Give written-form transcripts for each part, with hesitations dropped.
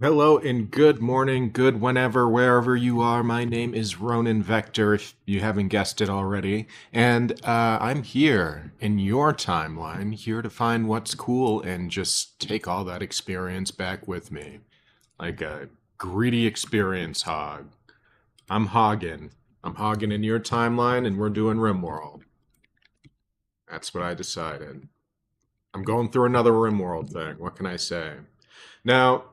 Hello and good morning, good whenever, wherever you are. My name is Ronan Vector, if you haven't guessed it already. And I'm here in your timeline, here to find what's cool and just take all that experience back with me. Like a greedy experience hog. I'm hogging. I'm hogging in your timeline and we're doing RimWorld. That's what I decided. I'm going through another RimWorld thing. What can I say? Now,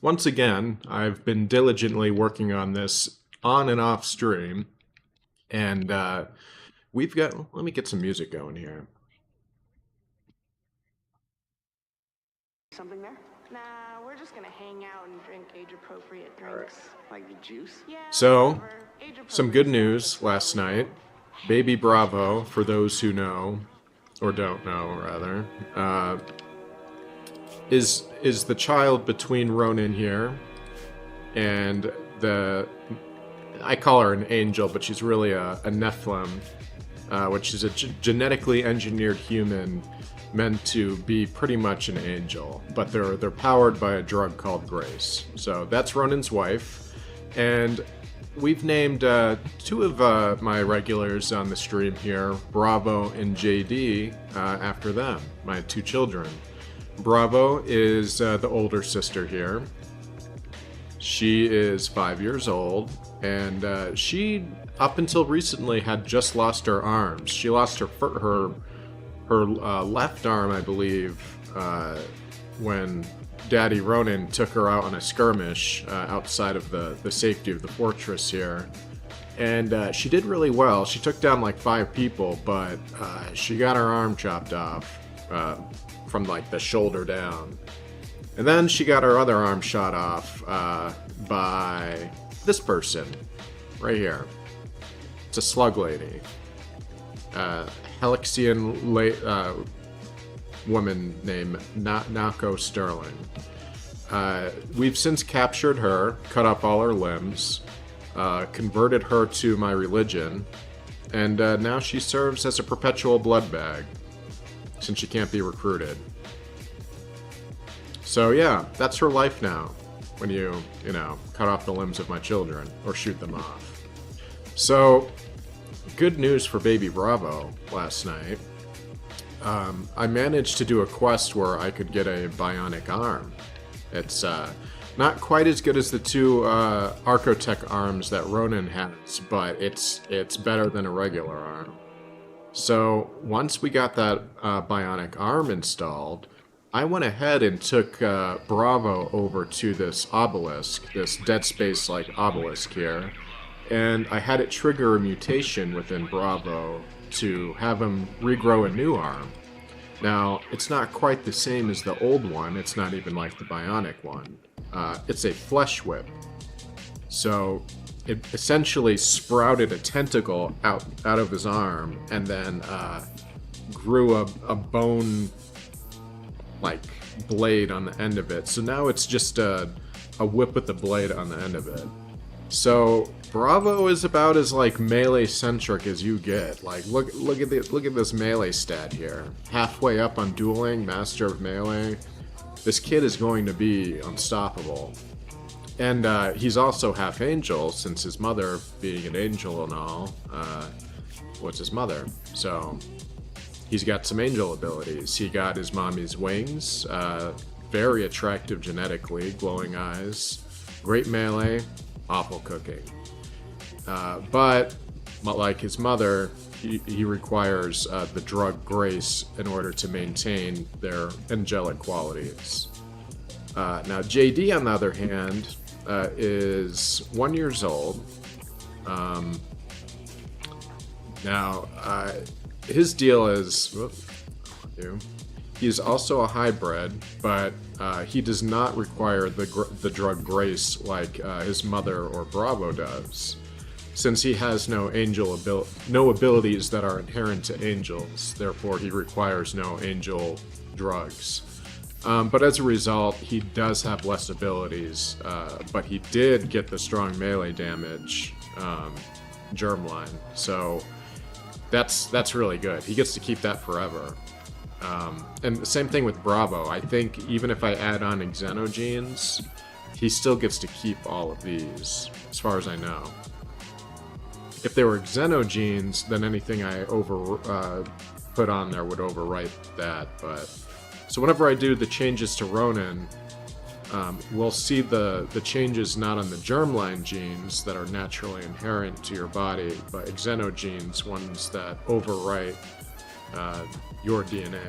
once again, I've been diligently working on this on and off stream, and we've got. Let me get some music going here. Something there? Nah, we're just gonna hang out and drink age-appropriate drinks. Like the juice? Yeah, So, whatever. some good news last night. Baby Bravo, for those who know, or don't know, rather, is the child between Ronan here and the. I call her an angel, but she's really a Nephilim, which is a genetically engineered human meant to be pretty much an angel, but they're powered by a drug called Grace. So that's Ronan's wife, and we've named two of my regulars on the stream here, Bravo and JD, after them, my two children. Bravo is the older sister here. She is 5 years old, and she, up until recently, had just lost her arms. She lost her left arm, I believe, when Daddy Ronan took her out on a skirmish outside of the safety of the fortress here. And she did really well. She took down like 5 people, but she got her arm chopped off from like the shoulder down. And then she got her other arm shot off by this person right here. It's a slug lady. Helixian woman named Nako Sterling. We've since captured her, cut up all her limbs, converted her to my religion, and now she serves as a perpetual blood bag, since she can't be recruited. So yeah, that's her life now, when you cut off the limbs of my children, or shoot them off. So, good news for Baby Bravo last night. I managed to do a quest where I could get a bionic arm. It's not quite as good as the two Archotech arms that Ronan has, but it's better than a regular arm. So once we got that bionic arm installed, I went ahead and took Bravo over to this obelisk, this Dead Space-like obelisk here, and I had it trigger a mutation within Bravo to have him regrow a new arm. Now, it's not quite the same as the old one, it's not even like the bionic one. It's a flesh whip. So, it essentially sprouted a tentacle out of his arm, and then grew a bone, like, blade on the end of it. So now it's just a whip with a blade on the end of it. So Bravo is about as like melee centric as you get. Like look at this melee stat here. Halfway up on dueling, master of melee. This kid is going to be unstoppable. And he's also half angel, since his mother, being an angel and all, was his mother. So he's got some angel abilities. He got his mommy's wings, very attractive genetically, glowing eyes, great melee, awful cooking. But like his mother, he requires the drug Grace in order to maintain their angelic qualities. Now JD, on the other hand, is 1 year old. Now, his deal is, he's also a hybrid, but he does not require the drug Grace like his mother or Bravo does, since he has no abilities that are inherent to angels. Therefore, he requires no angel drugs. But as a result, he does have less abilities, but he did get the strong melee damage germline, so that's really good. He gets to keep that forever. And the same thing with Bravo. I think even if I add on Xenogenes, he still gets to keep all of these, as far as I know. If they were xenogenes, then anything I put on there would overwrite that. But so whenever I do the changes to Ronin, we'll see the changes not on the germline genes that are naturally inherent to your body, but xenogenes, ones that overwrite your DNA.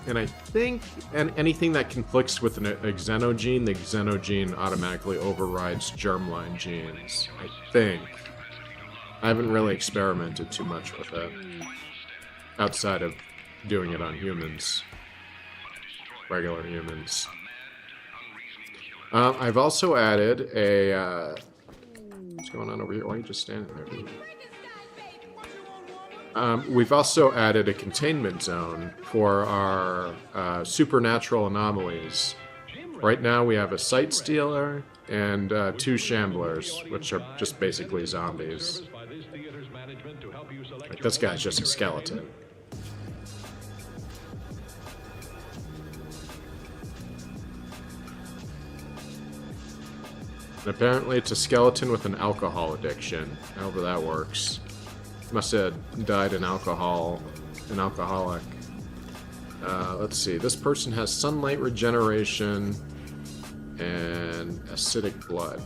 And I think anything that conflicts with a xenogene, the xenogene automatically overrides germline genes. I think. I haven't really experimented too much with it, outside of doing it on humans. Regular humans. I've also added a... what's going on over here? Why are you just standing there, dude? We've also added a containment zone for our supernatural anomalies. Right now we have a sight stealer and 2 shamblers, which are just basically zombies. Like, this guy's just a skeleton. And apparently it's a skeleton with an alcohol addiction, however that works. Must have died in alcohol, an alcoholic. Let's see, this person has sunlight regeneration and acidic blood.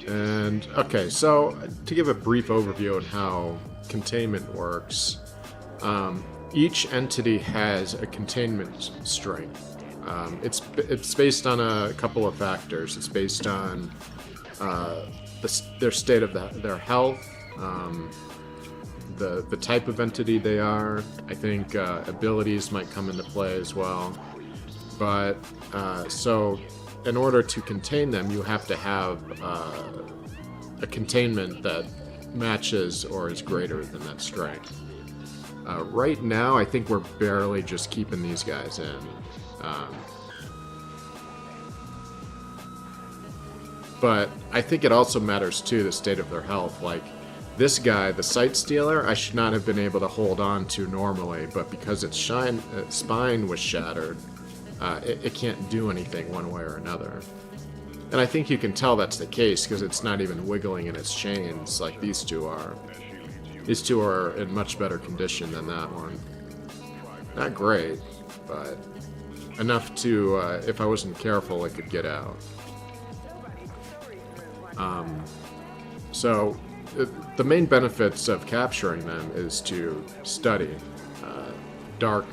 And, okay, so to give a brief overview on how containment works, each entity has a containment strength. It's based on a couple of factors. It's based on their state of their health, the type of entity they are. I think abilities might come into play as well. But so in order to contain them, you have to have a containment that matches or is greater than that strength. Right now, I think we're barely just keeping these guys in. But I think it also matters too, the state of their health. Like, this guy, the sight stealer, I should not have been able to hold on to normally, but because its spine was shattered, it can't do anything one way or another. And I think you can tell that's the case because it's not even wiggling in its chains like these two are. These two are in much better condition than that one. Not great, but enough to, if I wasn't careful, it could get out. So, the main benefits of capturing them is to study dark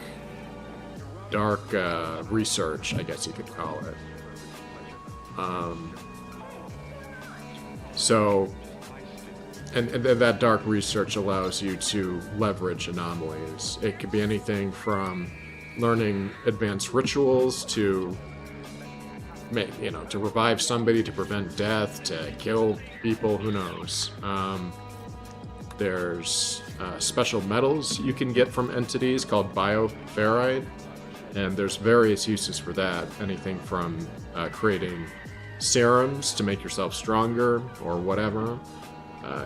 research, I guess you could call it. So, and that dark research allows you to leverage anomalies. It could be anything from learning advanced rituals to, to revive somebody, to prevent death, to kill people, who knows. There's special metals you can get from entities called bioferrite, and there's various uses for that. Anything from creating serums to make yourself stronger, or whatever.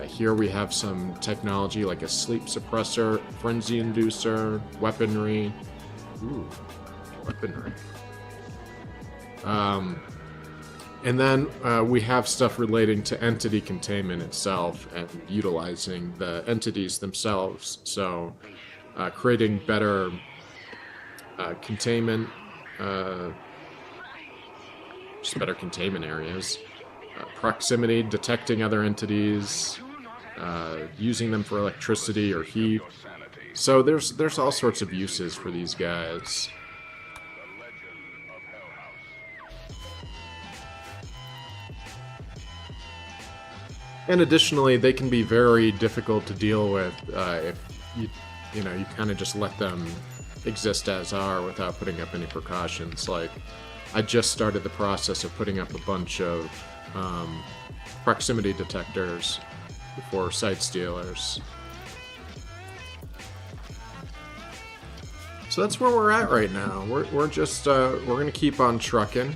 Here we have some technology like a sleep suppressor, frenzy inducer, weaponry. Ooh, weaponry. And then we have stuff relating to entity containment itself and utilizing the entities themselves. So creating better containment, just better containment areas. Proximity, detecting other entities, using them for electricity or heat. So there's all sorts of uses for these guys. And additionally, they can be very difficult to deal with if you kind of just let them exist as are without putting up any precautions. Like, I just started the process of putting up a bunch of proximity detectors for sight stealers. So that's where we're at right now. We're just we're gonna keep on trucking.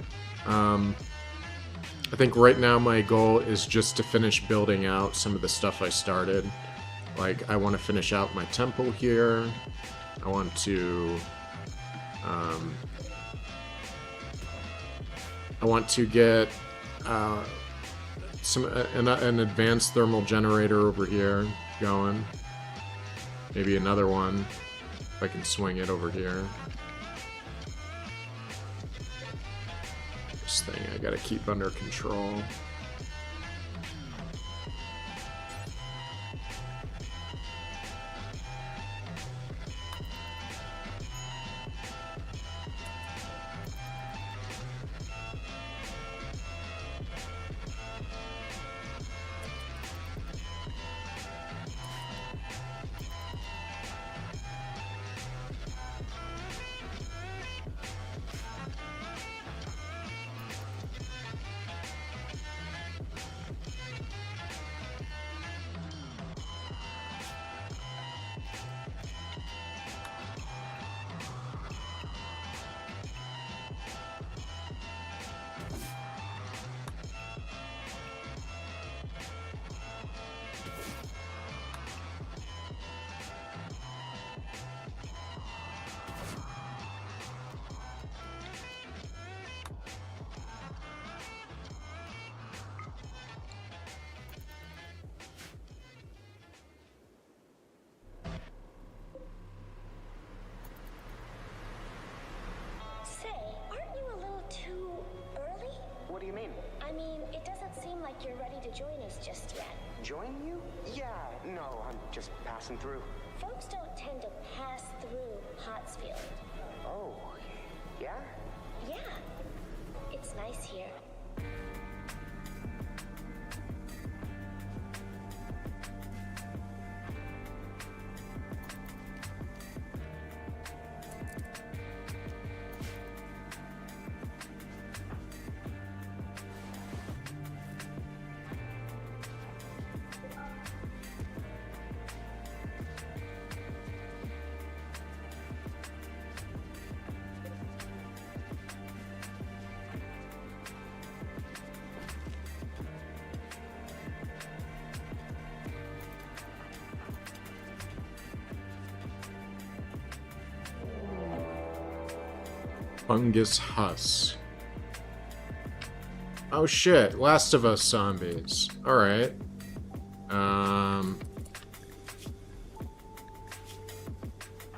I think right now my goal is just to finish building out some of the stuff I started. Like, I want to finish out my temple here. I want to... I want to get an advanced thermal generator over here going. Maybe another one, if I can swing it over here. This thing I gotta keep under control. Say, aren't you a little too early? What do you mean? I mean, it doesn't seem like you're ready to join us just yet. Join you? Yeah, no, I'm just passing through. Folks don't tend to pass through Pottsfield. Oh, yeah? Yeah, it's nice here. Fungus Husk. Oh shit, Last of Us zombies. Alright.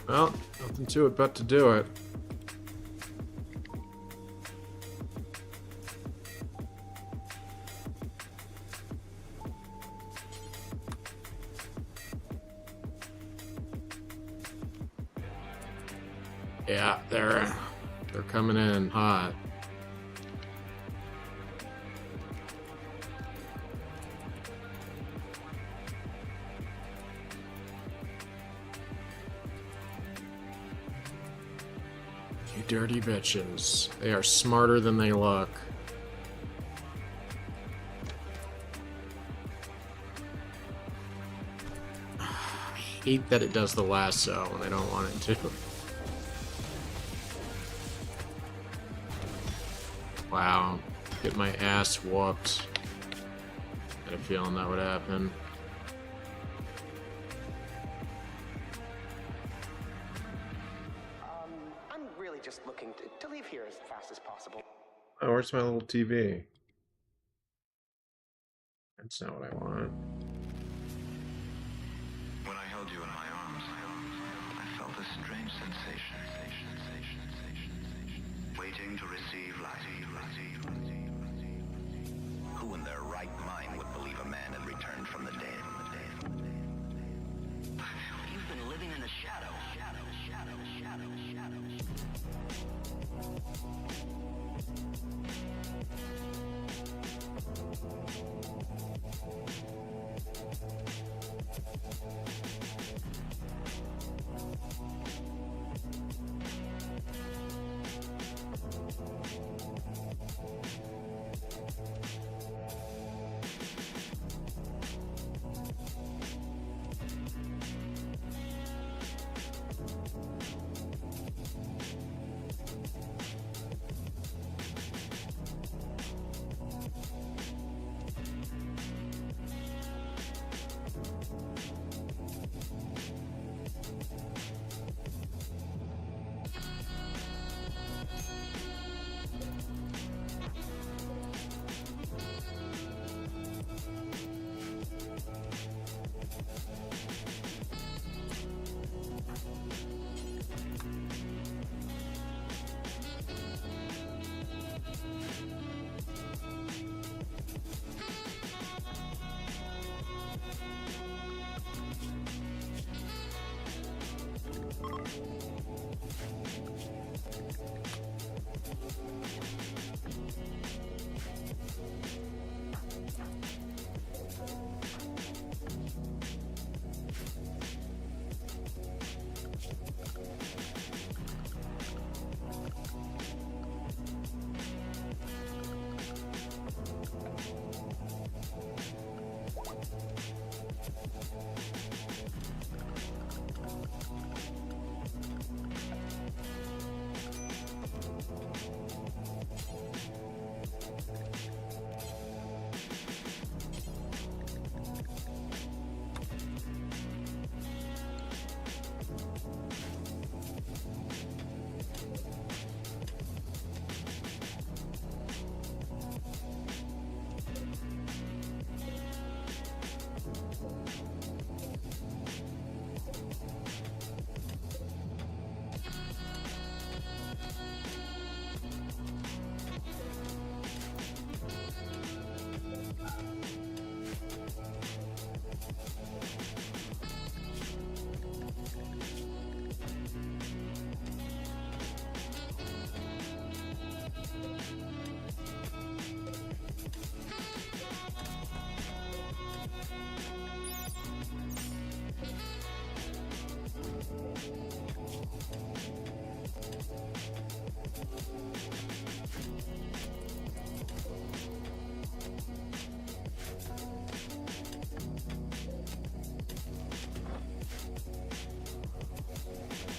Well, nothing to it but to do it. Yeah, they're coming in hot. You dirty bitches. They are smarter than they look. I hate that it does the lasso when I don't want it to. Wow, get my ass whooped. Had a feeling that would happen. I'm really just looking to leave here as fast as possible. Oh, where's my little TV? That's not what I want. When I held you in my arms, I felt a strange sensation. Waiting to receive life. Who in their right mind would believe a man had returned from the dead? You've been living in the shadow.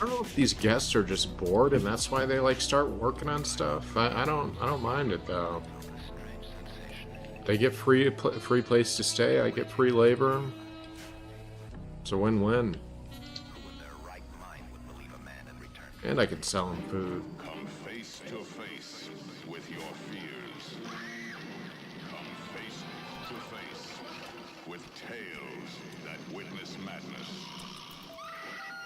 don't know if these guests are just bored and that's why they like start working on stuff. I don't mind it though. They get free place to stay. I get free labor. It's a win-win. And I can sell them food. Come face to face with your fears. Come face to face with tales that witness madness.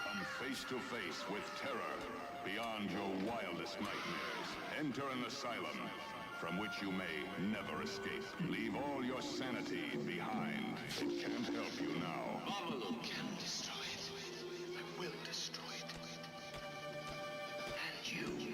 Come face to face with terror beyond your wildest nightmares. Enter an asylum from which you may never escape. Leave all your sanity behind. It can't help you now. Mamalu can't destroy it. I will destroy it. And you.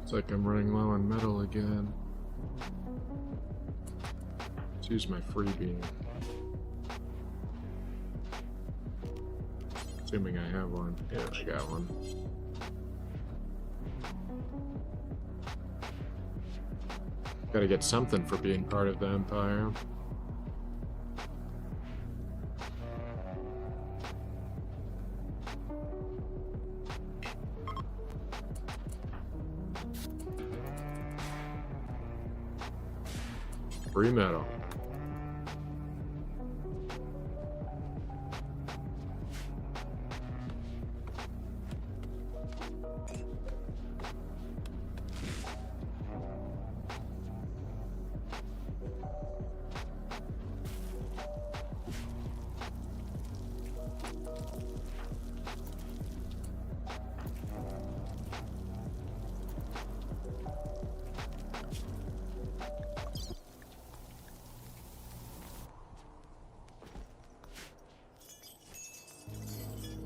It's like I'm running low on metal again. Let's use my freebie. Assuming I have one. Yeah, I got one. Gotta get something for being part of the Empire. Free metal.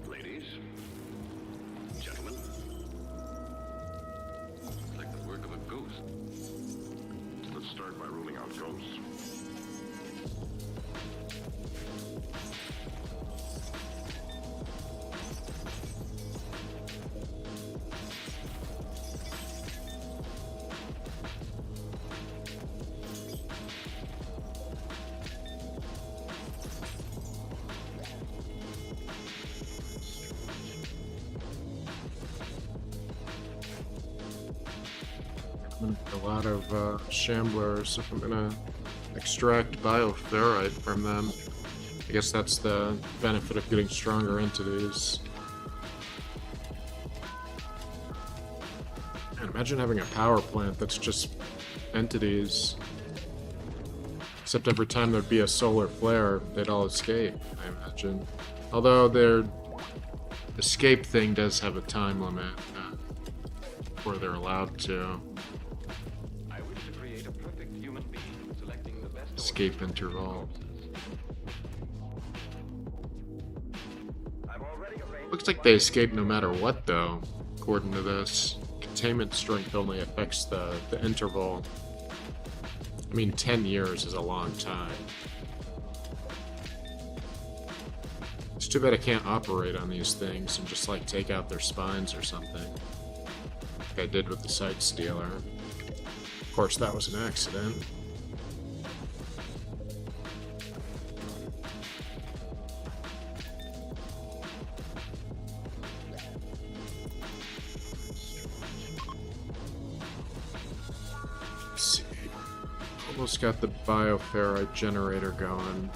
Ladies, gentlemen, It's like the work of a ghost. let's start by ruling out ghosts. A lot of shamblers if I'm gonna extract bioferrite from them. I guess that's the benefit of getting stronger entities. Man, imagine having a power plant that's just entities. Except every time there'd be a solar flare, they'd all escape, I imagine. Although their escape thing does have a time limit where they're allowed to. I wish to create a perfect human being, selecting the best Escape interval. Looks like they escape no matter what, though, according to this. Containment strength only affects the interval. I mean, 10 years is a long time. It's too bad I can't operate on these things and just, like, take out their spines or something. Like I did with the Sight Stealer. Of course, that was an accident. Almost got the bioferrite generator going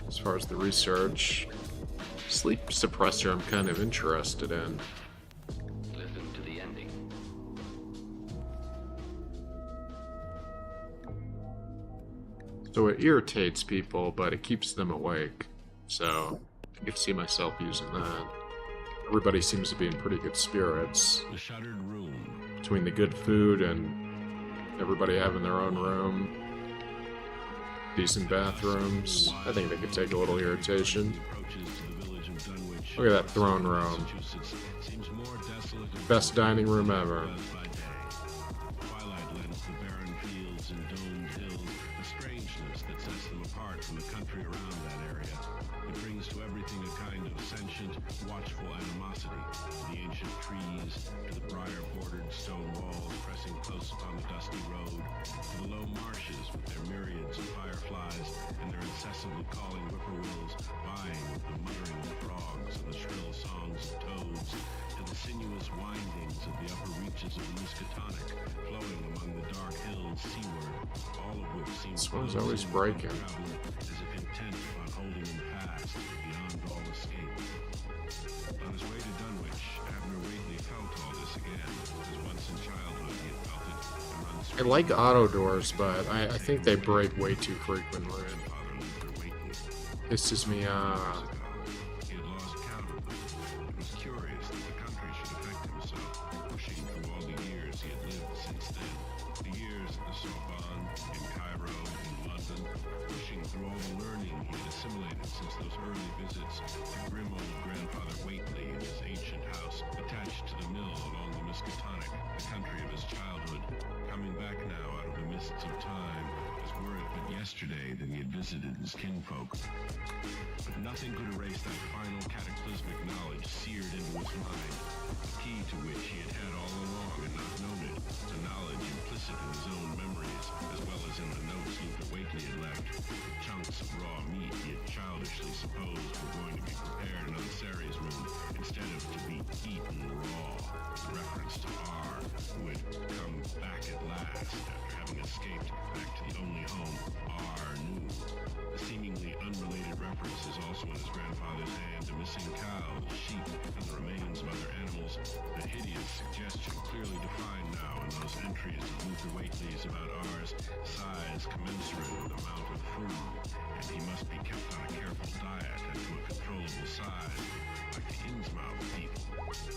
as far as the research. Sleep suppressor I'm kind of interested in. Listen to the ending. So it irritates people, but it keeps them awake. So I could see myself using that. Everybody seems to be in pretty good spirits. The shuttered room. Between the good food and everybody having their own room. Decent bathrooms. I think they could take a little irritation. Look at that throne room. Best dining room ever. Twilight lends the barren fields and domed hills a strangeness that sets them apart from the country around that area. It brings to everything a kind of sentient, watchful animosity. The ancient trees, to the briar-bordered stone walls pressing close upon the dusty road, to the low marshes with their myriads of fireflies and their incessantly calling whippoorwills, vying with the muttering of frogs and the shrill songs of toads, to the sinuous windings of the upper reaches of the Miskatonic, flowing among the dark hills seaward, all of which seemed This one's always breaking. as if intent upon holding him fast beyond all escape. On his way to Dunwich, Abner Whately felt all this again, as once in childhood he had felt it and run I straight like auto doors, but I think they break way too frequently. Father Luther Whately. Pisses me off. He had lost count of them. It was curious that the country should affect him so, pushing through all the years he had lived since then. The years at the Sorbonne, in Cairo, in London, pushing through all the learning he had assimilated since those early visits to grim old grandfather Whately in his ancient house, attached to the mill along the Miskatonic, the country of his childhood, coming back now out of the mists of time, as were it but yesterday that he had visited his kinfolk. But nothing could erase that final cataclysmic knowledge seared into his mind, the key to which he had had all along and not known it, the knowledge implicit in his own memories, as well as in the notes Luther Whately had left. Chunks of raw meat he had childishly supposed were going to be prepared in Sarah's room, instead of to be eaten raw. The reference to R, who had come back at last after having escaped back to the only home R knew. The seemingly unrelated reference is also in his grandfather's hand to missing cows, sheep, and the remains of other animals. The hideous suggestion clearly defined now in those entries of Luther Whately's about R's size commensurate with amount of food, and he must be kept on a careful diet and to a controllable size, like the Innsmouth people,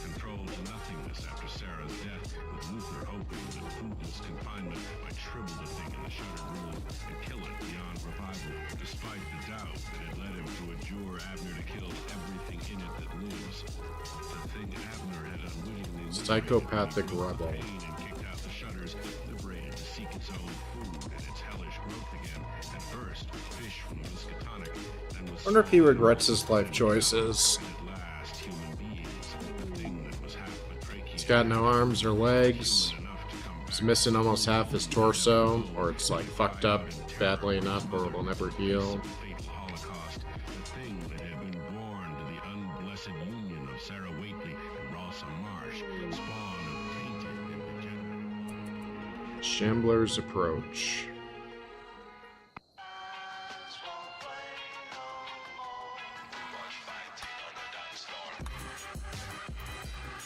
controlled to nothingness after Sarah's death, with Luther hoping that foodless confinement might shrivel the thing in the shuttered room and kill it beyond revival, despite the doubt that had led him to adjure Abner to kill everything in it that lives. The thing Abner had unwittingly Psychopathic rebel. and kicked out the shutters, liberated to seek its own food and its hellish growth again. At first, fish from the Miskatonic, then was Wonder if he regrets his life choices. at last human beings, the thing that was half batrachian. He's got no arms or legs. Enough to come He's missing almost half his torso, or it's like fucked up badly enough or it'll never heal. fatal holocaust, the thing that had been born to the unblessed union of Sarah Whately and Rawson Marsh, spawn of tainted and degenerate. Shambler's approach.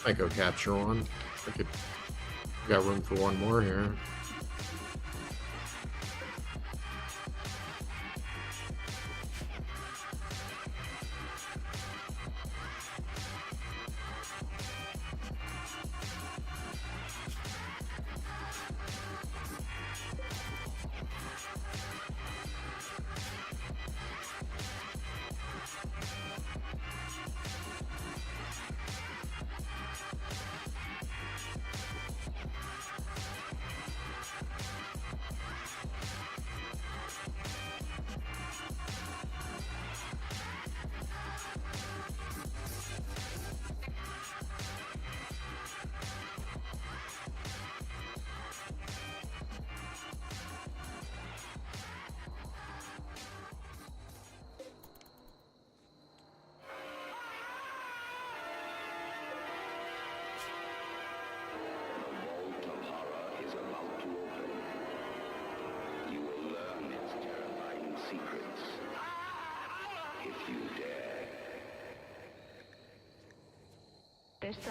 Might go capture one. Got room for one more here.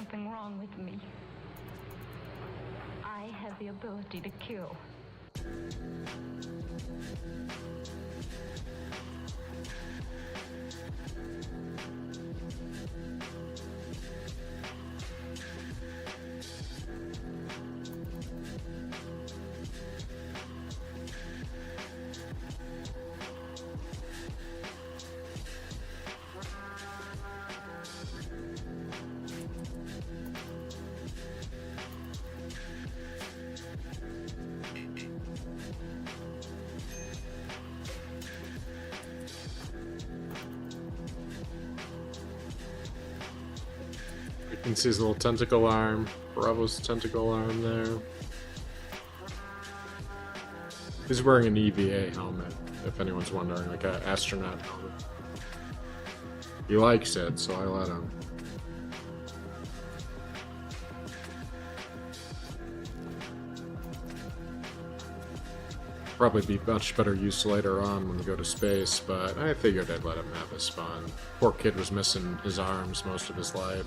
something wrong with me. I have the ability to kill. You can see his little tentacle arm, Bravo's tentacle arm there. He's wearing an EVA helmet, if anyone's wondering, like an astronaut helmet. He likes it, so I let him. Probably be much better use later on when we go to space, but I figured I'd let him have his fun. Poor kid was missing his arms most of his life.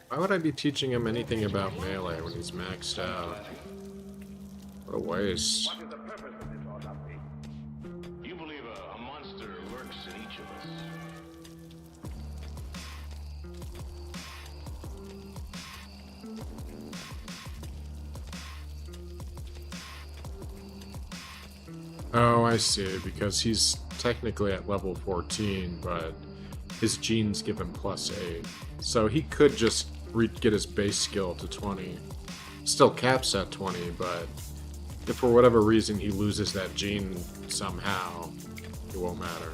Why would I be teaching him anything about melee when he's maxed out? What a waste. What is the purpose of this autopsy? You believe a monster lurks in each of us. Oh, I see, because he's technically at level 14, but his genes give him +8. So he could just get his base skill to 20. Still caps at 20, but if for whatever reason he loses that gene somehow, it won't matter.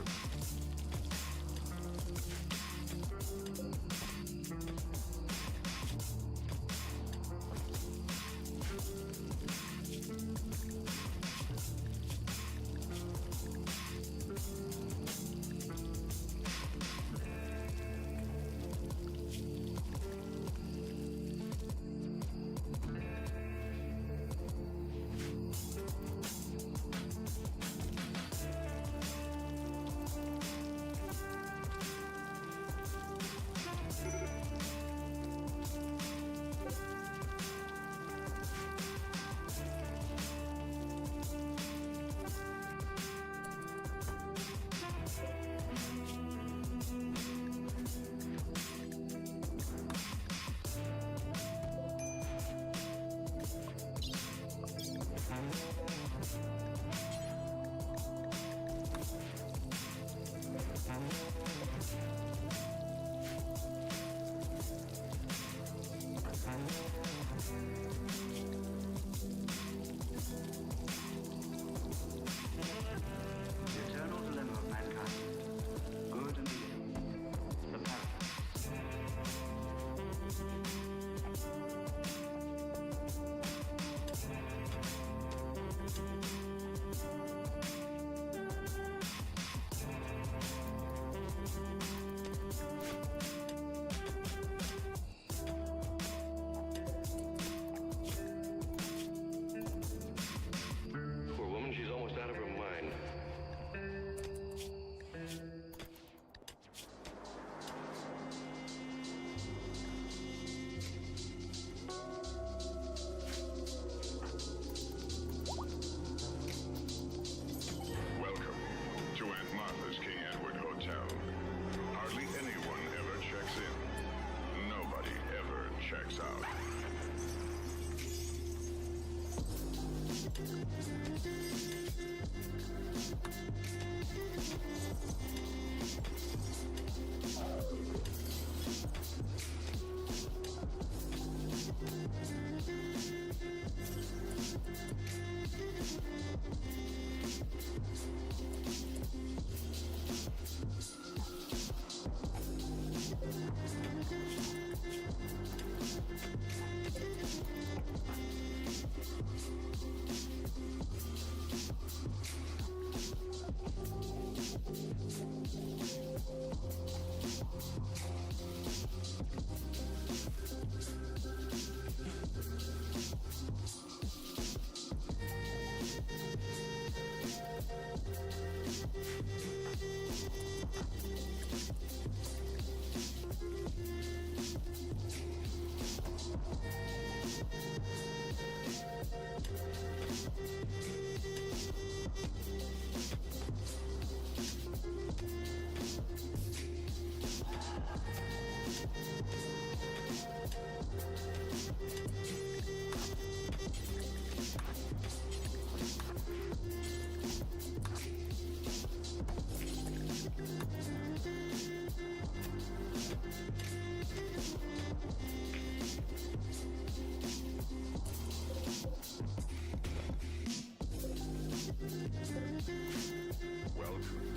Welcome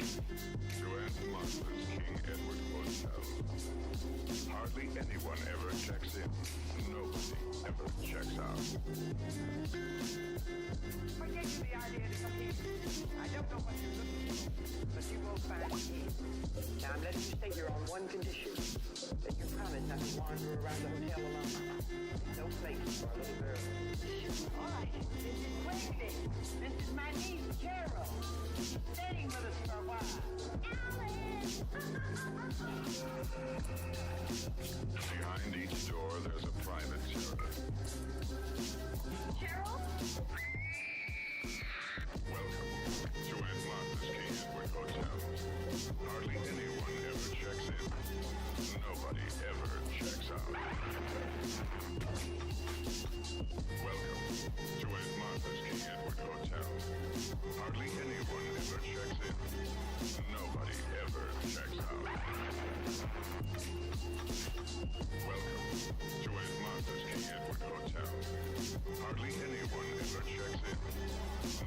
to Anomalies, King Edward Hotel. Hardly anyone ever checks in. Nobody ever checks out. What gave you the idea to come here? I don't know what you're looking for, but you will find me. Now I'm letting you stay here on one condition. That you promise not to wander around the hotel alone. No place for a little girl. All right, this is Wendy. This is my niece, Carol. She's staying with us for a while. Behind each door, there's a private terror. Cheryl? Welcome to Anomalies, King Edward Hotel. Hardly anyone ever checks in. Nobody ever checks out. Welcome to Anomalies, King Edward Hotel. Hardly anyone ever checks in. Nobody ever checks out. Welcome to Anomalies, King Edward Hotel. Hardly anyone ever checks in.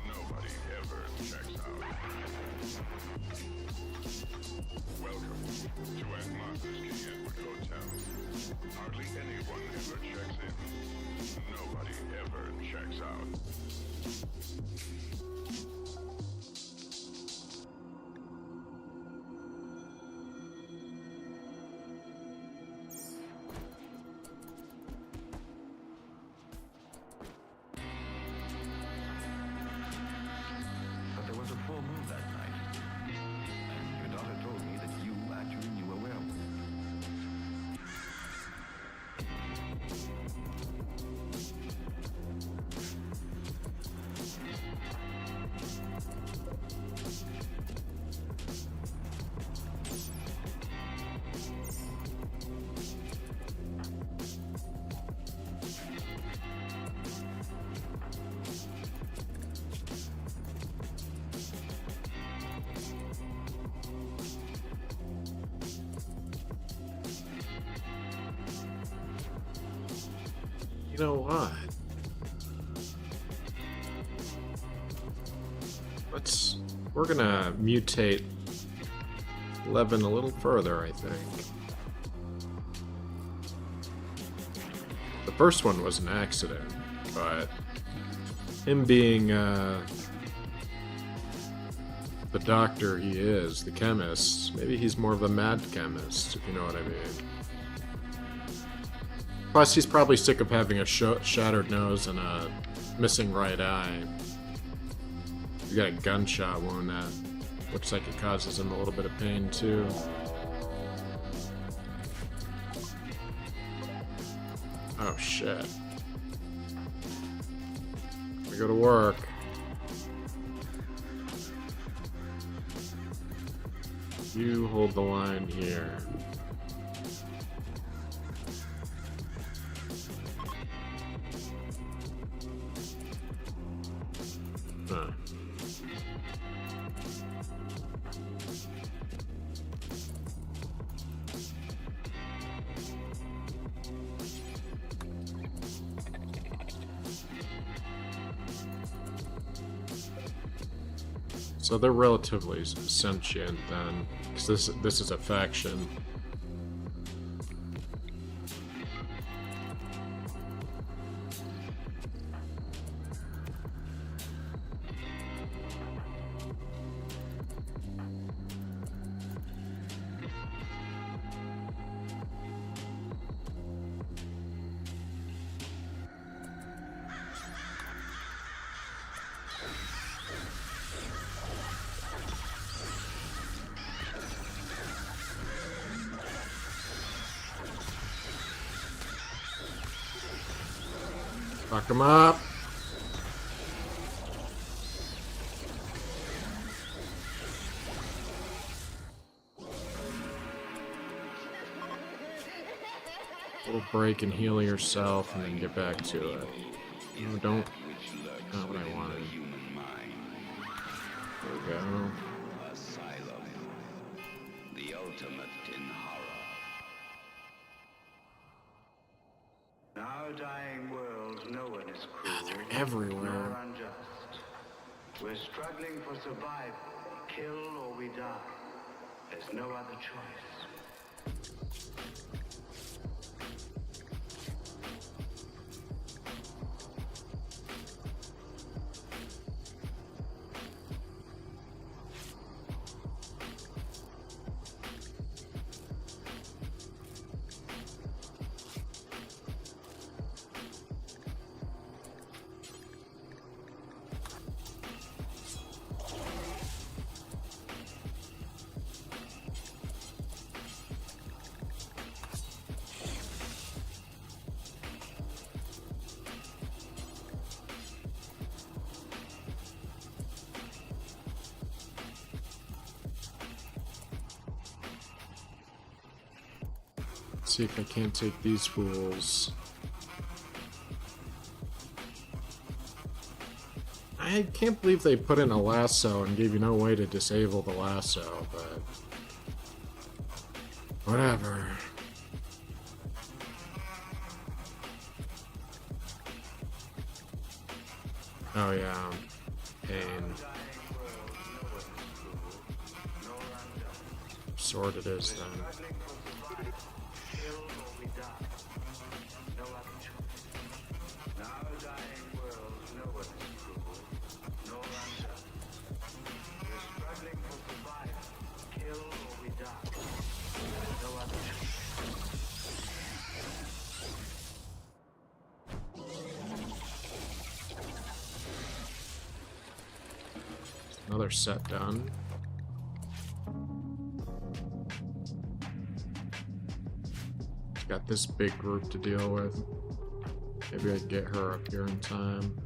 Nobody ever checks out. Welcome to Anomalies, King Edward Hotel. Hardly anyone ever checks in. Nobody ever checks out. But there was a full moon that night. And your daughter told me that you actually knew a werewolf. You know what? We're gonna mutate Levin a little further, I think. The first one was an accident, but him being the doctor he is, the chemist, maybe he's more of a mad chemist, if you know what I mean. Plus, he's probably sick of having a shattered nose and a missing right eye. He's got a gunshot wound that looks like it causes him a little bit of pain, too. Oh, shit. We go to work. You hold the line here. Huh. So they're relatively sentient then, because this is a faction. Fuck him up. Little break and heal yourself and then get back to it. No, don't. Not what I wanted. There we go. Asylum. The ultimate in horror. In our dying world, no one is cruel. They're everywhere. Nor unjust. We're struggling for survival. Kill or we die. There's no other choice. See if I can't take these fools. I can't believe they put in a lasso and gave you no way to disable the lasso, but whatever. Oh yeah, pain. Sword it is then. Another set done. Got this big group to deal with. Maybe I can get her up here in time.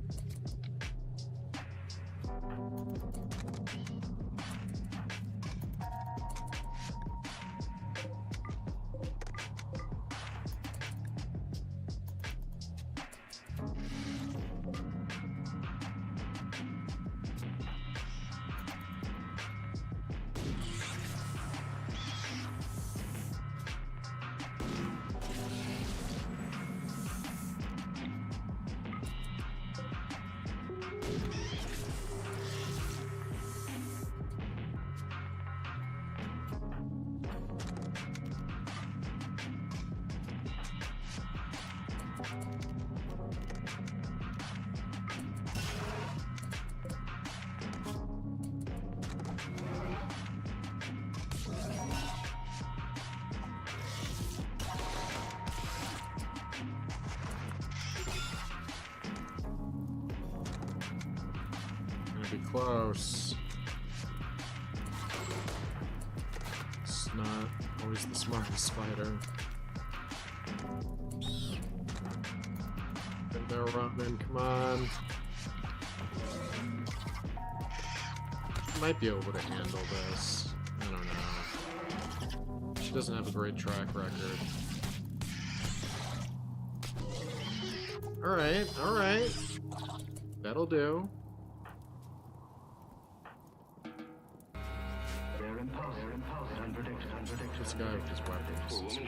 Be close. It's not always the smartest spider. And they're running, come on. Might be able to handle this. I don't know. She doesn't have a great track record. Alright, alright. That'll do. This guy with his weapons is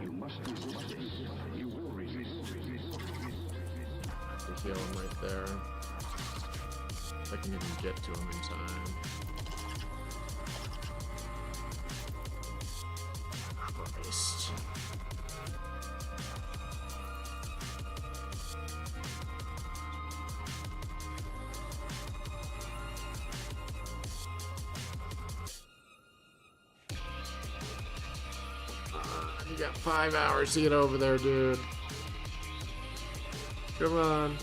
You must resist. You will resist. heal him right there. If I can even get to him in time. Christ. You got 5 hours to get over there, dude. Come on.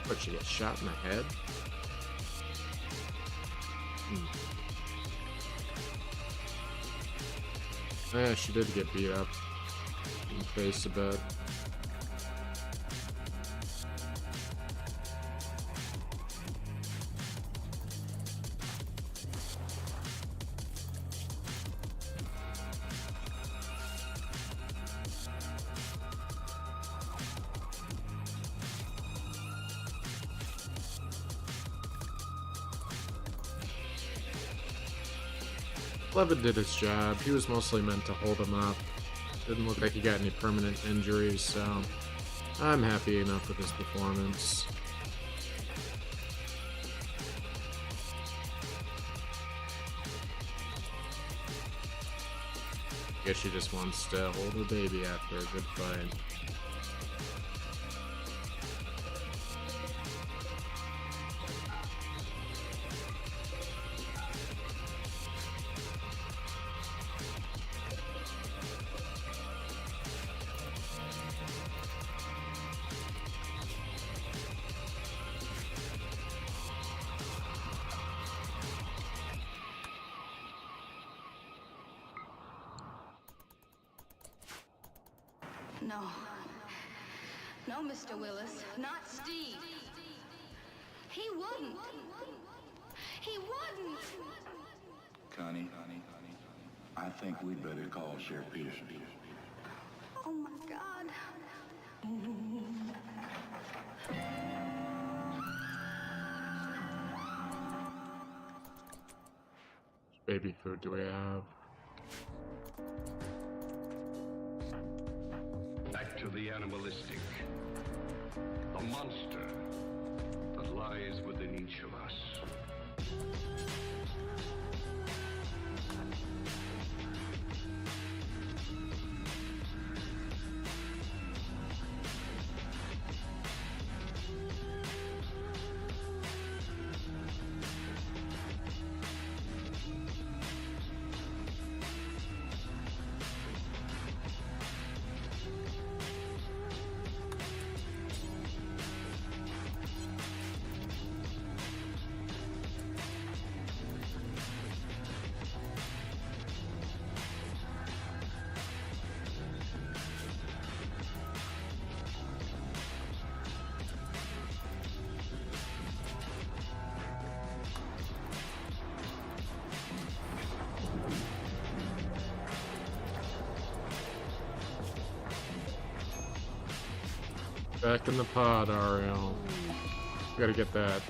What, she get shot in the head? Yeah, she did get beat up in the face a bit. Levin did his job. He was mostly meant to hold him up. Didn't look like he got any permanent injuries, so I'm happy enough with his performance. Guess she just wants to hold her baby after a good fight. No. No, Mr. Willis. Not Steve. He wouldn't. He wouldn't. Connie, I think we'd better call Sheriff Peterson. Oh, my God. Baby food do we have? Back to the animalistic. A monster that lies within each of us. Back in the pod, Ariel. We gotta get that,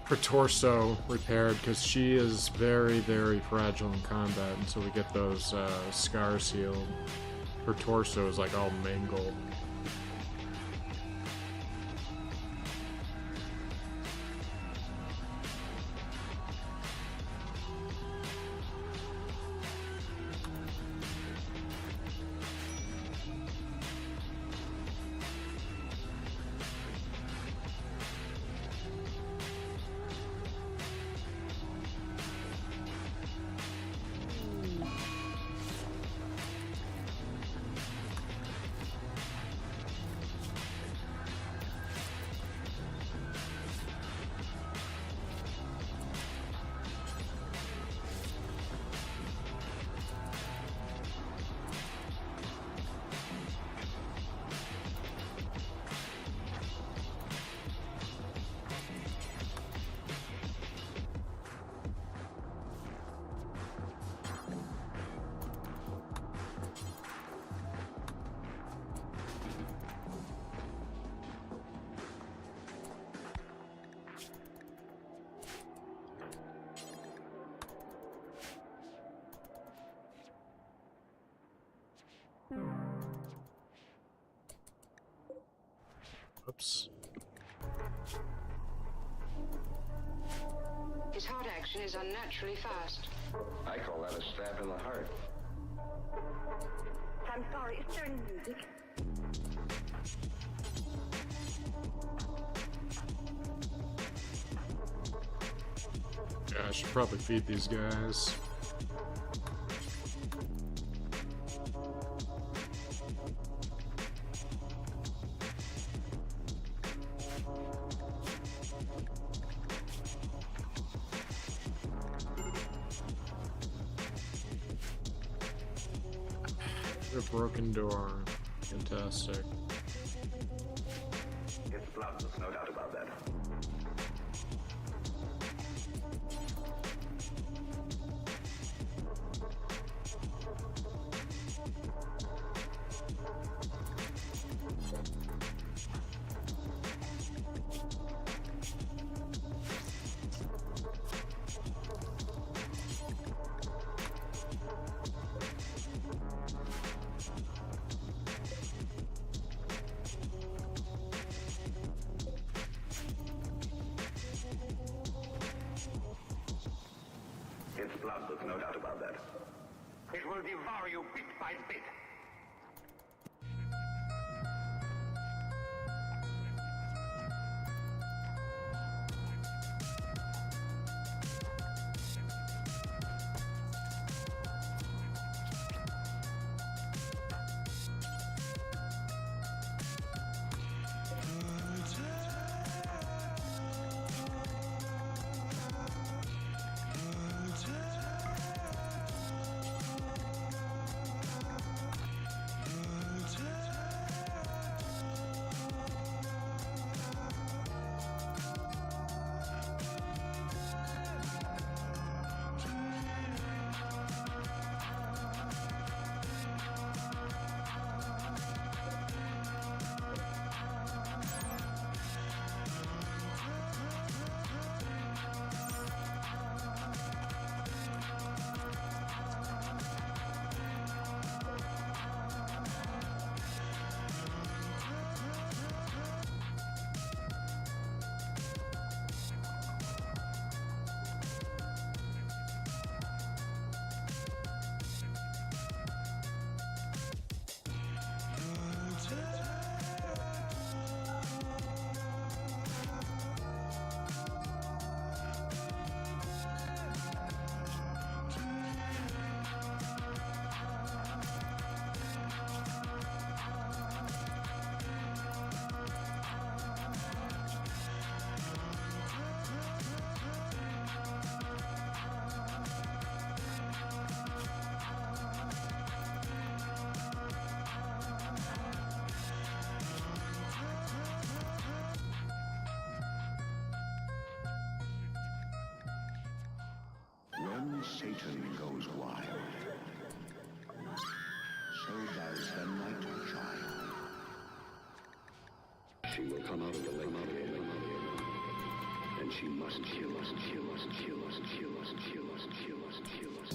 her torso repaired, because she is very, very fragile in combat until we get those, scars healed. Her torso is, like, all mangled. Oops. His heart action is unnaturally fast. I call that a stab in the heart. I'm sorry, is there any music? Yeah, I should probably feed these guys. A broken door. Fantastic. It's blood, there's no doubt about that. It's blood, there's no doubt about that. It will devour you bit by bit. When Satan goes wild, so does the night child. She will come out of the lake, and she must kill us, kill us, kill us, kill us, kill us, kill us, kill us.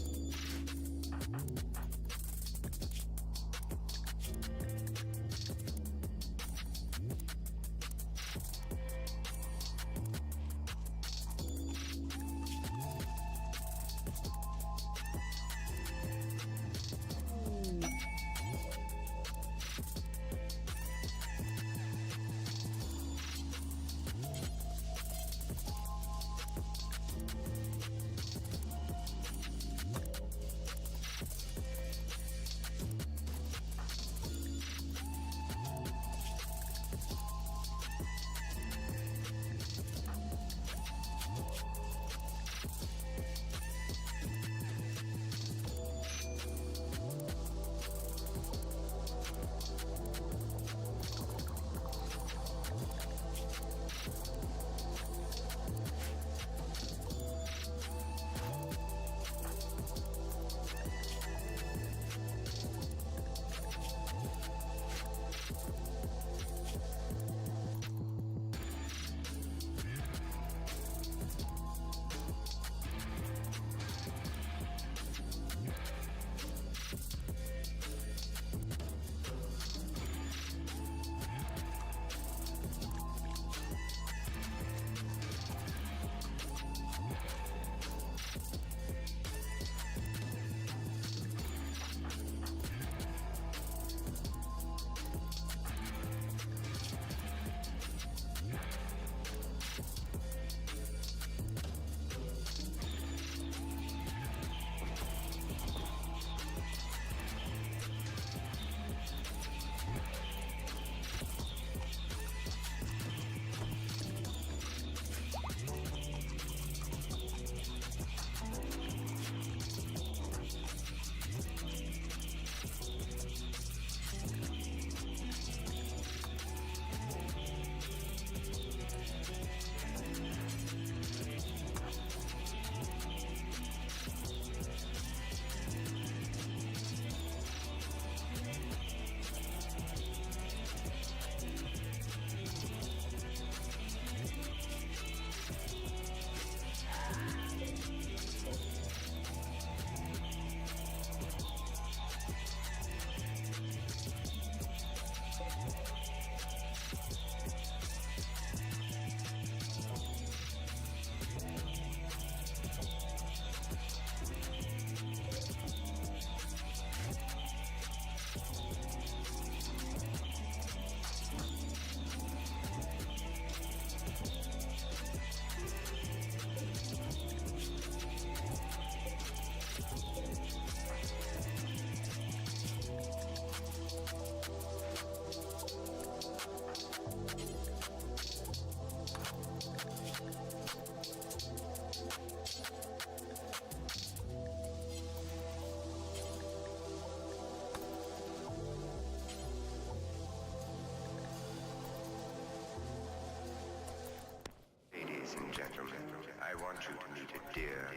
I want you to meet a dear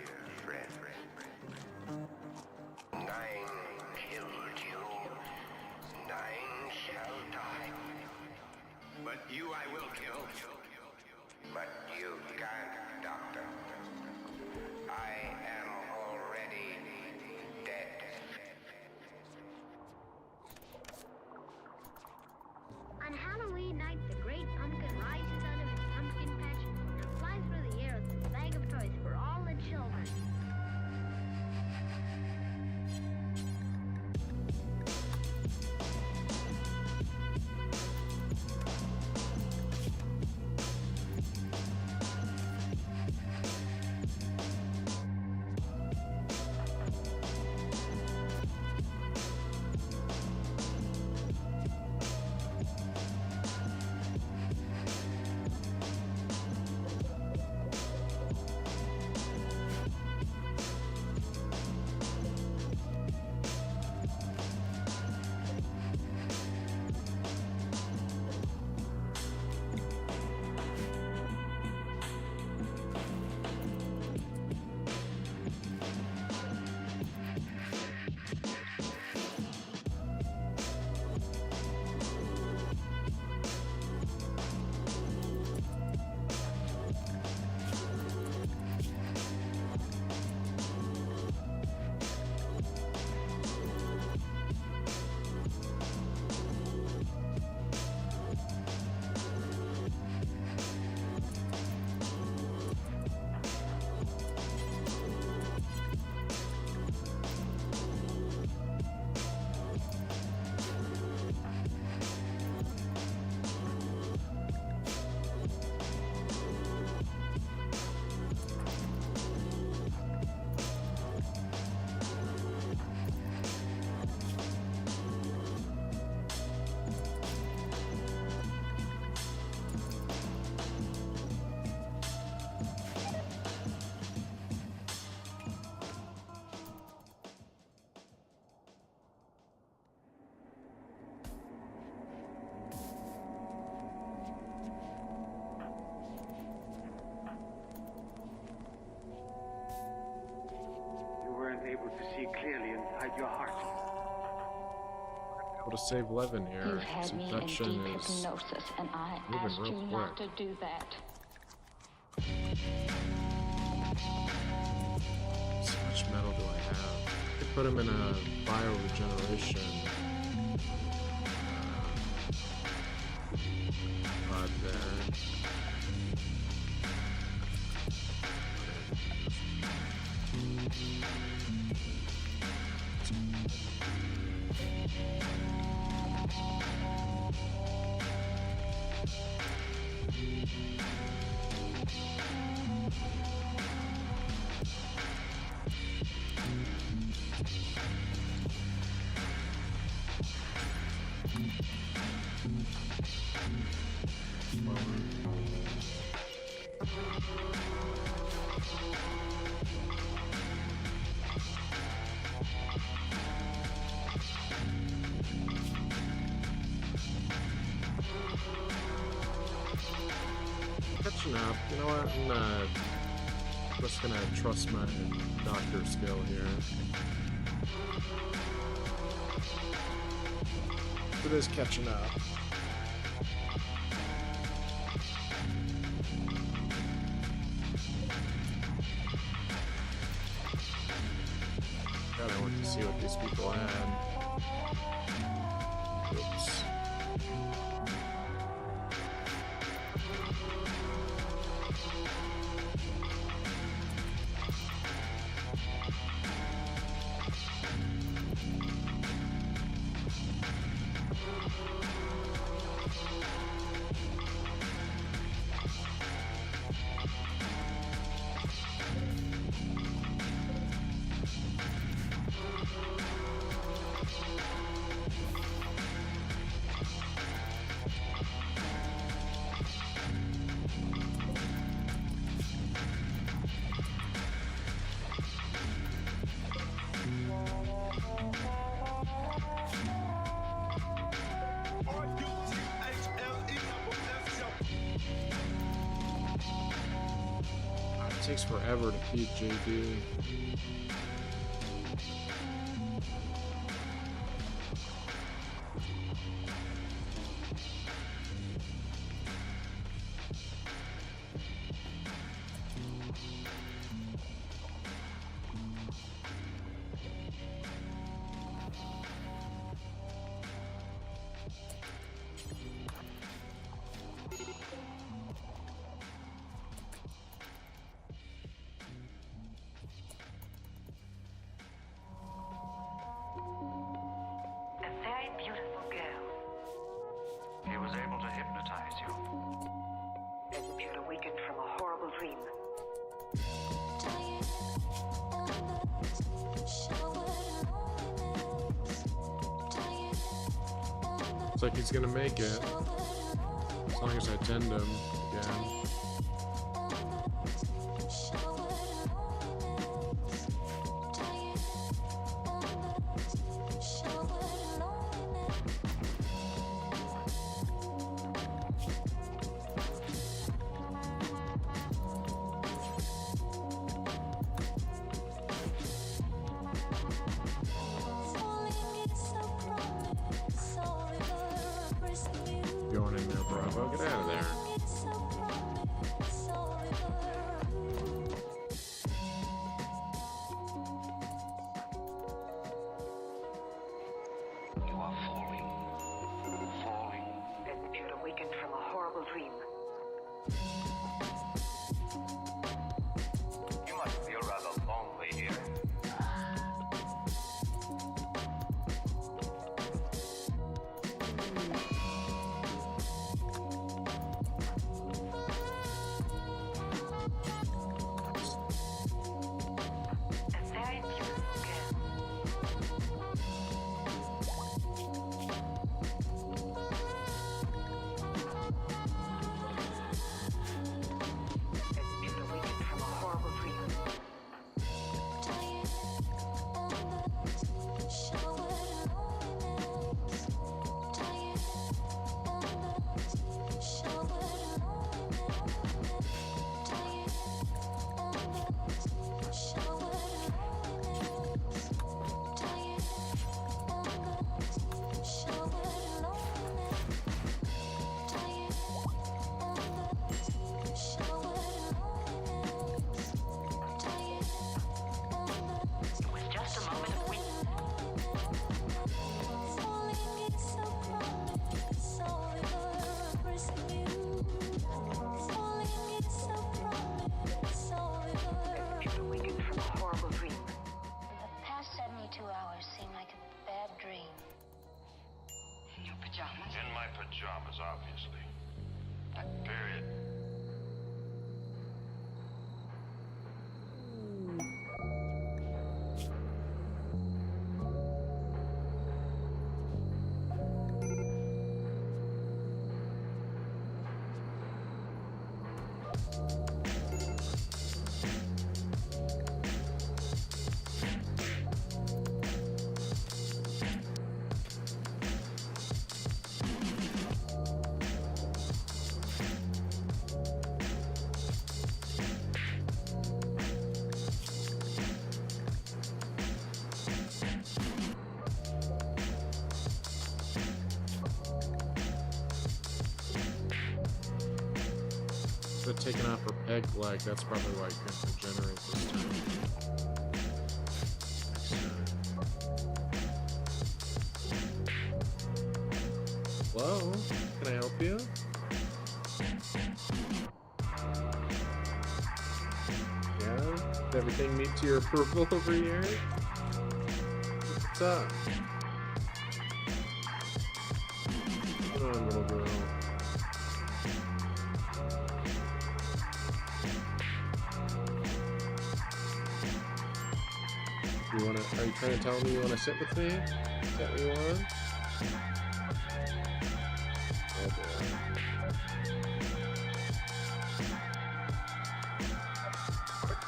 friend. 9 killed you. 9 shall die. But you I will kill. But you can't, Doctor. I am already dead. On Halloween night, the great pumpkin rises out of its pumpkin patch and flies through the air with a bag of toys for all the children. Able to see clearly inside your heart. Able to save Levin here. You've had His me in infection deep is hypnosis, and I moving asked real you not to quick. do that. So much metal do I have? I could put him in a bioregeneration pod there. Catching up. You know what? I'm just gonna trust my doctor skill here. It is catching up. God, I want to see what these people had. Oops. takes forever to feed JD. He was able to hypnotize you. And you had awakened from a horrible dream. Looks like he's gonna make it. As long as I tend him again. Going in there, Bravo. Get out of there. You are falling. Falling. As if you had awakened from a horrible dream. You must feel rather lonely here. In my pajamas, obviously. Period. But taking off her peg leg, that's probably why I couldn't regenerate this time. Hello? Can I help you? Yeah? Did everything meet to your approval over here? What's up? Come on, little girl. You wanna, are you trying to tell me you wanna sit with me? Is that what you want? Oh boy.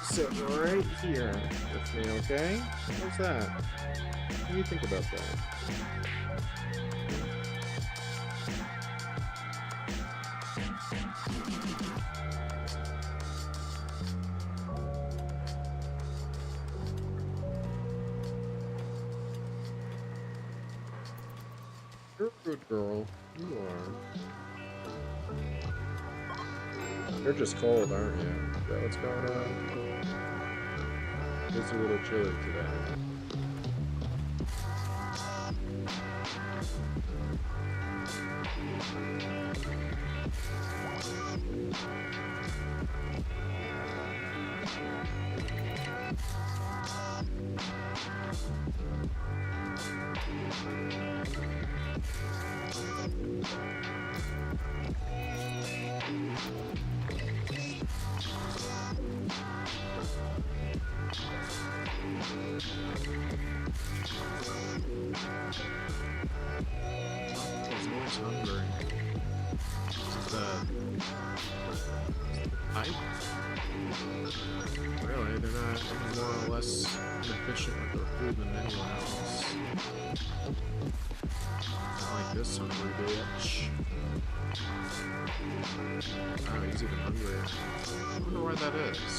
Sit right here with me, okay? What's that? What do you think about that? You're a good girl. You are. You're just cold, aren't you? Is that what's going on? It's a little chilly today. Hungry. Is it the pipe? Really, they're not any more or less inefficient with their food than anyone else. Not like this hungry bitch. Oh, he's even hungrier. I wonder why that is.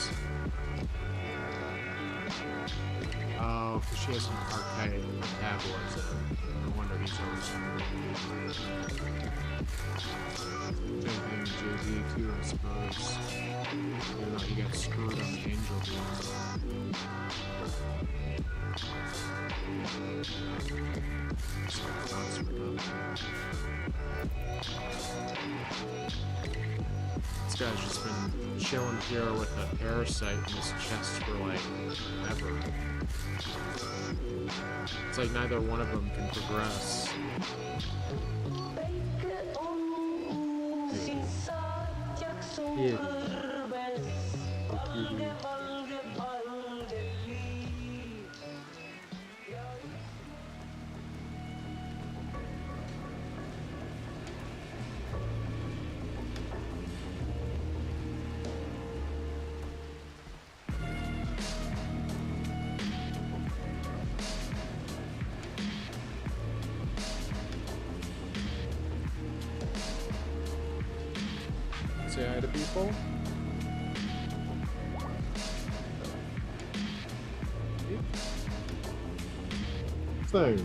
Oh, because she has an archaic metabolism. No wonder he's always hungry. Same thing with JD too, I suppose. Even though he got screwed on the angel beam. Just got lots for nothing. This guy's just been chilling here with a parasite in his chest for like ever. It's like neither one of them can progress. Say hi to people. Thing.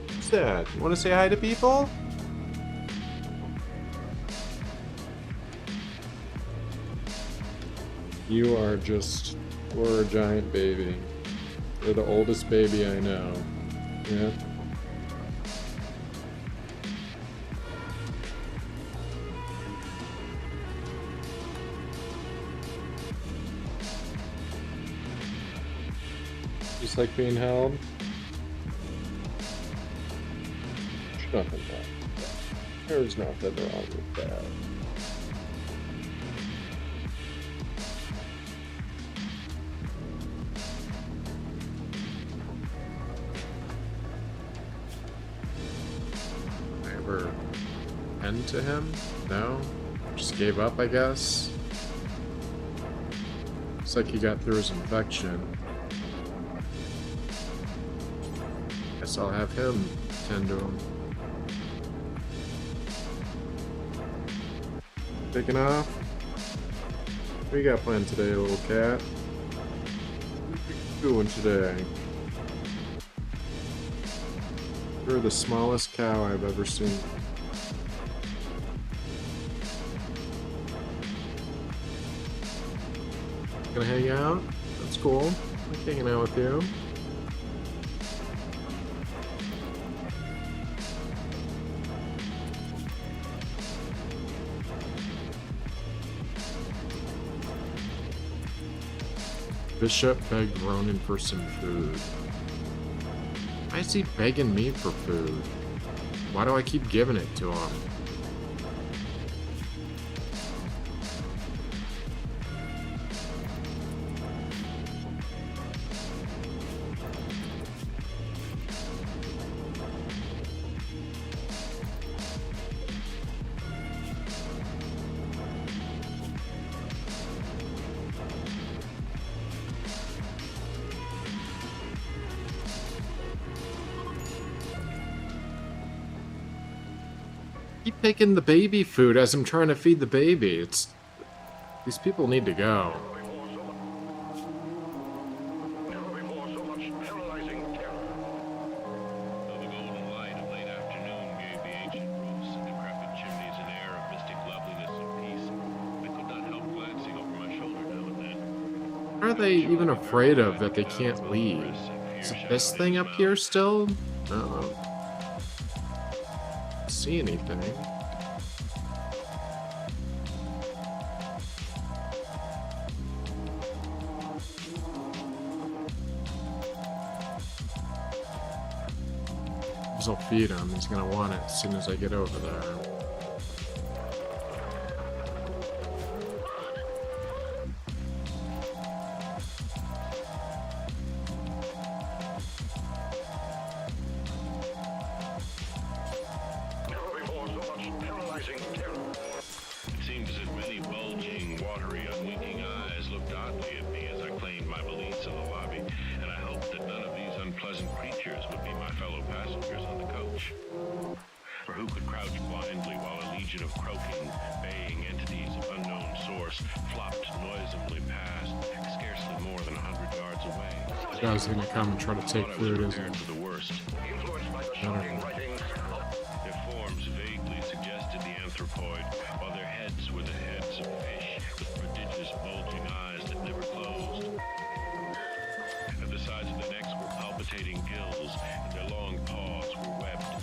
What's that? You want to say hi to people? You are just, you're a giant baby. You're the oldest baby I know. Yeah. Just like being held. There's nothing wrong with that. There's nothing wrong with that. I ever pen to him? No? Just gave up, I guess? Looks like he got through his infection. Guess I'll have him tend to him. Taking off? What you got planned today, little cat? What are you doing today? You're the smallest cow I've ever seen. Gonna hang out? That's cool. I like hanging out with you. Bishop begged Ronan for some food. Why is he begging me for food? Why do I keep giving it to him? Keep taking the baby food as I'm trying to feed the baby. It's... These people need to go. Never before so much paralyzing terror. Though the golden light of late What are they even afraid of that they can't leave? Is it this thing up here still? No. See anything? I'll feed him. He's gonna want it as soon as I get over there. It seemed as if many bulging, watery, unwinking eyes looked oddly at me as I claimed my valise in the lobby, and I hoped that none of these unpleasant creatures would be my fellow passengers on the coach. For who could crouch blindly while a legion of croaking, baying entities of unknown source flopped noisomely past, scarcely more than 100 yards away? This guy's gonna come and try to take food, isn't he? For the worst. I don't know. Their forms vaguely suggested the anthropoid, while their heads were the heads of fish with prodigious bulging eyes that never closed. At the sides of their necks were palpitating gills, and their long paws were webbed.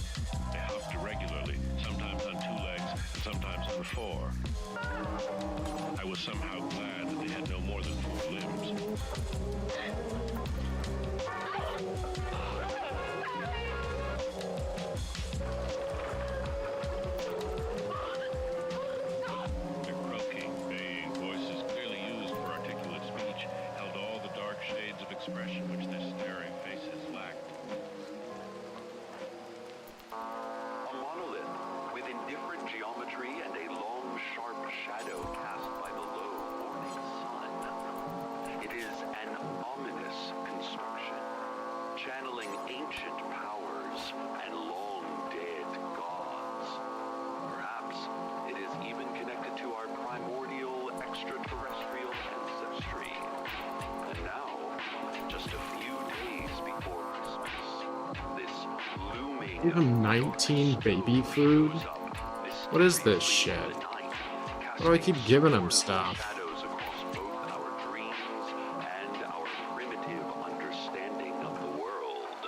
They hopped irregularly, sometimes on 2 legs and sometimes on 4. I was somehow glad that they had no more than 4 limbs. Their croaking, baying voices, clearly used for articulate speech, held all the dark shades of expression which their staring faces lacked. A monolith with indifferent geometry and a long, sharp shadow cast by the low morning sun. It is an ominous construction, channeling ancient powers and long-dead gods. Perhaps it is even connected to our primordial extraterrestrial ancestry. And now, just a few days before Christmas, this looming... Give him 19 baby food? What is this shit? Why do I keep giving him stuff? Shadows across both our dreams and our primitive understanding of the world.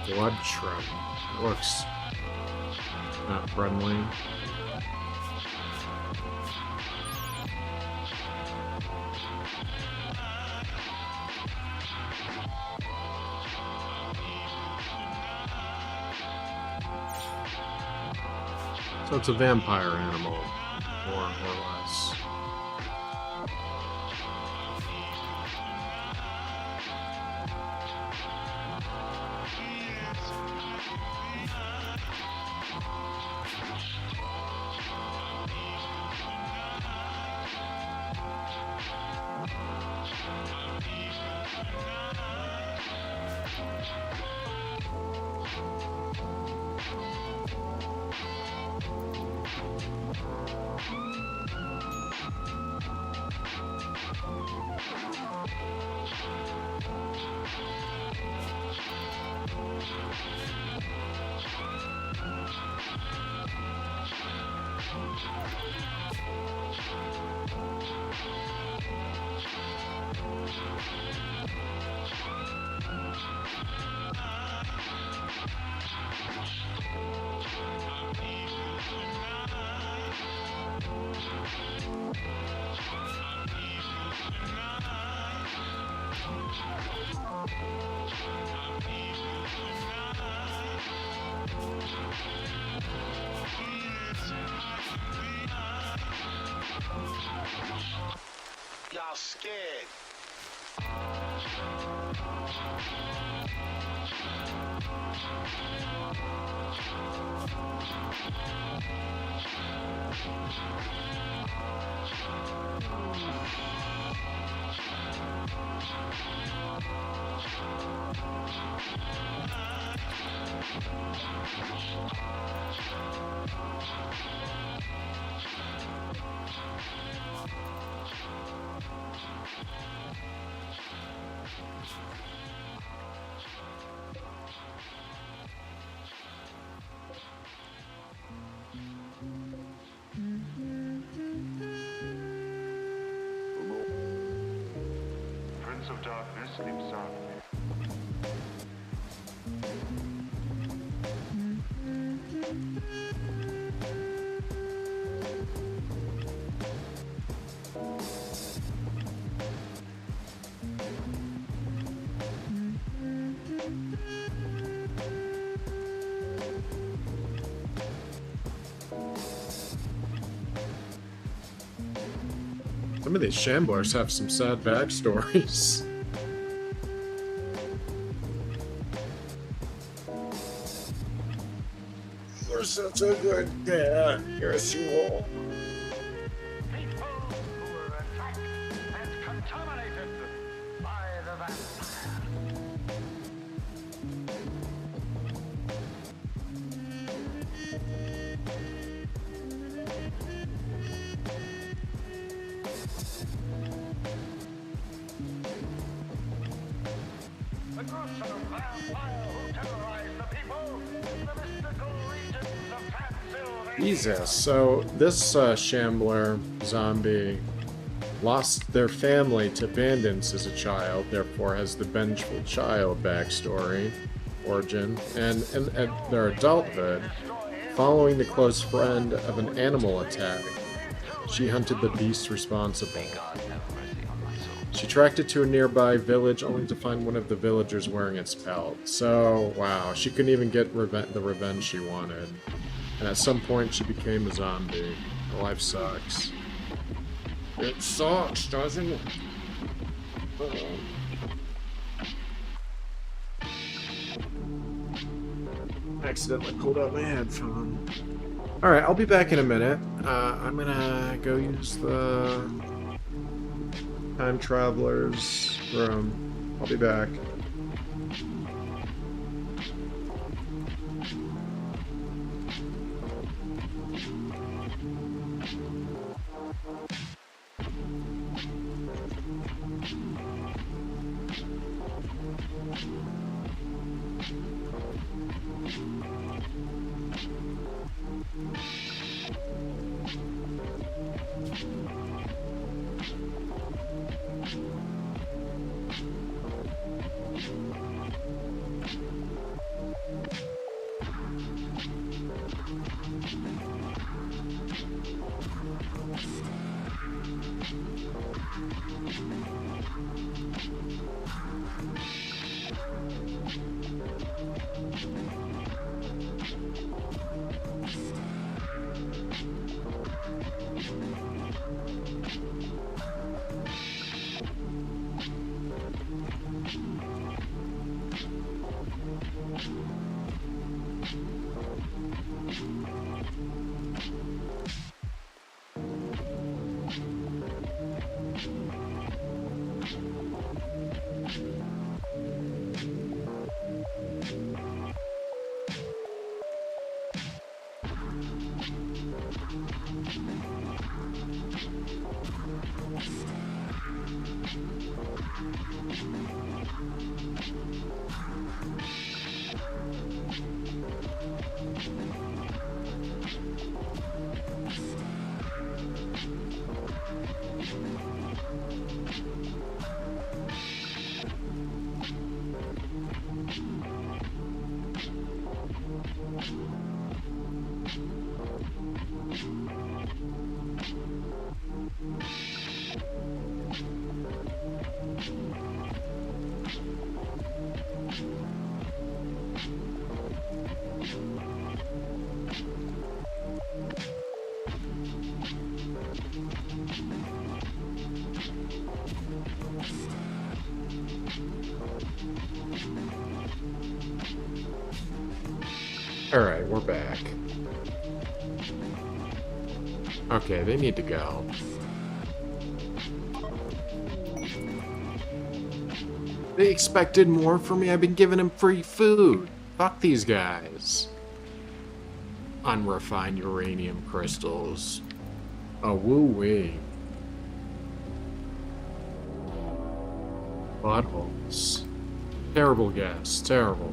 Blood shrimp. That looks not friendly. So it's a vampire animal, more or less. Y'all scared. darkness, sleep softly. Some of these shamblers have some sad backstories. You're such a good dad. Yes, you are. People who were attacked and contaminated by the vampire. The groups of vampire who terrorize the people in the mystical regions of Transylvania. Jesus. So this shambler zombie lost their family to bandits as a child, therefore has the vengeful child backstory, origin, and at their adulthood, following the close friend of an animal attack, she hunted the beast responsible. She tracked it to a nearby village only to find one of the villagers wearing its pelt. So, wow, she couldn't even get the revenge she wanted. And at some point, she became a zombie. Her life sucks. It sucks, doesn't it? Accidentally pulled out my headphone. Alright, I'll be back in a minute. I'm gonna go use the time traveler's room. I'll be back. Alright, we're back. Okay, they need to go. They expected more from me. I've been giving them free food. Fuck these guys. Unrefined uranium crystals. Oh, woo-wee. Buttholes. Terrible guess. Terrible.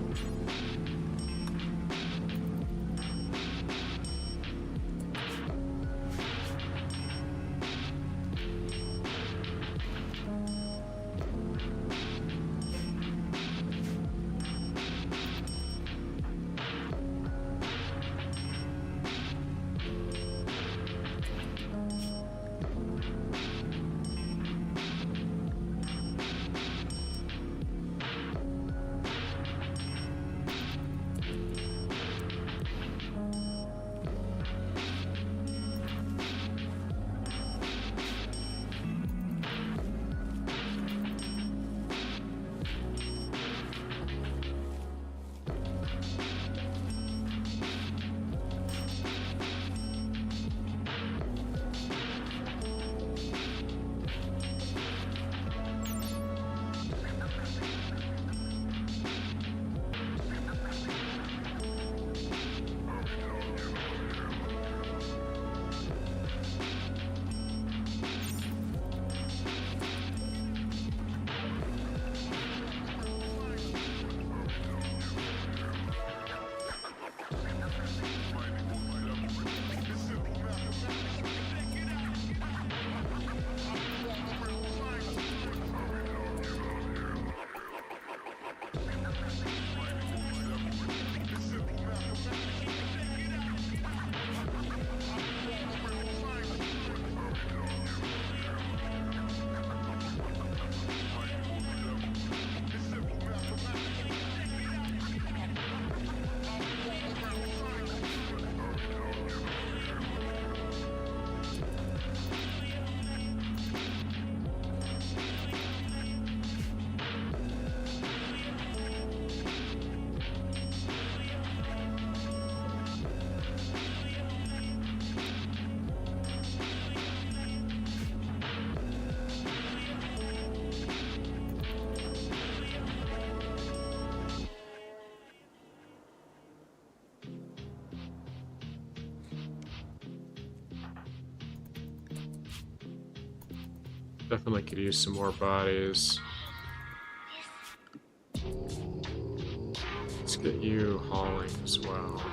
Definitely could use some more bodies. Let's get you hauling as well.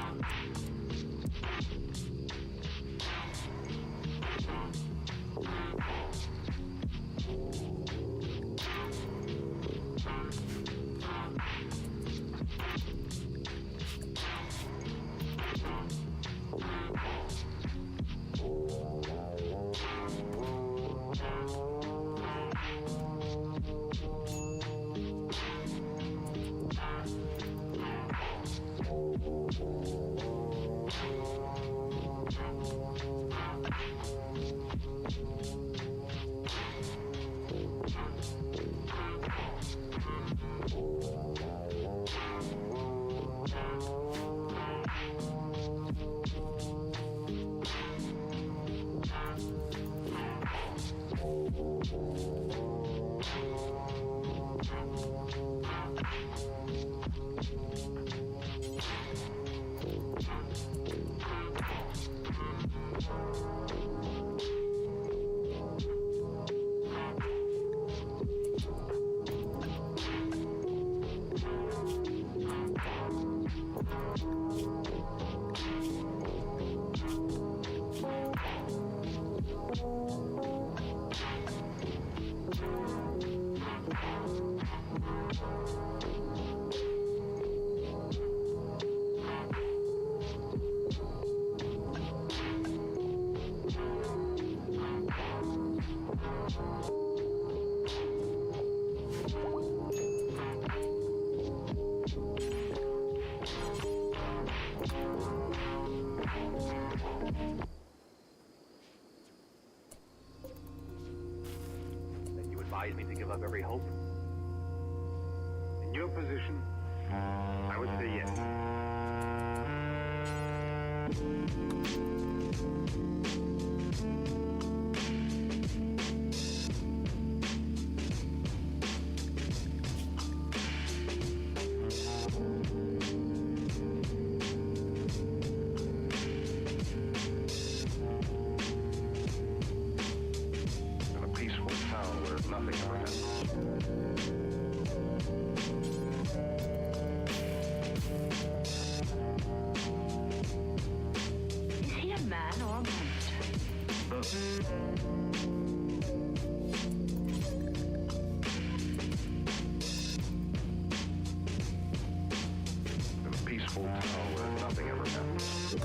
Advise me to give up every hope? In your position, I would say yes. In a peaceful town where nothing ever happens. Is he a man or a monster? In a peaceful town where nothing ever happens.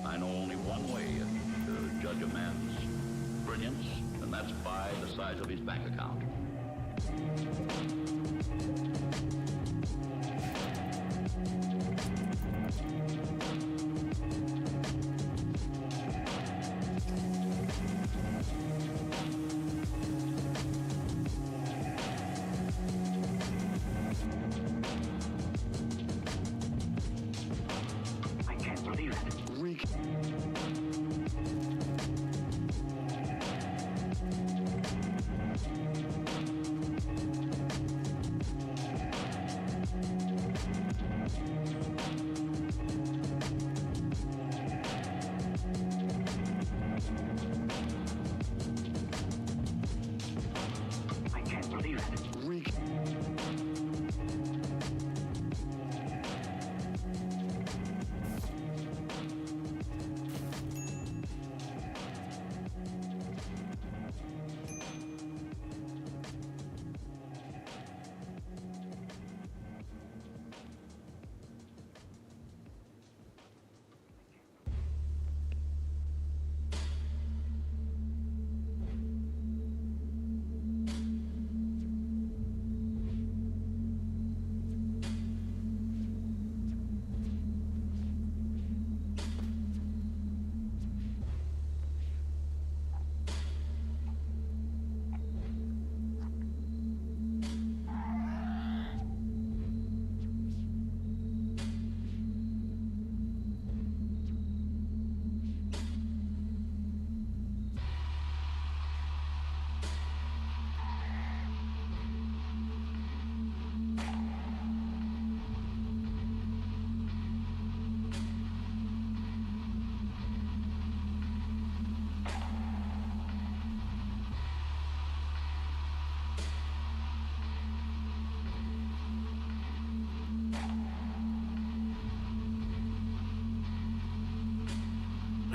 I know only one way to judge a man's brilliance, and that's by the size of his bank account. I can't believe it. I can't believe it.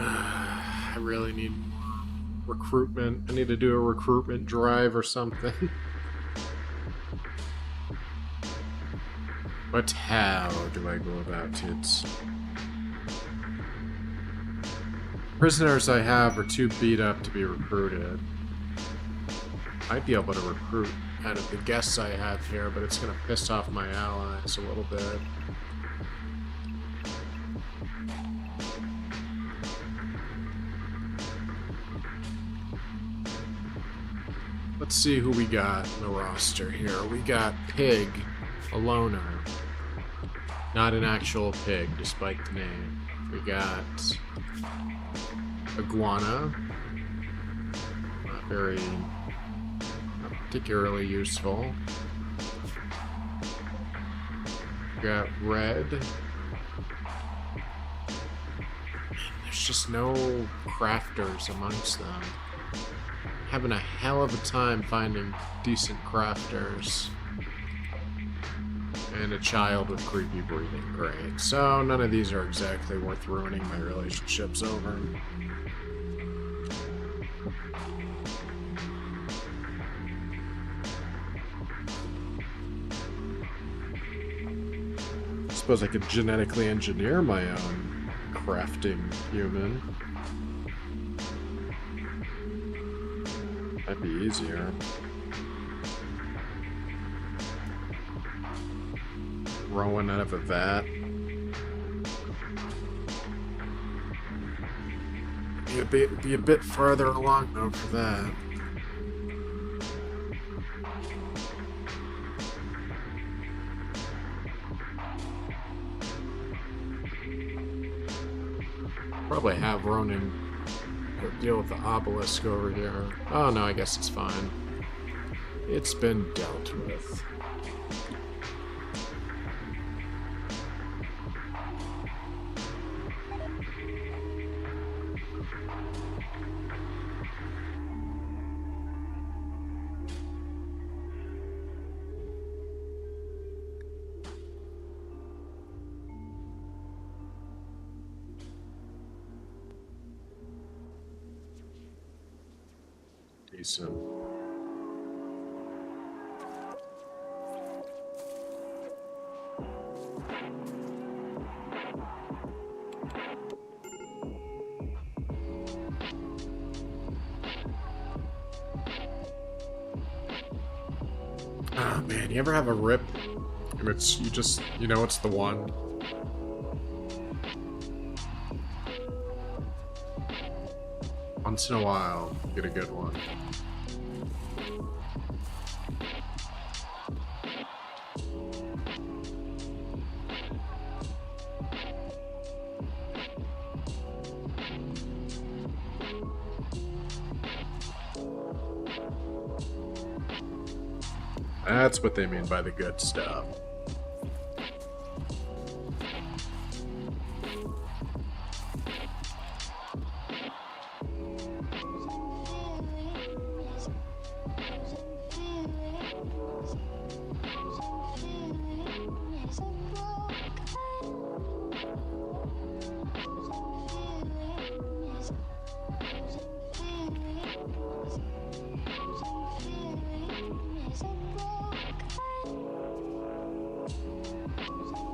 I really need recruitment. I need to do a recruitment drive or something. But how do I go about it? Prisoners I have are too beat up to be recruited. Might be able to recruit out of the guests I have here, but it's going to piss off my allies a little bit. Let's see who we got in the roster here. We got Pig, a loner. Not an actual pig, despite the name. We got Iguana. Not particularly useful. We got Red. There's just no crafters amongst them. Having a hell of a time finding decent crafters. And a child with creepy breathing. Great. So none of these are exactly worth ruining my relationships over. Suppose I could genetically engineer my own crafting human. That'd be easier. Rolling out of a vat. Be a bit farther along though for that. Probably have Ronan deal with the obelisk over here. Oh no, I guess it's fine. It's been dealt with. decent. Oh man, you ever have a rip and it's you know it's the one? Once in a while, get a good one. That's what they mean by the good stuff.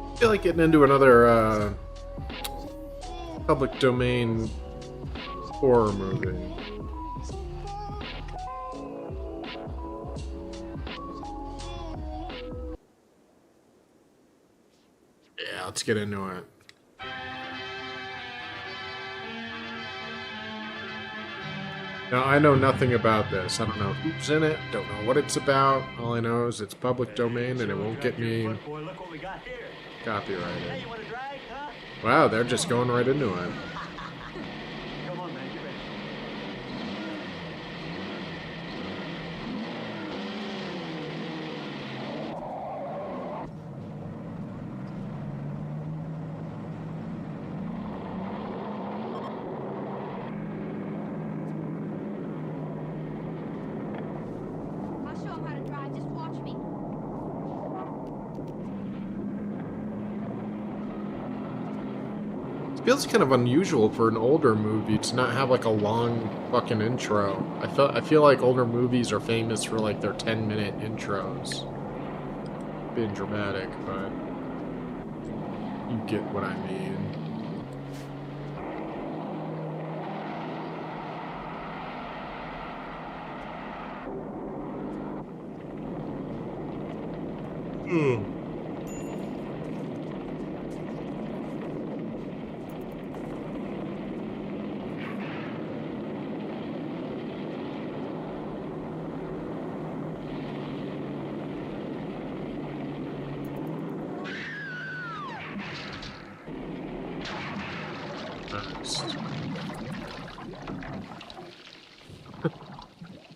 I feel like getting into another public domain horror movie. Yeah, let's get into it. Now, I know nothing about this. I don't know who's in it, don't know what it's about. All I know is it's public domain and it won't get me copyrighted. Wow, they're just going right into it. I'll show him how to drive. Just watch me. It feels kind of unusual for an older movie to not have like a long fucking intro. I feel like older movies are famous for like their 10-minute intros. Being dramatic, but you get what I mean.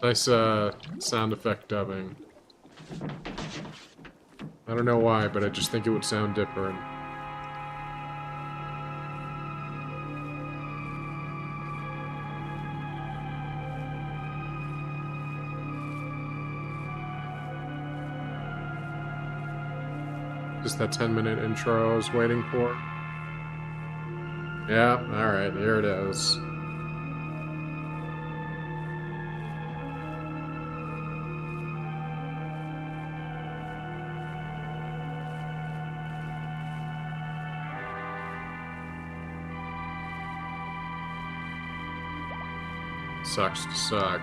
Nice sound effect dubbing. I don't know why, but I just think it would sound different. Just that 10-minute intro I was waiting for. Yeah, alright, here it is. Sucks to suck.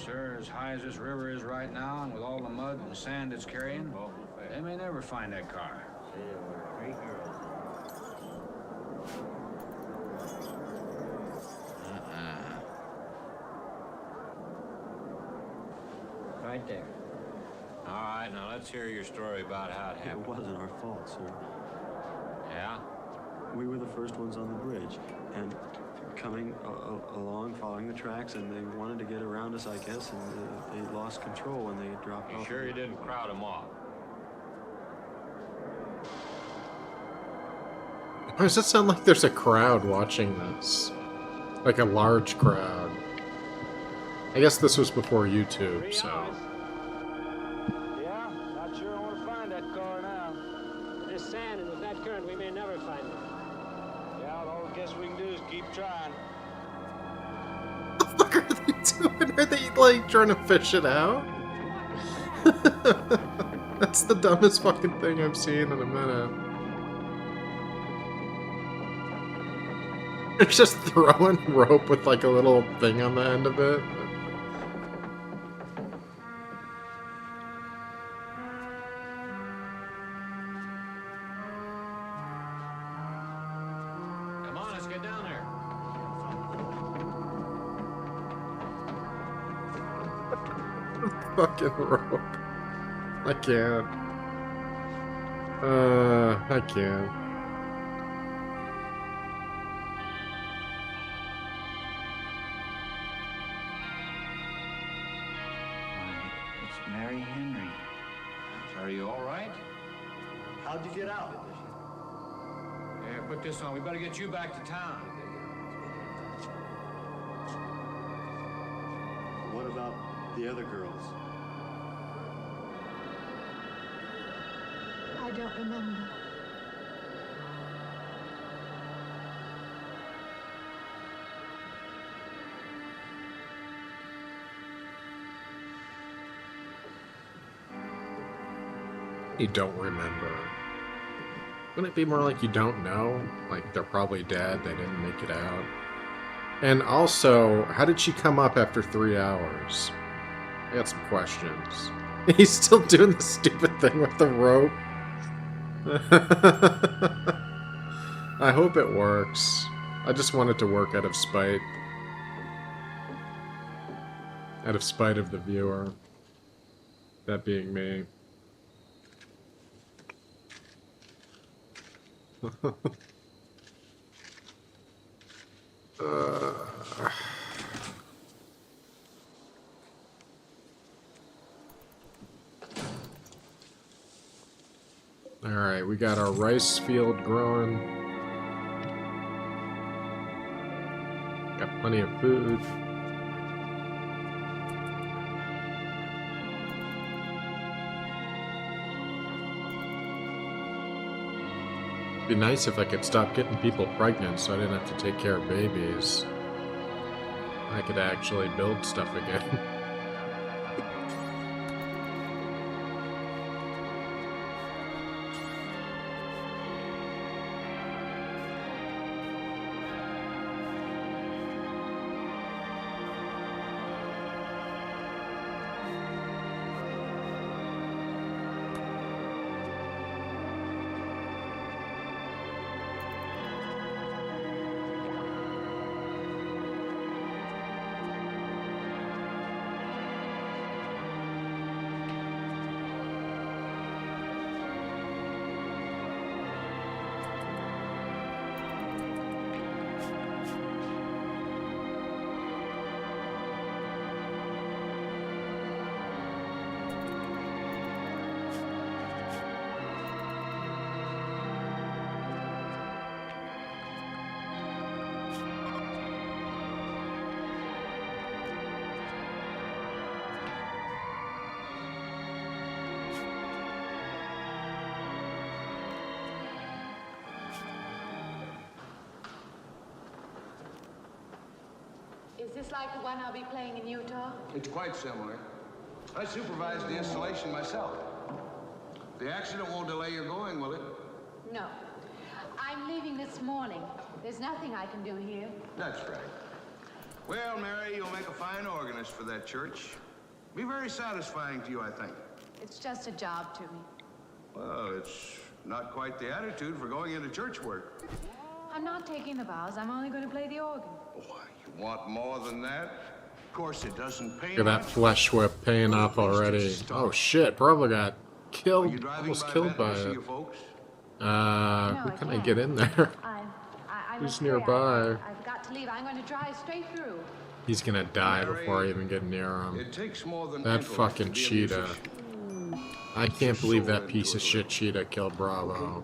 sir. As high as this river is right now, and with all the mud and sand it's carrying, they may never find that car. Right there. All right, now let's hear your story about how it happened. It wasn't our fault, sir. Yeah? We were the first ones on the bridge, and coming along, following the tracks, and they wanted to get around us, I guess, and they lost control when they dropped off. You sure you didn't crowd them off? Why does it sound like there's a crowd watching this? Like a large crowd. I guess this was before YouTube, so... Yeah, not sure I want to find that car now. This sand and with that current, we may never find it. Yeah, all I guess we can do is keep trying. What the fuck are they doing? Are they, like, trying to fish it out? That's the dumbest fucking thing I've seen in a minute. They're just throwing rope with, like, a little thing on the end of it. Fucking rope. I can't. I can't. It's Mary Henry. Are you all right? How'd you get out? Yeah, put this on. We better get you back to town. What about the other girls? I don't remember. You don't remember. Wouldn't it be more like you don't know? Like, they're probably dead, they didn't make it out. And also, how did she come up after 3 hours? I got some questions. He's still doing the stupid thing with the rope. I hope it works. I just want it to work out of spite. Out of spite of the viewer. That being me. Alright, we got our rice field growing. Got plenty of food. It'd be nice if I could stop getting people pregnant so I didn't have to take care of babies. I could actually build stuff again. Is this like the one I'll be playing in Utah? It's quite similar. I supervised the installation myself. The accident won't delay your going, will it? No. I'm leaving this morning. There's nothing I can do here. That's right. Well, Mary, you'll make a fine organist for that church. Be very satisfying to you, I think. It's just a job to me. Well, it's not quite the attitude for going into church work. I'm not taking the vows. I'm only going to play the organ. Boy, you want more than that? Of course, it doesn't pay Look at that much. flesh whip paying off already. Oh shit, probably got killed, almost killed by it. Who can I get in there? Who's nearby? I've got to leave. I'm going to drive straight through. He's gonna die before I even get near him. It takes more than That intellect fucking to be a cheetah. musician. I can't believe that piece of shit cheetah killed Bravo.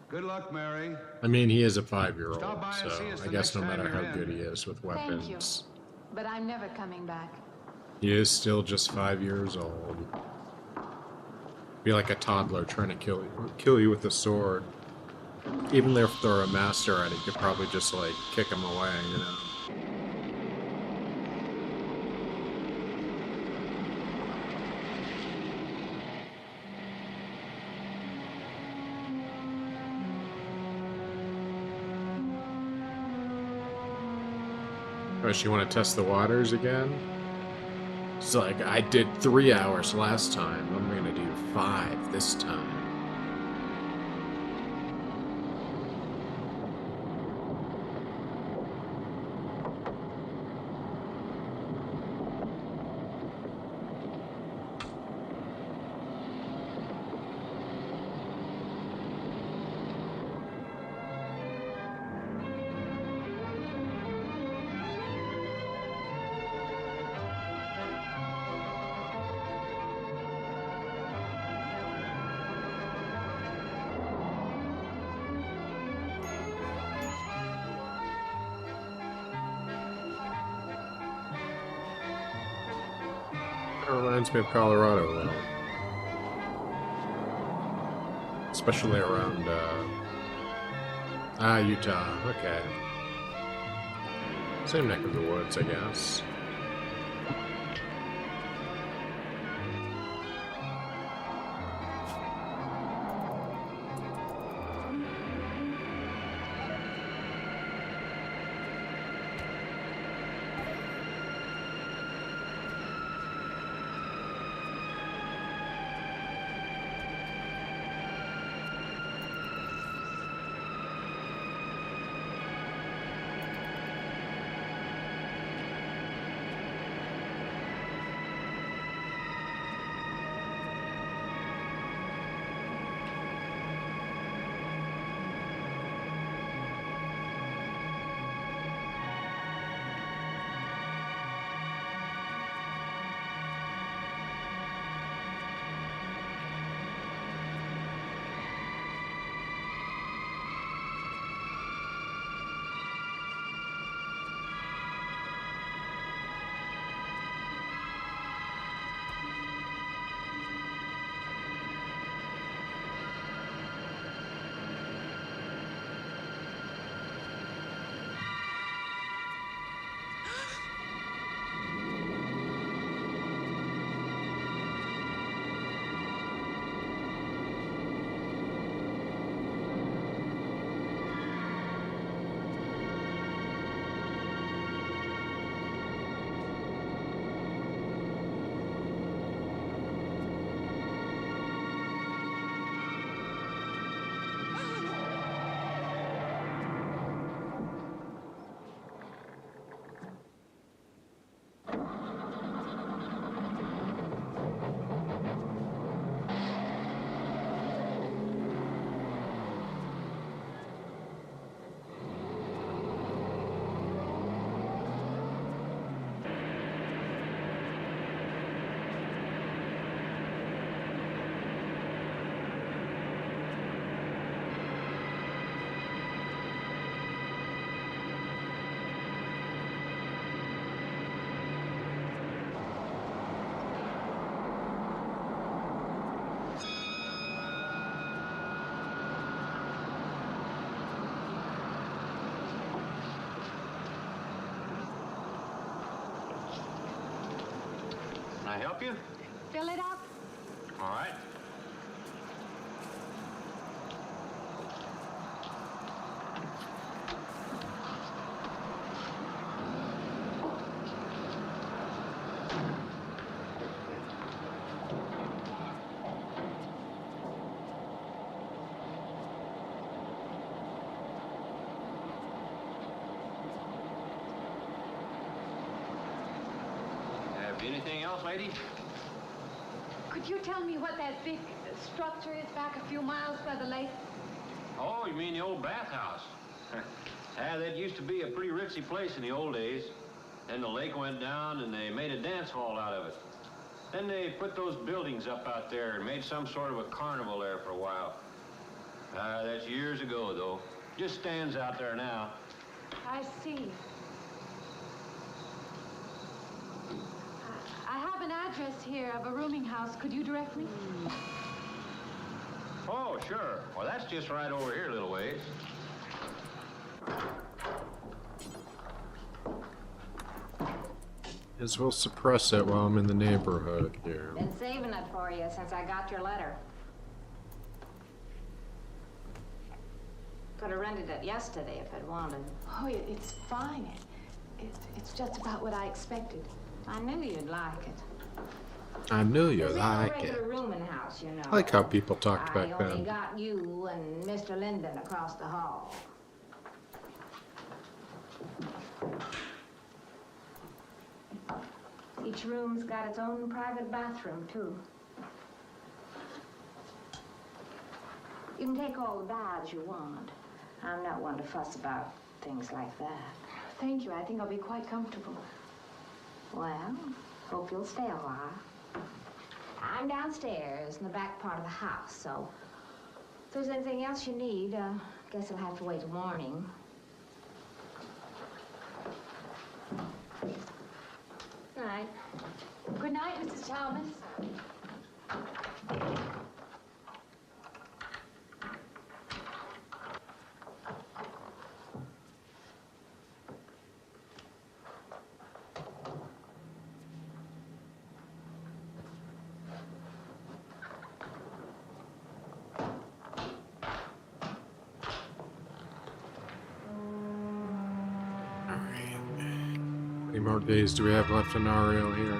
Good luck, Mary. I mean, he is a 5-year-old, Stop by and so see us I the guess next no time matter you're how in. good he is with Thank you. weapons, But I'm never coming back. he is still just 5 years old. Be like a toddler trying to kill you with a sword. Even if they're a master at it, you could probably just like kick him away, you know. Oh, she want to test the waters again? It's like, I did 3 hours last time. I'm gonna do 5 this time. It reminds me of Colorado a little. Especially around, Utah. Okay. Same neck of the woods, I guess. Can I help you? Fill it up. All right. Anything else, lady? Could you tell me what that big structure is back a few miles by the lake? Oh, you mean the old bathhouse? Yeah, that used to be a pretty ritzy place in the old days. Then the lake went down and they made a dance hall out of it. Then they put those buildings up out there and made some sort of a carnival there for a while. That's years ago, though. Just stands out there now. I see. I have an address here of a rooming house. Could you direct me? Oh, sure. Well, that's just right over here a little ways. As well suppress it while I'm in the neighborhood here. Been saving it for you since I got your letter. Could have rented it yesterday if I'd wanted. Oh, it's fine. It's just about what I expected. I knew you'd like it. I knew you'd This ain't like a it. regular rooming house, you know. I like how people talked back I only then. got you and Mr. Linden across the hall. Each room's got its own private bathroom, too. You can take all the baths you want. I'm not one to fuss about things like that. Thank you. I think I'll be quite comfortable. Well, hope you'll stay a while. I'm downstairs in the back part of the house, so if there's anything else you need, guess it'll have to wait till morning. Good night. Good night, Mrs. Chalmers. How many more days do we have left in Ariel here?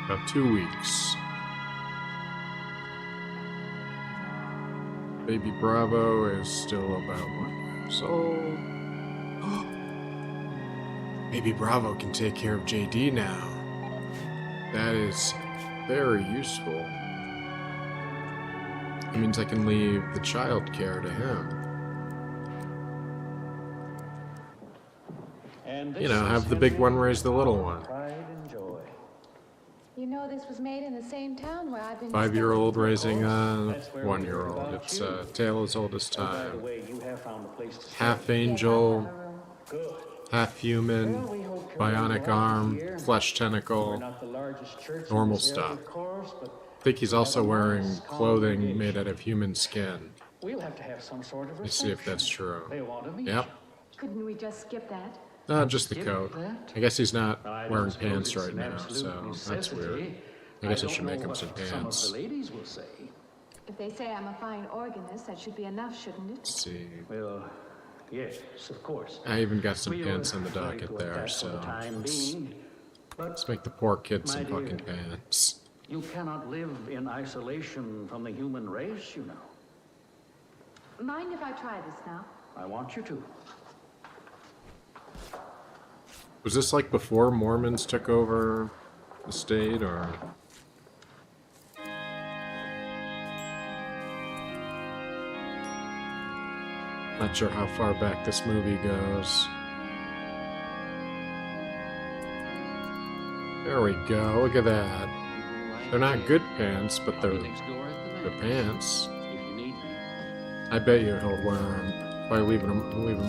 About 2 weeks. Baby Bravo is still about 1 year old. Baby Bravo can take care of JD now. That is very useful. It means I can leave the child care to him. You know, have the big one raise the little one. You know this was made in the same town where I've been... 5-year-old raising a 1-year-old. It's a tale as old as time. Half angel, half human, bionic arm, flesh tentacle, normal stuff. I think he's also wearing clothing made out of human skin. We'll have to have some sort of Let's see if that's true. Yep. Couldn't we just skip that? Just the coat. I guess he's not wearing pants right now, so that's weird. I guess I should make him some pants. If they say I'm a fine organist, that should be enough, shouldn't it? Let's see. Well, yes, of course. I even got some pants on the docket there, so let's make the poor kid some fucking pants. You cannot live in isolation from the human race, you know. Mind if I try this now? I want you to. Was this like before Mormons took over the state, or? Not sure how far back this movie goes. There we go, look at that. They're not good pants, but they're pants. I bet you he'll wear them by leaving him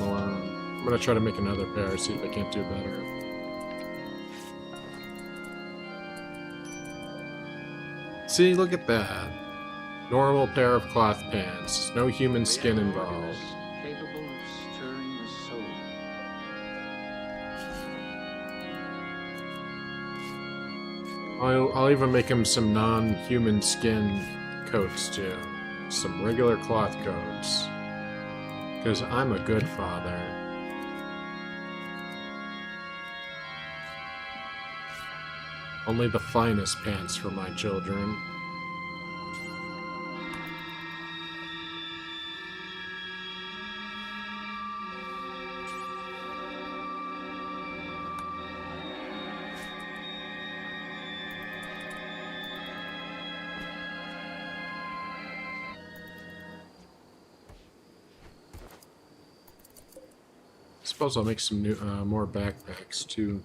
alone. I'm gonna try to make another pair, see if I can't do better. See, look at that. Normal pair of cloth pants. No human skin involved. Capable of stirring the soul. I'll even make him some non-human skin coats too. Some regular cloth coats. Because I'm a good father. Only the finest pants for my children. Suppose I'll make some new, more backpacks too.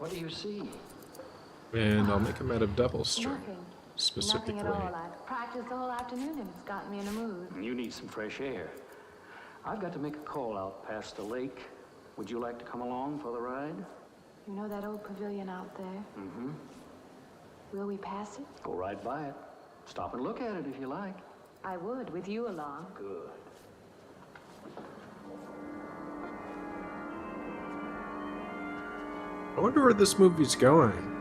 What do you see? And I'll make them out of double string, Nothing. specifically. Nothing at all. I've practiced the whole afternoon and it's gotten me in a mood. You need some fresh air. I've got to make a call out past the lake. Would you like to come along for the ride? You know that old pavilion out there? Mm-hmm. Will we pass it? Go right by it. Stop and look at it if you like. I would, with you along. Good. I wonder where this movie's going.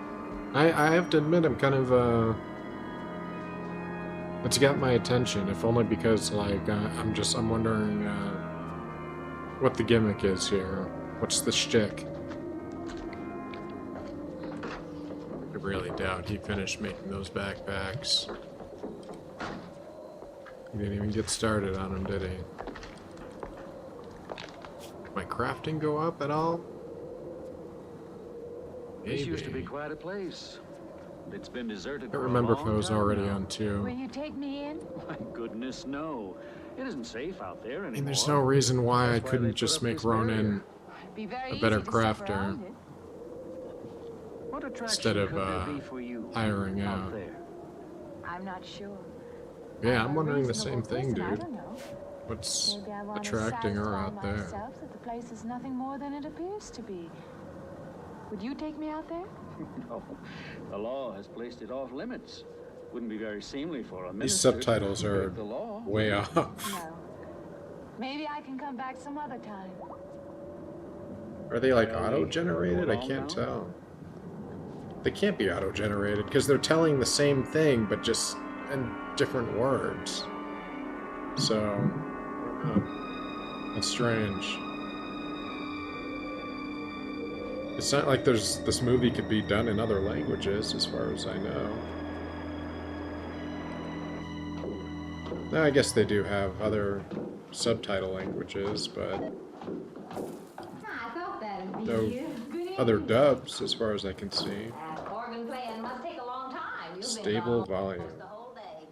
I have to admit, I'm kind of, it's got my attention, if only because, like, I'm wondering, what the gimmick is here. What's the shtick? I really doubt he finished making those backpacks. He didn't even get started on them, did he? Did my crafting go up at all? This used to be quite a place. It's been deserted. I don't remember if I was already on 2. Will you take me in? My goodness, no. It isn't safe out there anymore. I mean, there's no reason why I couldn't just make Ronan a better crafter instead of hiring out. I'm not sure. Yeah, I'm wondering the same thing, I dude. don't know. What's Maybe I want to attracting her satisfy out there? myself that the place is nothing more than it appears to be. Would you take me out there? No. The law has placed it off limits. Wouldn't be very seemly for a These minister subtitles to are break the law. way off. No. Maybe I can come back some other time. Are they like auto-generated? I can't tell. They can't be auto-generated because they're telling the same thing but just in different words. So, I don't know. That's strange. It's not like this movie could be done in other languages, as far as I know. Now, I guess they do have other subtitle languages, but I thought that'd be no you. Good other evening. dubs, as far as I can see. Organ playing must take a long time. You've been Stable gone volume. almost the whole day.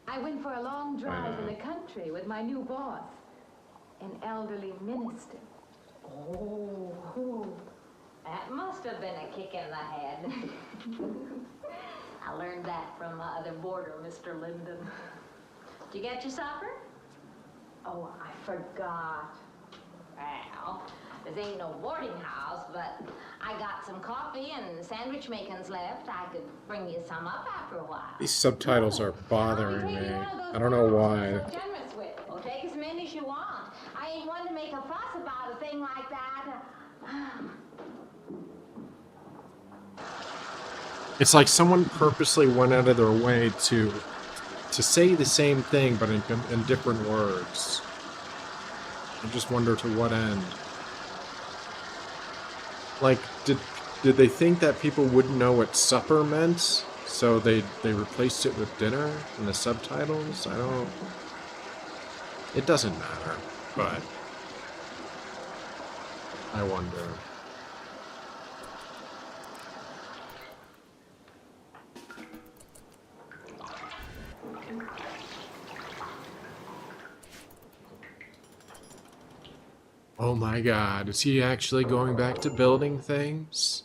I went for a long drive in the country with my new boss, an elderly minister. Oh, that must have been a kick in the head. I learned that from my other boarder, Mr. Linden. Did you get your supper? Oh, I forgot. Well, this ain't no boarding house, but I got some coffee and sandwich makings left. I could bring you some up after a while. These subtitles are bothering me. I don't know why. So generous with. Well, take as many as you want. I ain't one to make a fuss about a thing like that. It's like someone purposely went out of their way to say the same thing, but in different words. I just wonder to what end. Like, did they think that people wouldn't know what supper meant, so they replaced it with dinner in the subtitles? I don't... It doesn't matter, but I wonder. Oh my god, is he actually going back to building things?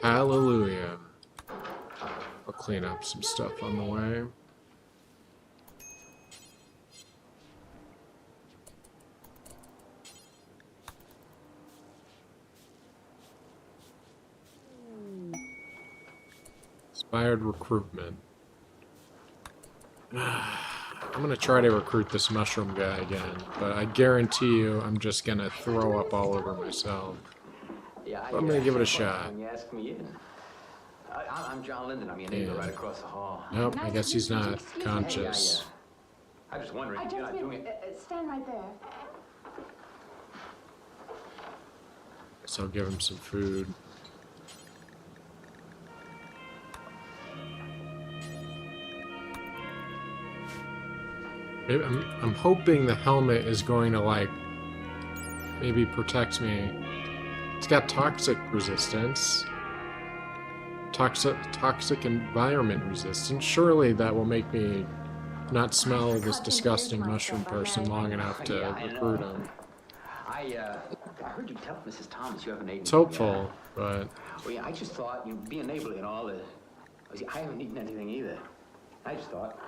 Hallelujah. I'll clean up some stuff on the way. Inspired recruitment. I'm gonna try to recruit this mushroom guy again, but I guarantee you I'm just gonna throw up all over myself. Yeah, I'm gonna give it a shot. When you ask me in. I'm John Linden. I'm your neighbor right across the hall. Nope, I guess he's not conscious. I'm just wondering, I you're just not doing it. stand right there. Guess I'll give him some food. Maybe I'm hoping the helmet is going to, like, maybe protect me. It's got toxic resistance. toxic environment resistant. Surely that will make me not smell this disgusting mushroom person long enough to recruit him. I heard you tell Mrs. Thomas you haven't eaten. It's hopeful, but... Well, yeah, I just thought, you know, being neighborly and all, I haven't eaten anything either. I just thought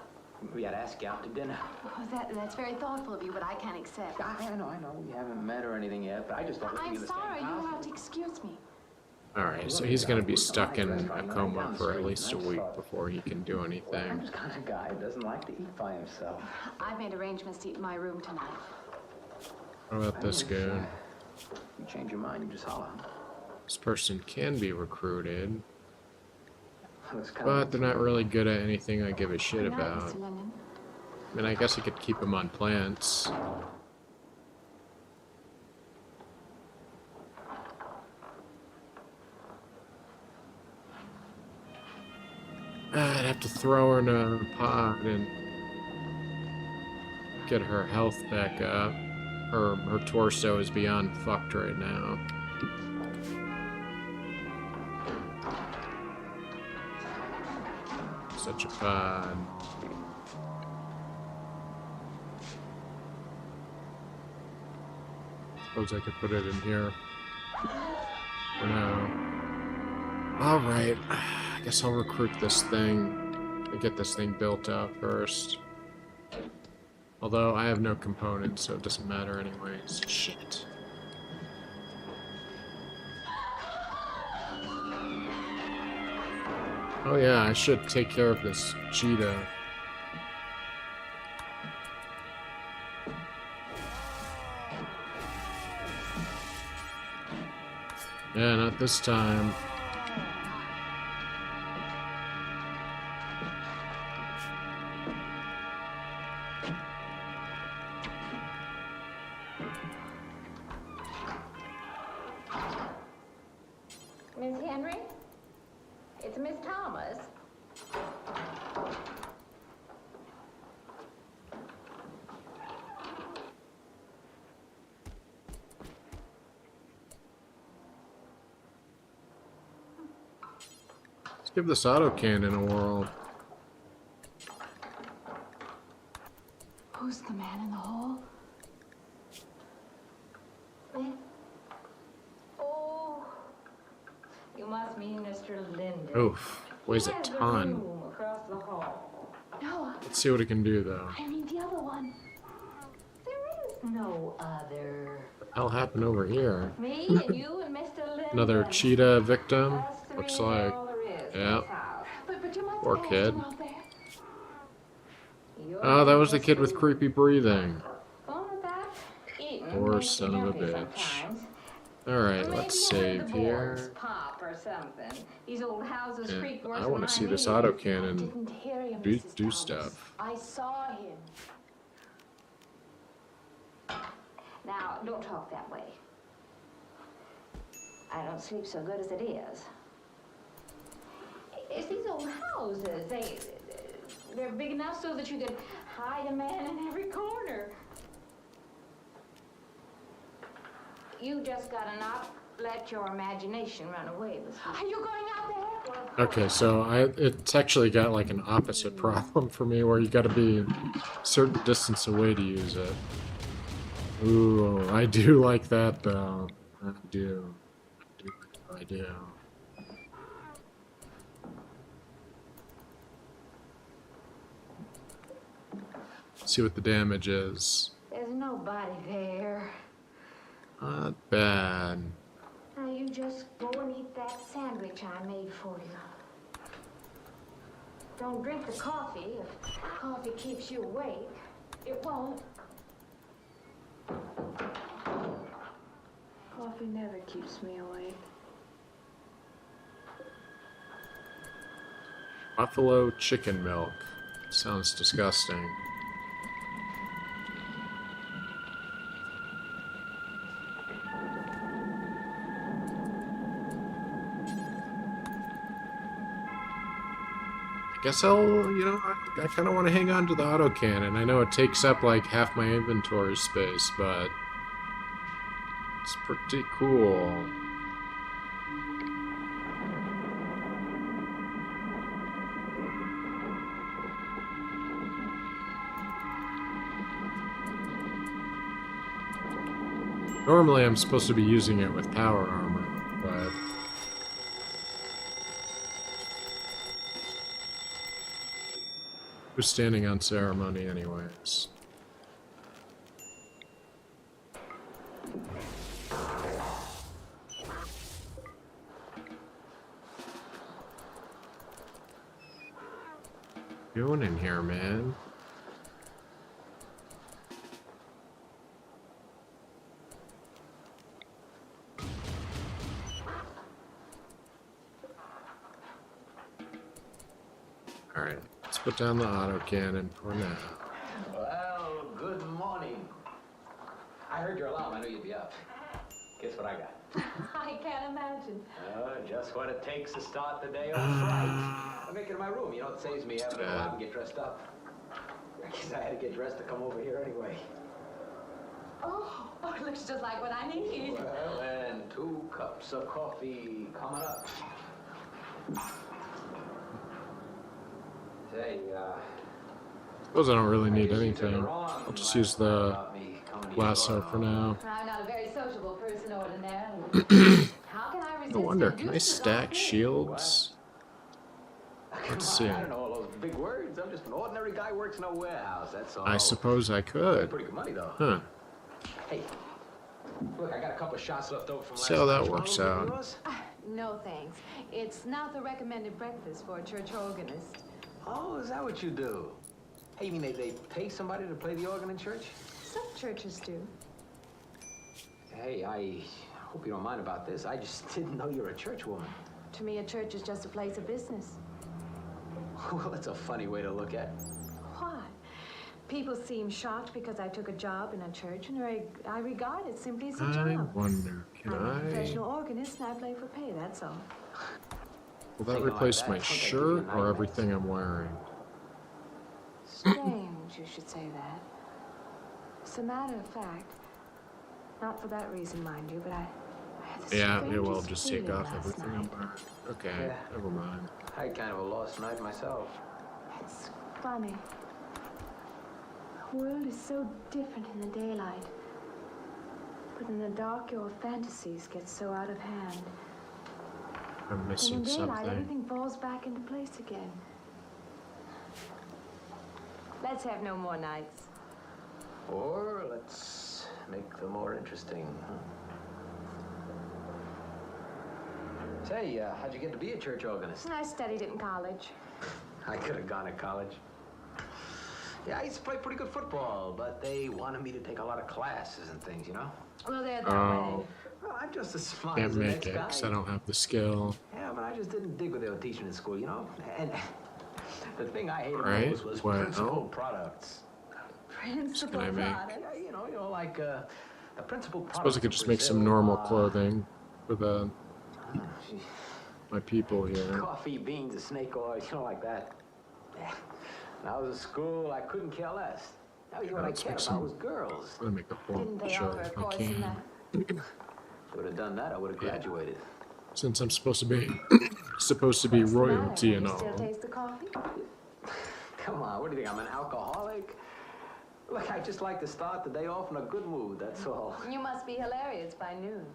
we had to ask you out to dinner. Oh, that's very thoughtful of you, but I can't accept. I know. We haven't met or anything yet, but I just thought... I'm sorry. You'll have to excuse me. Alright, so he's gonna be stuck in a coma for at least a week before he can do anything. I'm just kind of guy who doesn't like to eat by himself. I've made arrangements to eat in my room tonight. What about this goon? You change your mind, you just holler. This person can be recruited, but they're not really good at anything I give a shit about. I mean, I guess I could keep them on plants. I'd have to throw her in a pot and get her health back up. Her torso is beyond fucked right now. Such a pod. Suppose I could put it in here. For now. Alright. I guess I'll recruit this thing. Get this thing built up first. Although I have no components, so it doesn't matter anyways. Shit. Oh yeah, I should take care of this cheetah. Yeah, not this time. Miss Henry? It's Miss Thomas. Let's give this autocannon a whirl. Who's the man in the hall? Me? Oh, you must mean Mr. Linden. Oof, weighs a ton. Room across the hall. No, Let's see what it can do, though. I mean the other one. There is no other. What the hell happened over here? Me and you and Mr. Linden. Another cheetah victim? Looks like. Yeah. But you might Poor have kid. him out there. Oh, that was the kid with creepy breathing. Eating Poor makes son you of a jumpy bitch. sometimes. Alright, Maybe let's you had save the here. boys Pop or something. These old houses And creak worse I want than to see this mine. autocannon Didn't hear you, do Mrs. Thomas. stuff. I saw him. Now, don't talk that way. I don't sleep so good as it is. It's these old houses. They're big enough so that you could hide a man in every corner. You just gotta not let your imagination run away with you. Are you going out there? Okay, so it's actually got like an opposite problem for me where you gotta be a certain distance away to use it. Ooh, I do like that though. I do. I do. See what the damage is. There's nobody there. Not bad. Now you just go and eat that sandwich I made for you. Don't drink the coffee. If coffee keeps you awake, it won't. Coffee never keeps me awake. Buffalo chicken milk. Sounds disgusting. I guess I'll, I kind of want to hang on to the autocannon. I know it takes up like half my inventory space, but it's pretty cool. Normally I'm supposed to be using it with power armor, but... Who's standing on ceremony anyways? Doing in here, man? Alright, let's put down the autocannon for now. Well, good morning. I heard your alarm. I knew you'd be up. Guess what I got? I can't imagine. Just what it takes to start the day off right. I make it in my room. You know, it saves me having to go out and get dressed up. I guess I had to get dressed to come over here anyway. Oh, it looks just like what I need. Well, and 2 cups of coffee coming up. Say, Suppose I don't really need anything. I'll just use the lasso for now. I'm not a very sociable person ordinarily. How can I resist? No wonder. Can I stack shields? Let's see. I don't know all those big words. I'm just an ordinary guy who works in a warehouse, that's all. I suppose I could. Pretty good money, though. Huh. Hey, look, I got a couple of shots left over from last See how that night. works You wanna out. look at yours? No, thanks. It's not the recommended breakfast for a church organist. Oh, is that what you do? Hey, you mean they pay somebody to play the organ in church? Some churches do. Hey, I hope you don't mind about this. I just didn't know you're a church woman. To me, a church is just a place of business. Well, that's a funny way to look at it. Why? People seem shocked because I took a job in a church, and I regard it simply as a I job. wonder, can I'm a I... professional organist, and I play for pay, that's all. Will that replace my shirt or everything I'm wearing? Strange you should say that. As a matter of fact, not for that reason, mind you, but I had the Yeah, it will strangest just take feeling off last everything I'm night. wearing. Okay, Yeah. never mind. I had kind of a lost night myself. It's funny. The world is so different in the daylight. But in the dark, your fantasies get so out of hand. I'm And missing in daylight, something. everything falls back into place again. Let's have no more nights. Or let's make them more interesting. Say, how'd you get to be a church organist? I studied it in college. I could have gone to college. Yeah, I used to play pretty good football, but they wanted me to take a lot of classes and things, you know? Well, they're that Oh. way. Well, I'm just as smart Can't as the make next it guy. because I don't have the skill. Yeah, but I just didn't dig what they were teaching in school, you know? And the thing I hated Right, most was well. principal products. Principal Can I make- product. Yeah, you know, like the principal product. I suppose I could just make some normal clothing for the my people here. Coffee, beans, snake oil, you know, like that. Yeah. When I was at school, I couldn't care less. Now, you know what I Let's cared make about some- was girls. Let me make a Didn't whole they show offer a if I course in can. that? Would have done that, I would have graduated. Since I'm supposed to be royalty and You still all. taste the coffee? Come on, what do you think? I'm an alcoholic? Look, I just like to start the day off in a good mood, that's all. You must be hilarious by noon.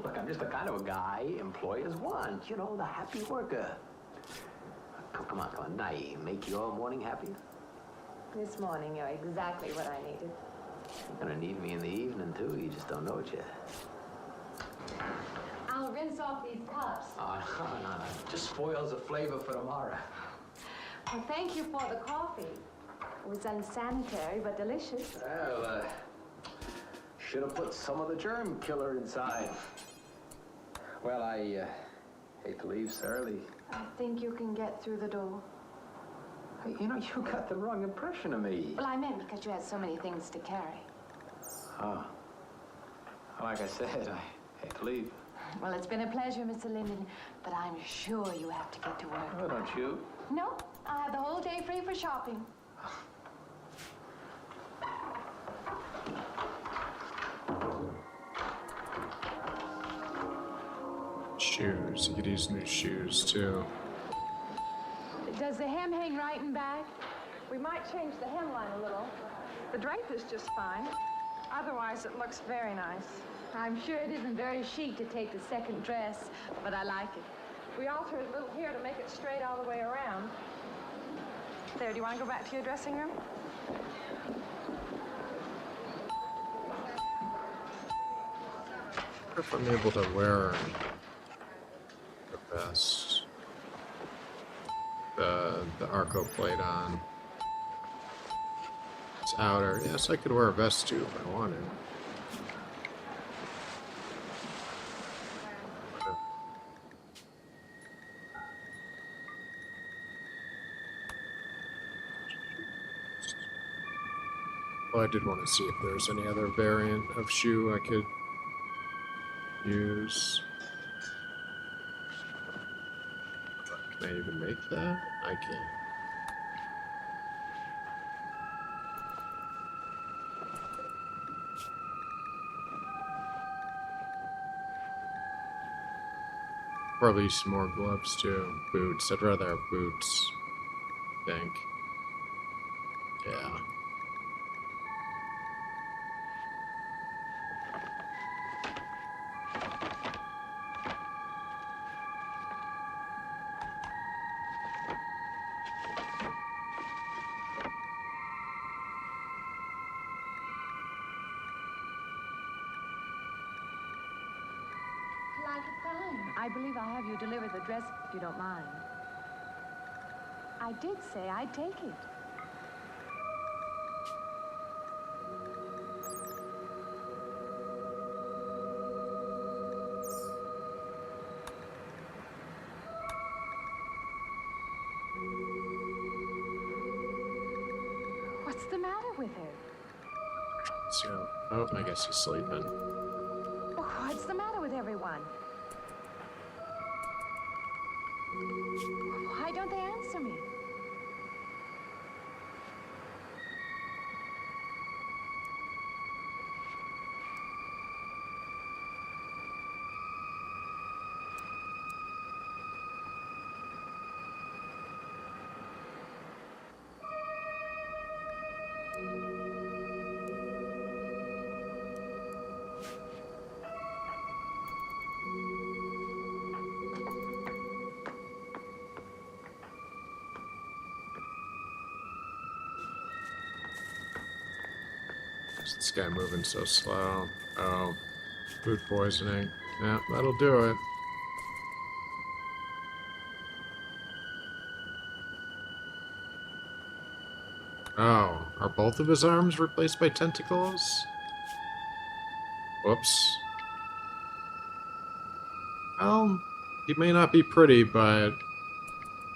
Look, I'm just the kind of a guy employers want, you know, the happy worker. Come on, now you make your morning happy? This morning, you're exactly what I needed. You're gonna need me in the evening, too. You just don't know it yet. I'll rinse off these cups. Oh, no. It just spoils the flavor for tomorrow. Well, thank you for the coffee. It was unsanitary, but delicious. Well, should have put some of the germ killer inside. Well, I hate to leave so early. I think you can get through the door. Hey, you know, you got the wrong impression of me. Well, I meant because you had so many things to carry. Oh. Like I said, I hate to leave. Well, it's been a pleasure, Mr. Linden, but I'm sure you have to get to work. Oh, don't you? No, I have the whole day free for shopping. Shoes. You could use new shoes too. Does the hem hang right and back? We might change the hemline a little. The drape is just fine. Otherwise, it looks very nice. I'm sure it isn't very chic to take the second dress, but I like it. We altered a little here to make it straight all the way around. There, do you want to go back to your dressing room? If I'm able to wear the vest, the Arco plate on. It's outer. Yes, I could wear a vest too if I wanted. Well, I did want to see if there's any other variant of shoe I could use. Can I even make that? I can't. Probably use some more gloves too. Boots. I'd rather have boots. I think. Yeah. I like it fine. I believe I'll have you deliver the dress if you don't mind. I did say I'd take it. What's the matter with her? So, oh, I guess he's sleeping. What's the matter with everyone? Why don't they answer me? This guy moving so slow. Oh, food poisoning. Yeah, that'll do it. Oh, are both of his arms replaced by tentacles? Whoops. Well, he may not be pretty, but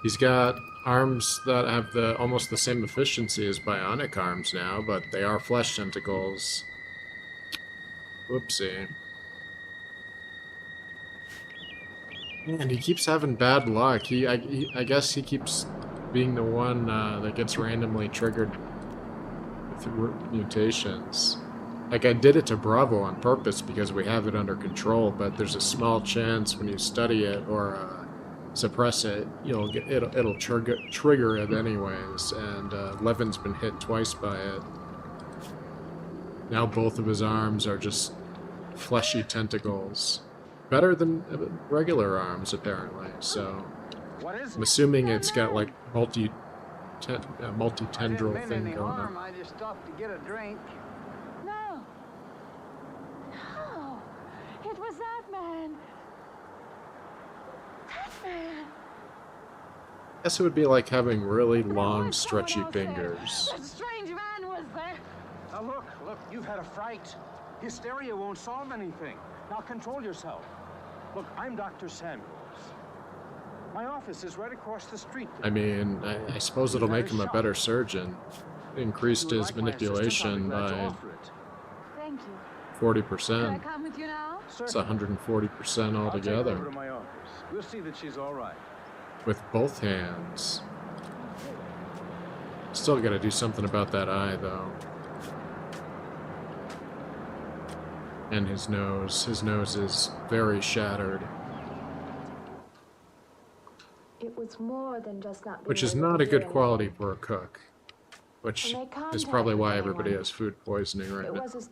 he's got arms that have almost the same efficiency as bionic arms now, but they are flesh tentacles. Whoopsie. Man, he keeps having bad luck. I guess he keeps being the one that gets randomly triggered with mutations. Like, I did it to Bravo on purpose because we have it under control, but there's a small chance when you study it or suppress it, it'll trigger it anyways, and Levin's been hit twice by it. Now both of his arms are just fleshy tentacles. Better than regular arms, apparently, so I'm assuming it's got, like, multi-tendril thing going on. I just stopped to get a drink. No. No. It was that man. That man. I guess it would be like having really long, stretchy fingers. That strange man was there. Now look, you've had a fright. Hysteria won't solve anything. Now control yourself. Look, I'm Dr. Samuels. My office is right across the street. I mean, I suppose it'll make him a better surgeon. Increased his manipulation by Thank you. 40%. Can I come with you now? It's 140% altogether. I'll take her to my office. We'll see that she's all right. With both hands. Still gotta do something about that eye, though. And his nose. His nose is very shattered. It was more than just not being Which is able not to a good hear quality for a cook. Which When they is probably contacted why everybody anyone, has food poisoning right it now. was as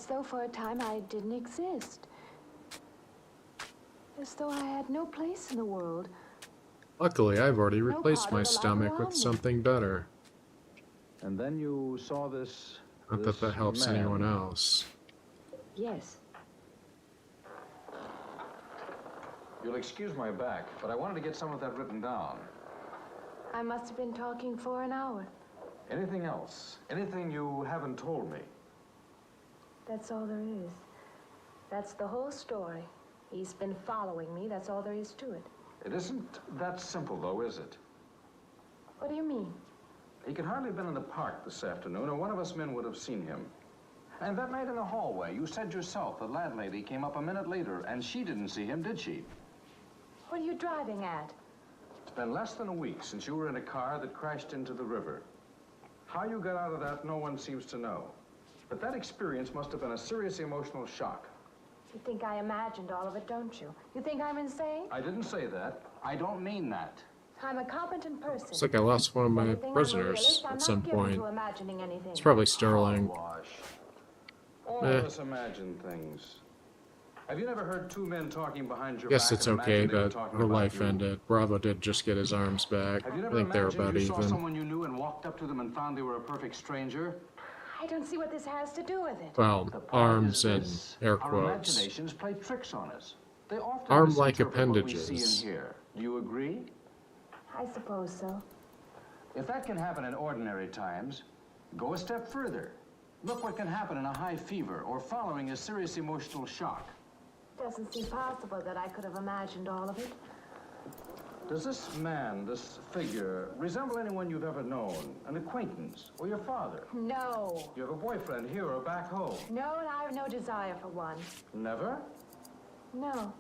though for a time I didn't exist. As though I had no place in the world. Luckily, I've already No replaced part my of the life stomach around with me. something better. And then you saw this. Not that that helps man. anyone else. Yes. You'll excuse my back, but I wanted to get some of that written down. I must have been talking for an hour. Anything else? Anything you haven't told me? That's all there is. That's the whole story. He's been following me. That's all there is to it. It isn't that simple, though, is it? What do you mean? He could hardly have been in the park this afternoon, or one of us men would have seen him. And that night in the hallway, you said yourself the landlady came up a minute later, and she didn't see him, did she? What are you driving at? It's been less than a week since you were in a car that crashed into the river. How you got out of that, no one seems to know. But that experience must have been a serious emotional shock. You think I imagined all of it, don't you? You think I'm insane? I didn't say that. I don't mean that. I'm a competent person. It's like I lost one of my Anything I'm a prisoners realist, I'm at not some given point. to imagining anything. It's probably Sterling. All of us imagine things. Have you never heard two men talking behind your Guess back it's and okay imagined they were that talking her about life you? ended. Bravo did just get his arms back. Have you I never think they're imagined about you saw even. someone you knew and walked up to them and found they were a perfect stranger? I don't see what this has to do with it. Well, arms and air Our quotes. imaginations play tricks on us. They often Arm-like misinterpret what we see appendages. and hear. Do you agree? I suppose so. If that can happen in ordinary times, go a step further. Look what can happen in a high fever or following a serious emotional shock. Doesn't seem possible that I could have imagined all of it. Does this man, this figure, resemble anyone you've ever known? An acquaintance? Or your father? No. You have a boyfriend here or back home? No, and I have no desire for one. Never? No.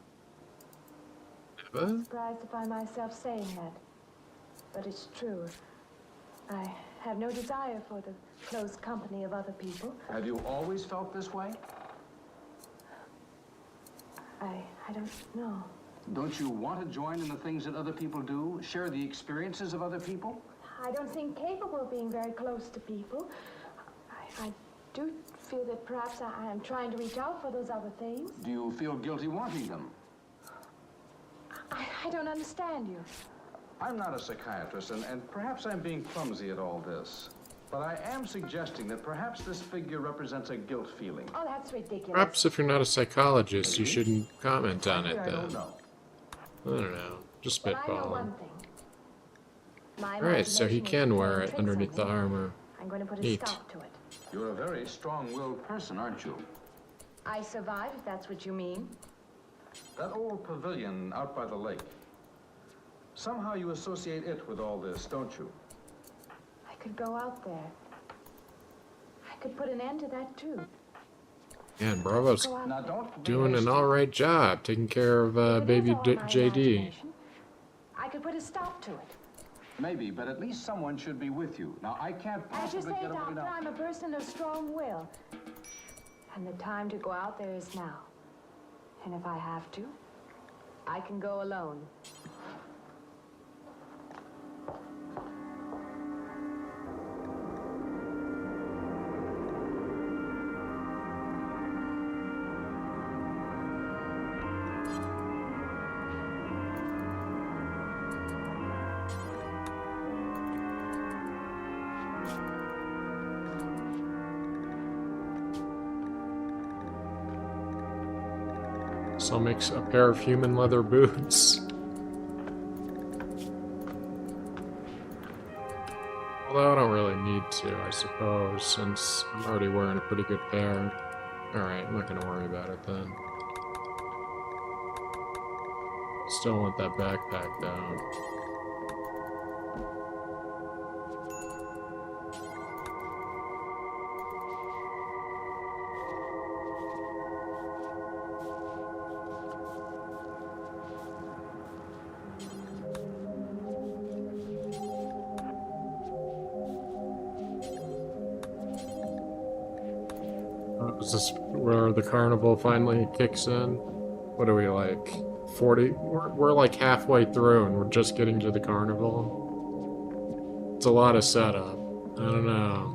Never? I'm surprised to find myself saying that. But it's true. I have no desire for the close company of other people. Have you always felt this way? I don't know. Don't you want to join in the things that other people do? Share the experiences of other people? I don't seem capable of being very close to people. I do feel that perhaps I am trying to reach out for those other things. Do you feel guilty wanting them? I don't understand you. I'm not a psychiatrist, and perhaps I'm being clumsy at all this. But I am suggesting that perhaps this figure represents a guilt feeling. Oh, that's ridiculous. Perhaps if you're not a psychologist, you shouldn't comment on it I then. don't know. I don't know. Just But I know spitballing. one thing. My Alright, so he imagination can is wear playing it tricks underneath on the me. armor. I'm going to put a Neat. stop to it. You're a very strong-willed person, aren't you? I survive, if that's what you mean. That old pavilion out by the lake. Somehow you associate it with all this, don't you? I could go out there. I could put an end to that, too. Man, Bravo's Go out Now there. don't doing an alright job taking care of If it baby is all my JD. imagination, I could put a stop to it. Maybe, but at least someone should be with you. Now, I can't As you possibly say, get away Doctor, now. I'm a person of strong will. And the time to go out there is now. And if I have to, I can go alone. So makes a pair of human leather boots. Although I don't really need to, I suppose, since I'm already wearing a pretty good pair. Alright, I'm not gonna worry about it then. Still want that backpack though. Is this where the carnival finally kicks in? What are we like? 40? We're like halfway through and we're just getting to the carnival. It's a lot of setup. I don't know.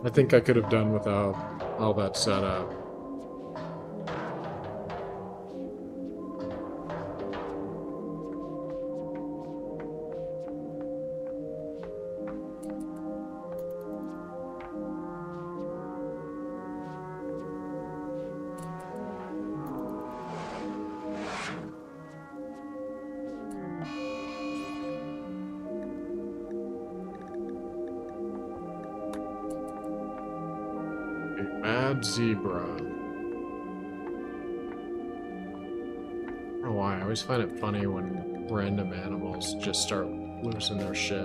I think I could have done without all that setup. Mad zebra. I don't know why. I always find it funny when random animals just start losing their shit.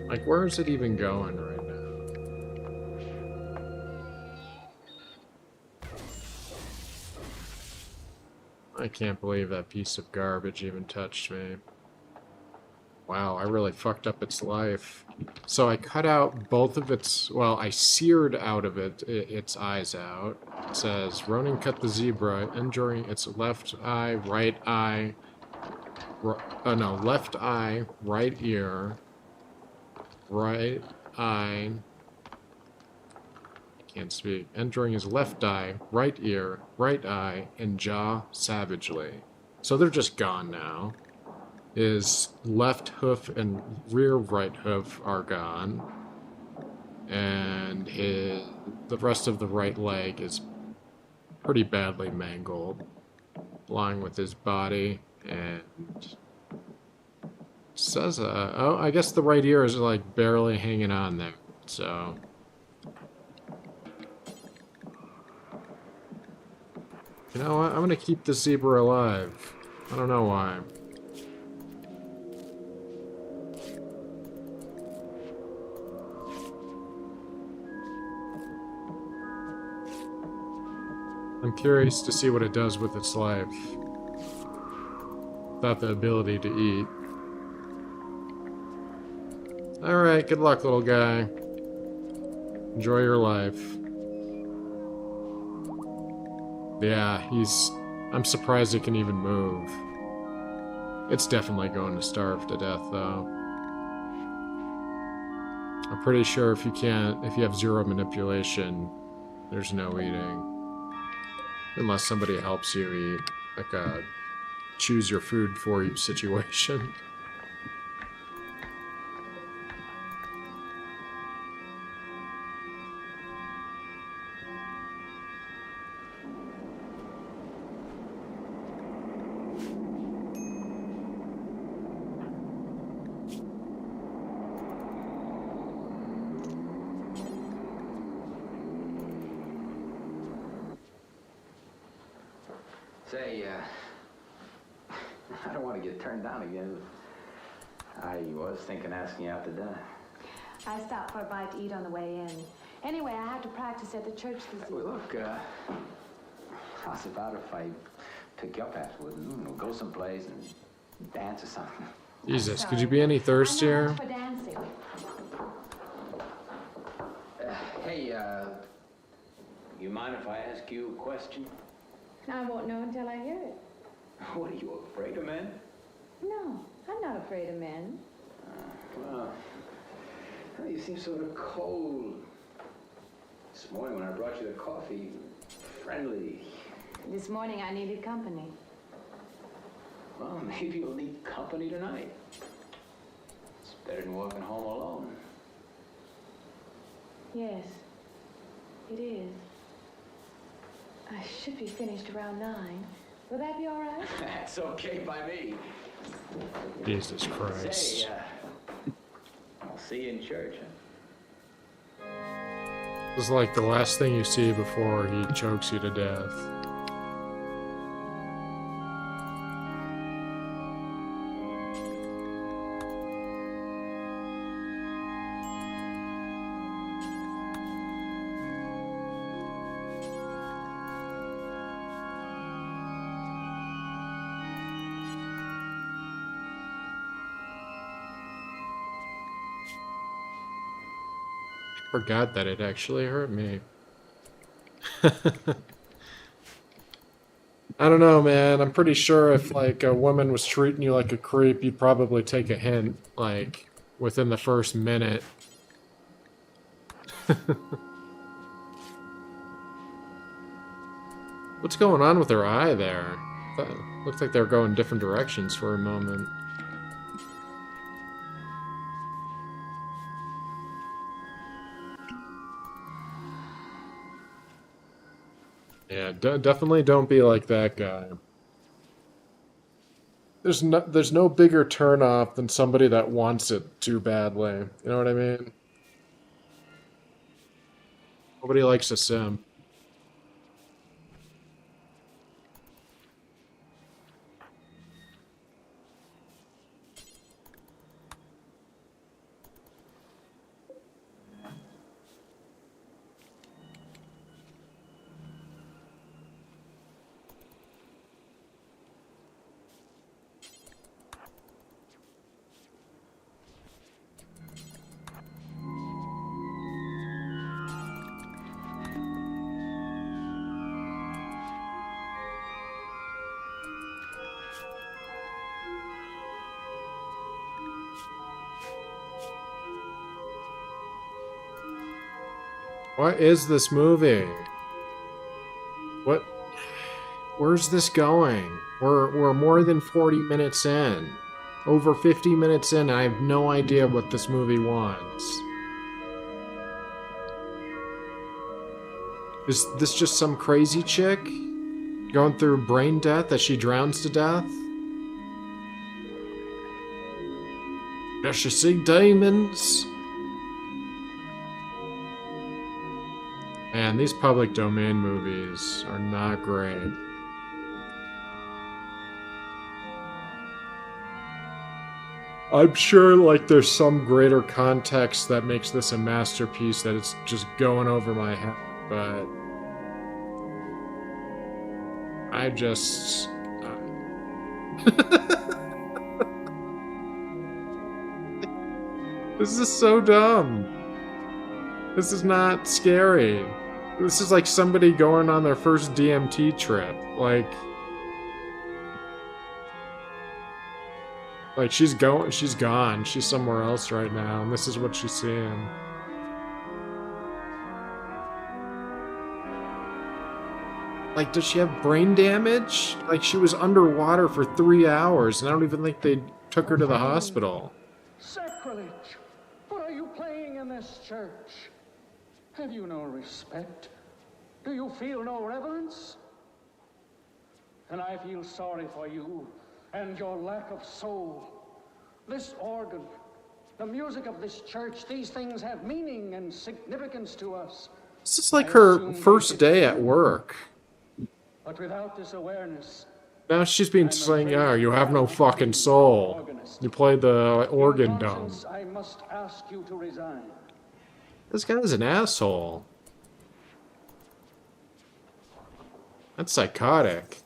Like, where is it even going right now? I can't believe that piece of garbage even touched me. Wow, I really fucked up its life. So I cut out both of its... Well, I seared out of its eyes out. It says, Ronan cut the zebra, injuring its left eye, right eye... left eye, right ear, right eye... Can't speak. Injuring his left eye, right ear, right eye, and jaw savagely. So they're just gone now. His left hoof and rear right hoof are gone. And the rest of the right leg is pretty badly mangled, along with his body. And says, oh, I guess the right ear is like barely hanging on there. So you know what? I'm gonna keep the zebra alive. I don't know why. I'm curious to see what it does with its life. Without the ability to eat. Alright, good luck, little guy. Enjoy your life. Yeah, I'm surprised it can even move. It's definitely going to starve to death, though. I'm pretty sure if you have zero manipulation, there's no eating. Unless somebody helps you eat, like a choose your food for you situation. Say, I don't want to get turned down again. I was thinking asking you out to dinner. I stopped for a bite to eat on the way in. Anyway, I have to practice at the church this evening. Well, look, how's about if I pick you up afterwards and we'll go someplace and dance or something? Jesus, could you be any thirstier? For dancing. Hey, you mind if I ask you a question? I won't know until I hear it. What, are you afraid of men? No, I'm not afraid of men. Well, you seem sort of cold. This morning when I brought you the coffee, friendly. This morning I needed company. Well, maybe you'll need company tonight. It's better than walking home alone. Yes, it is. I should be finished around 9. Will that be all right? That's okay by me. Jesus Christ. Say, I'll see you in church, huh? This is like the last thing you see before he chokes you to death. forgot that it actually hurt me. I don't know, man. I'm pretty sure if, like, a woman was treating you like a creep, you'd probably take a hint, like, within the first minute. What's going on with her eye there? That looked like they were going different directions for a moment. Yeah, definitely don't be like that guy. There's no bigger turnoff than somebody that wants it too badly. You know what I mean? Nobody likes a simp. What is this movie? What? Where's this going? We're more than 40 minutes in. Over 50 minutes in, and I have no idea what this movie wants. Is this just some crazy chick going through brain death as she drowns to death? Does she see demons? Man, these public domain movies are not great. I'm sure, like, there's some greater context that makes this a masterpiece that it's just going over my head, but I just... This is so dumb. This is not scary. This is like somebody going on their first DMT trip. Like she's gone. She's somewhere else right now, and this is what she's seeing. Like, does she have brain damage? Like, she was underwater for 3 hours, and I don't even think they took her to the hospital. Sacrilege! What are you playing in this church? Have you no respect? Do you feel no reverence? And I feel sorry for you and your lack of soul. This organ, the music of this church, these things have meaning and significance to us. This is like her first day at work. But without this awareness, Now she's being saying, "Oh, you have no fucking soul. You play the organ dumb." I must ask you to resign. This guy's an asshole. That's psychotic.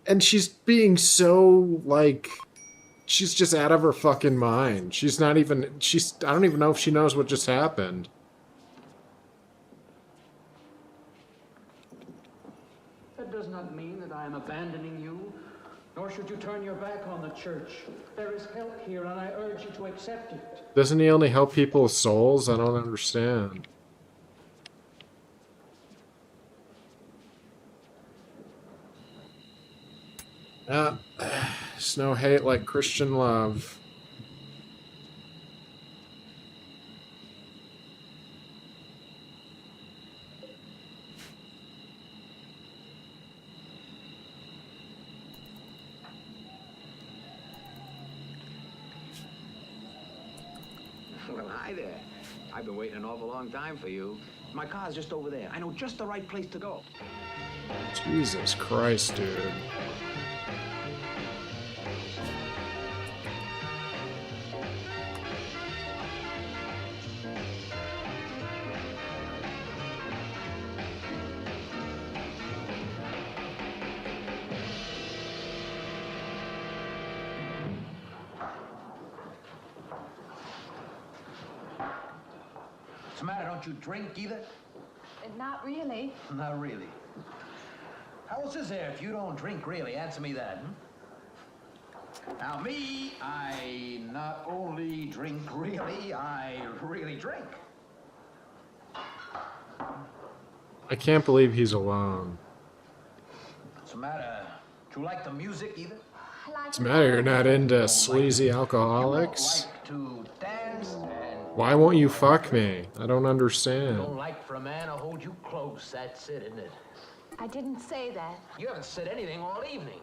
And she's being so, like, she's just out of her fucking mind. She's not even, I don't even know if she knows what just happened. That does not mean that I am abandoning you, nor should you turn your back on the church. There is help here, and I urge you to accept it. Doesn't he only help people's souls? I don't understand. There's no hate like Christian love. Well, hi there. I've been waiting an awful long time for you. My car's just over there. I know just the right place to go. Jesus Christ, dude. What's the matter? Don't you drink either? Not really. Not really. How else is there if you don't drink really? Answer me that, Now me, I not only drink really, I really drink. I can't believe he's alone. What's the matter? Do you like the music either? What's the matter? You're not into sleazy alcoholics? Like to dance and Why won't you fuck me? I don't don't understand. like for a man to hold you close. That's it, isn't it? I didn't say that. You haven't said anything all evening.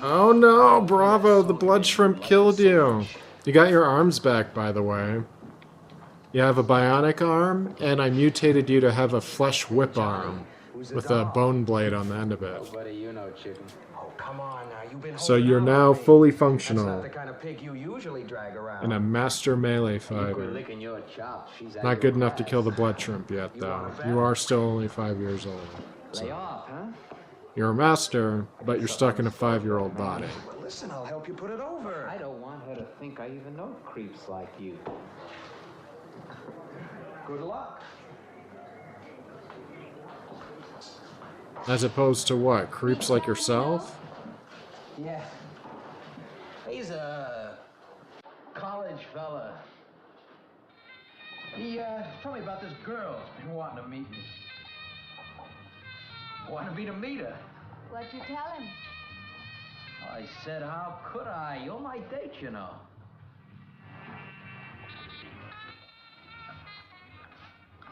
Oh no, Bravo, the blood shrimp killed you. You got your arms back, by the way. You have a bionic arm, and I mutated you to have a flesh whip arm with a bone blade on the end of it. Buddy, you know chicken. Oh, come on now. You've been So you're now fully functional That's not the kind of pig you usually drag around. and a master melee You fighter. quit licking your chops. She's at Not your good enough to class. kill the blood shrimp yet, though. You are still only 5 years old. Lay So. off, huh? You're a master, but you're stuck in a 5-year-old body. Well, listen, I'll help you put it over. I don't want her to think I even know creeps like you. Good luck. As opposed to what? Creeps like yourself? Yeah. He's a college fella. He told me about this girl who's been wanting to meet me. Wanted me to meet her. What'd you tell him? I said, how could I? You're my date, you know.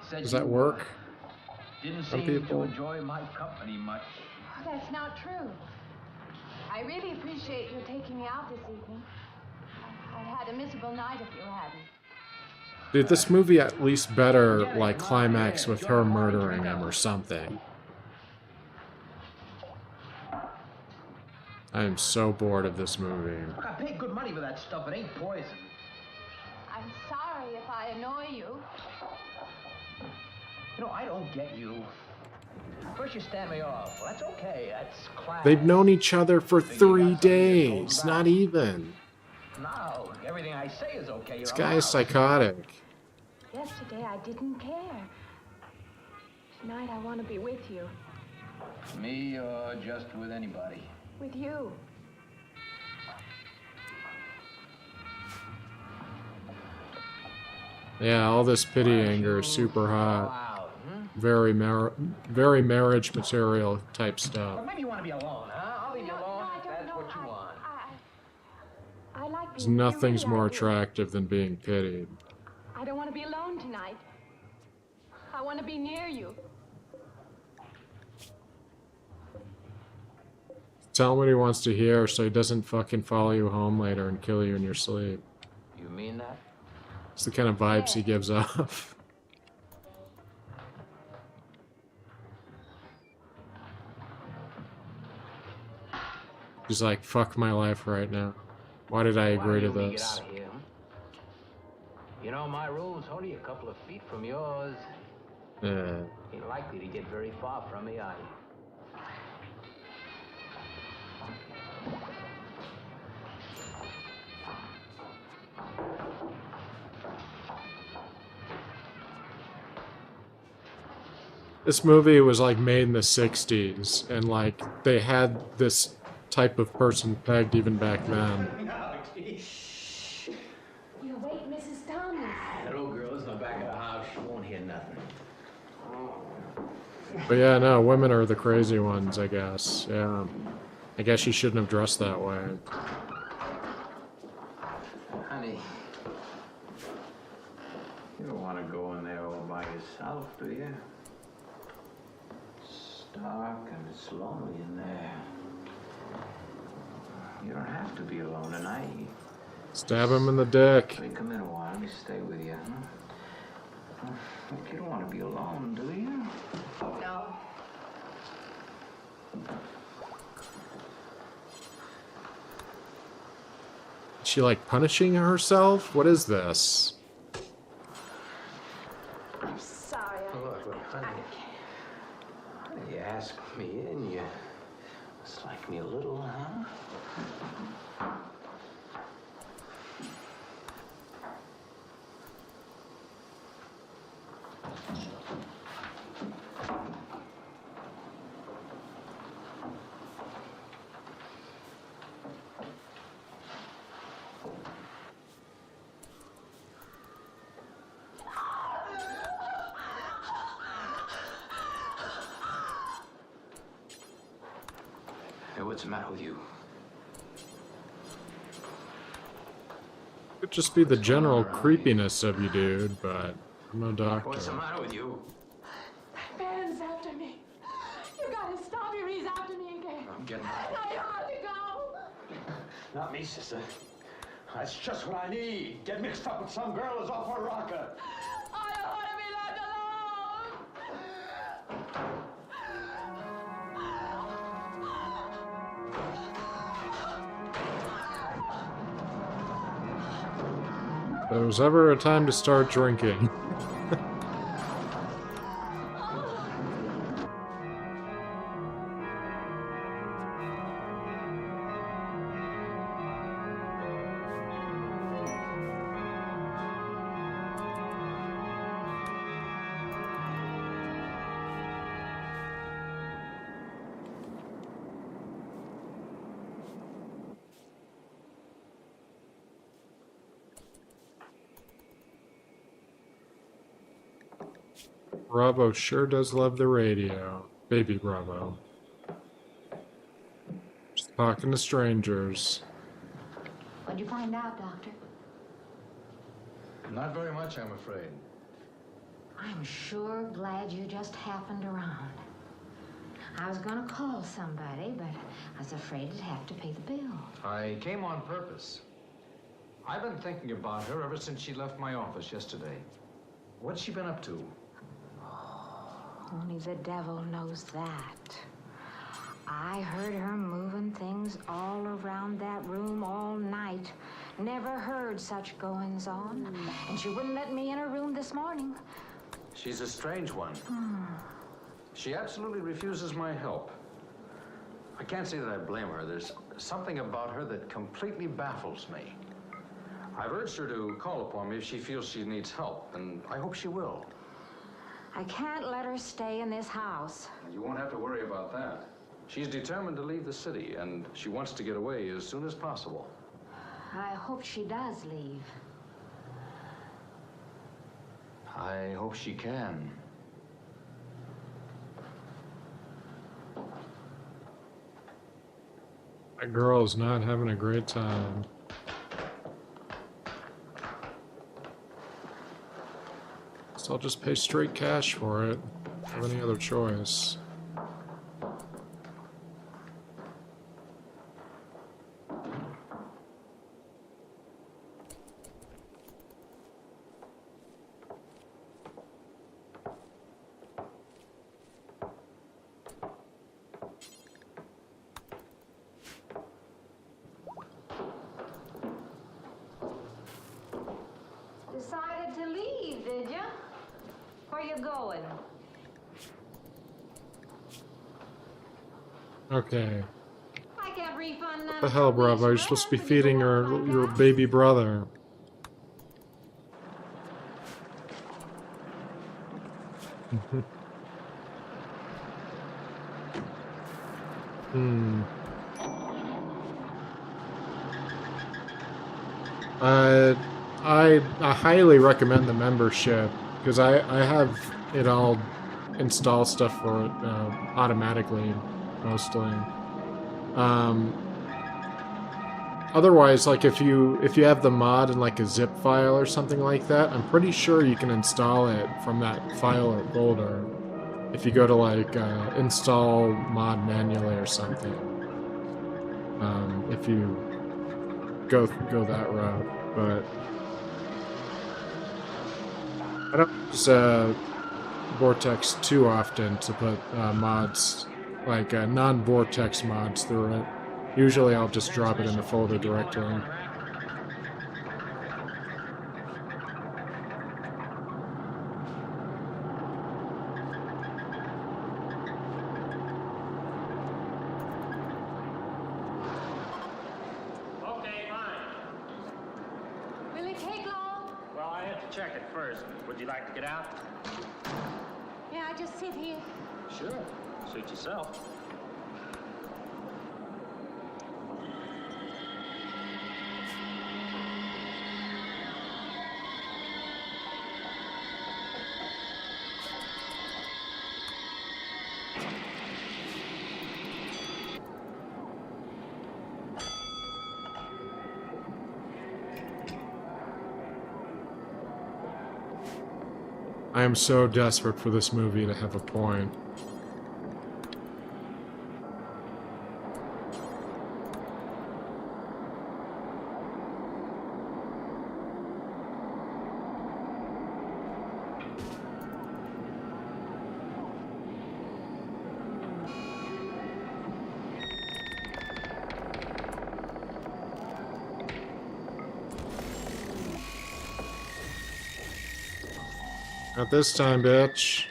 Said Does that you, work? Didn't Some seem to people? enjoy my company much. Oh, that's not true. I really appreciate your taking me out this evening. I had a miserable night if you hadn't. Dude, this movie at least better, like, climax with her murdering him or something. I am so bored of this movie. Look, I paid good money for that stuff. It ain't poison. I'm sorry if I annoy you. You know, I don't get you. First you stand me off. Well, that's okay. That's class. They've known each other for 3 days, not even. Now, everything I say is okay. This You're guy is allowed. psychotic. Yesterday I didn't care. Tonight I want to be with you. Me or just with anybody? With you. Yeah, all this pity anger is super hot. Very marriage material type stuff. Well, maybe you want to be alone, huh? I'll leave you alone if that's what you want. I like Because being with you, nothing's really, more I do. attractive than being pitied. I don't want to be alone tonight. I want to be near you. Tell him what he wants to hear so he doesn't fucking follow you home later and kill you in your sleep. You mean that? It's the kind of vibes he gives off. He's like, fuck my life right now. Why did I agree to Why don't you this? Get out of here, huh? You know, my room's only a couple of feet from yours. Yeah. Ain't likely to get very far from me, are you? This movie was like made in the 60s, and like they had this type of person pegged even back then. You wait, Mrs. Thomas. That old girl's in the back of the house. She won't hear nothing. But yeah, no, women are the crazy ones, I guess. Yeah. I guess she shouldn't have dressed that way. Honey, you don't want to go in there all by yourself, do you? It's dark and it's lonely in there. You don't have to be alone tonight. Stab him in the dick. Let me come in a while. Let me stay with you, huh? Look, you don't want to be alone, do you? No. Is she like punishing herself? What is this? I'm sorry. Look, honey. You asked me in, you must like me a little, huh? Hey, what's the matter with you? Could just be the general creepiness of you, dude, but I'm no doctor. What's the matter with you? That man's after me. You gotta stop him. He's after me again. I'm getting I ought to go. Not me, sister. That's just what I need. Get mixed up with some girl who's off her rocker. I don't want to be left If there was ever a time to start drinking. Bravo sure does love the radio. Baby Bravo. Just talking to strangers. What'd you find out, Doctor? Not very much, I'm afraid. I'm sure glad you just happened around. I was gonna call somebody, but I was afraid I'd have to pay the bill. I came on purpose. I've been thinking about her ever since she left my office yesterday. What's she been up to? Only the devil knows that. I heard her moving things all around that room all night. Never heard such goings on. And she wouldn't let me in her room this morning. She's a strange one. She absolutely refuses my help. I can't say that I blame her. There's something about her that completely baffles me. I've urged her to call upon me if she feels she needs help, and I hope she will. I can't let her stay in this house. You won't have to worry about that. She's determined to leave the city, and she wants to get away as soon as possible. I hope she does leave. I hope she can. That girl is not having a great time. So I'll just pay straight cash for it. I don't have any other choice. Decided to leave, did you? Where you going? Okay. I can't refund What the hell, Bravo? You're supposed to be feeding your baby brother. I highly recommend the membership because I have it all install stuff for it automatically mostly. Otherwise, like if you have the mod in like a zip file or something like that, I'm pretty sure you can install it from that file or folder. If you go to like install mod manually or something. If you go that route, but I don't use Vortex too often to put mods, like non-Vortex mods through it. Usually I'll just drop it in the folder directly. Okay, fine. Will it take long? Well, I have to check it first. Would you like to get out? Yeah, I just sit here. Sure. Suit yourself. I am so desperate for this movie to have a point. Not this time, bitch.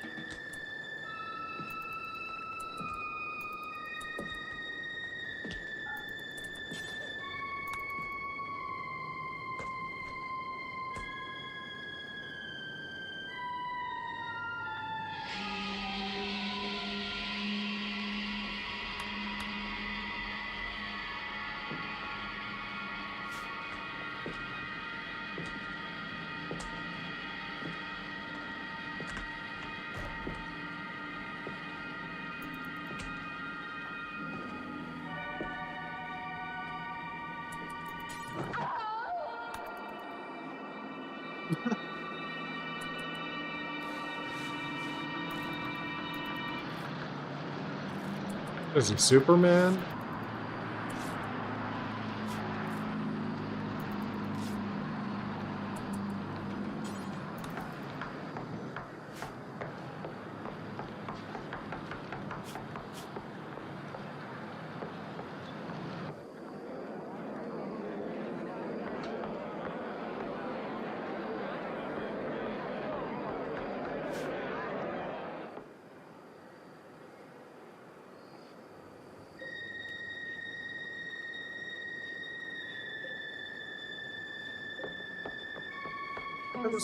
Is he Superman?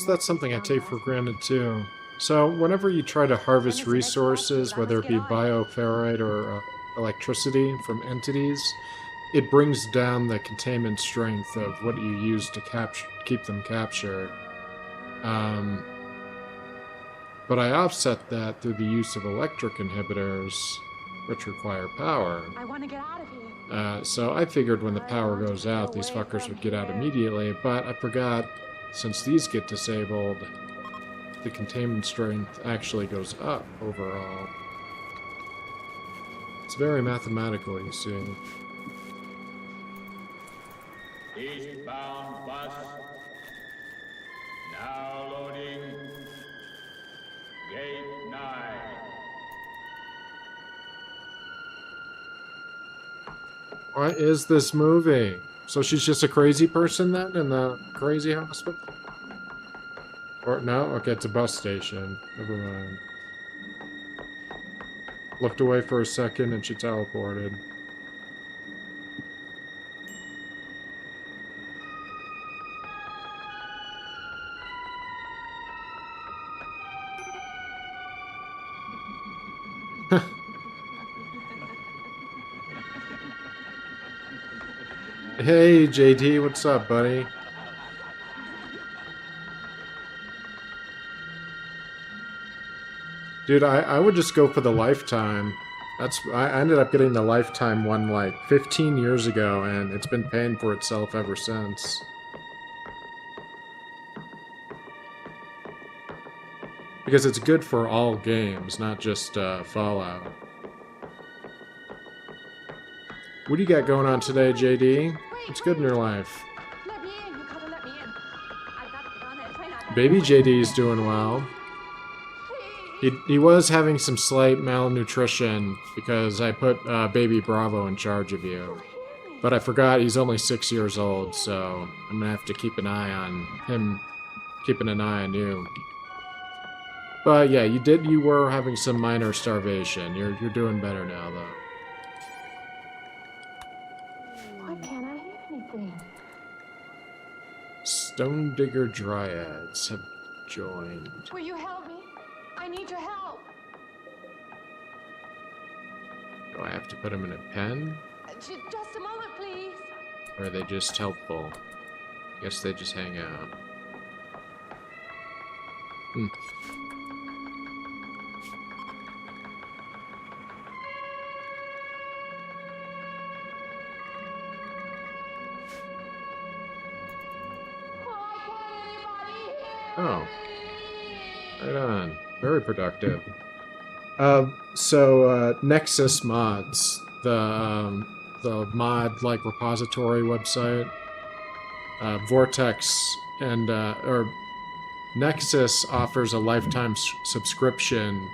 That's something I take for granted too. So whenever you try to harvest resources, whether it be bioferrite or electricity from entities, it brings down the containment strength of what you use to keep them captured. But I offset that through the use of electric inhibitors, which require power. I want to get out of here. So I figured when the power goes out, these fuckers would get out immediately, but I forgot, since these get disabled, the containment strength actually goes up overall. It's very mathematical, you see. Eastbound bus. Now loading. Gate 9. What is this movie? So she's just a crazy person then in the crazy hospital? Or no? Okay, it's a bus station. Never mind. Looked away for a second and she teleported. Hey, JD, what's up, buddy? Dude, I would just go for the lifetime. I ended up getting the lifetime one like 15 years ago, and it's been paying for itself ever since. Because it's good for all games, not just Fallout. What do you got going on today, JD? What's good in your life? Let me in. You gotta let me in. I've got to get on that train. Baby JD's doing well. He was having some slight malnutrition because I put baby Bravo in charge of you. But I forgot he's only 6 years old, so I'm gonna have to keep an eye on him, keeping an eye on you. But yeah, you were having some minor starvation. You're doing better now, though. Why can't I hear anything? Stone Digger Dryads have joined. Will you help me? I need your help. Do I have to put them in a pen? Just a moment, please. Or are they just helpful? I guess they just hang out. Hmm. Oh. Right on. Very productive. Nexus Mods, the mod repository website, Vortex or Nexus offers a lifetime subscription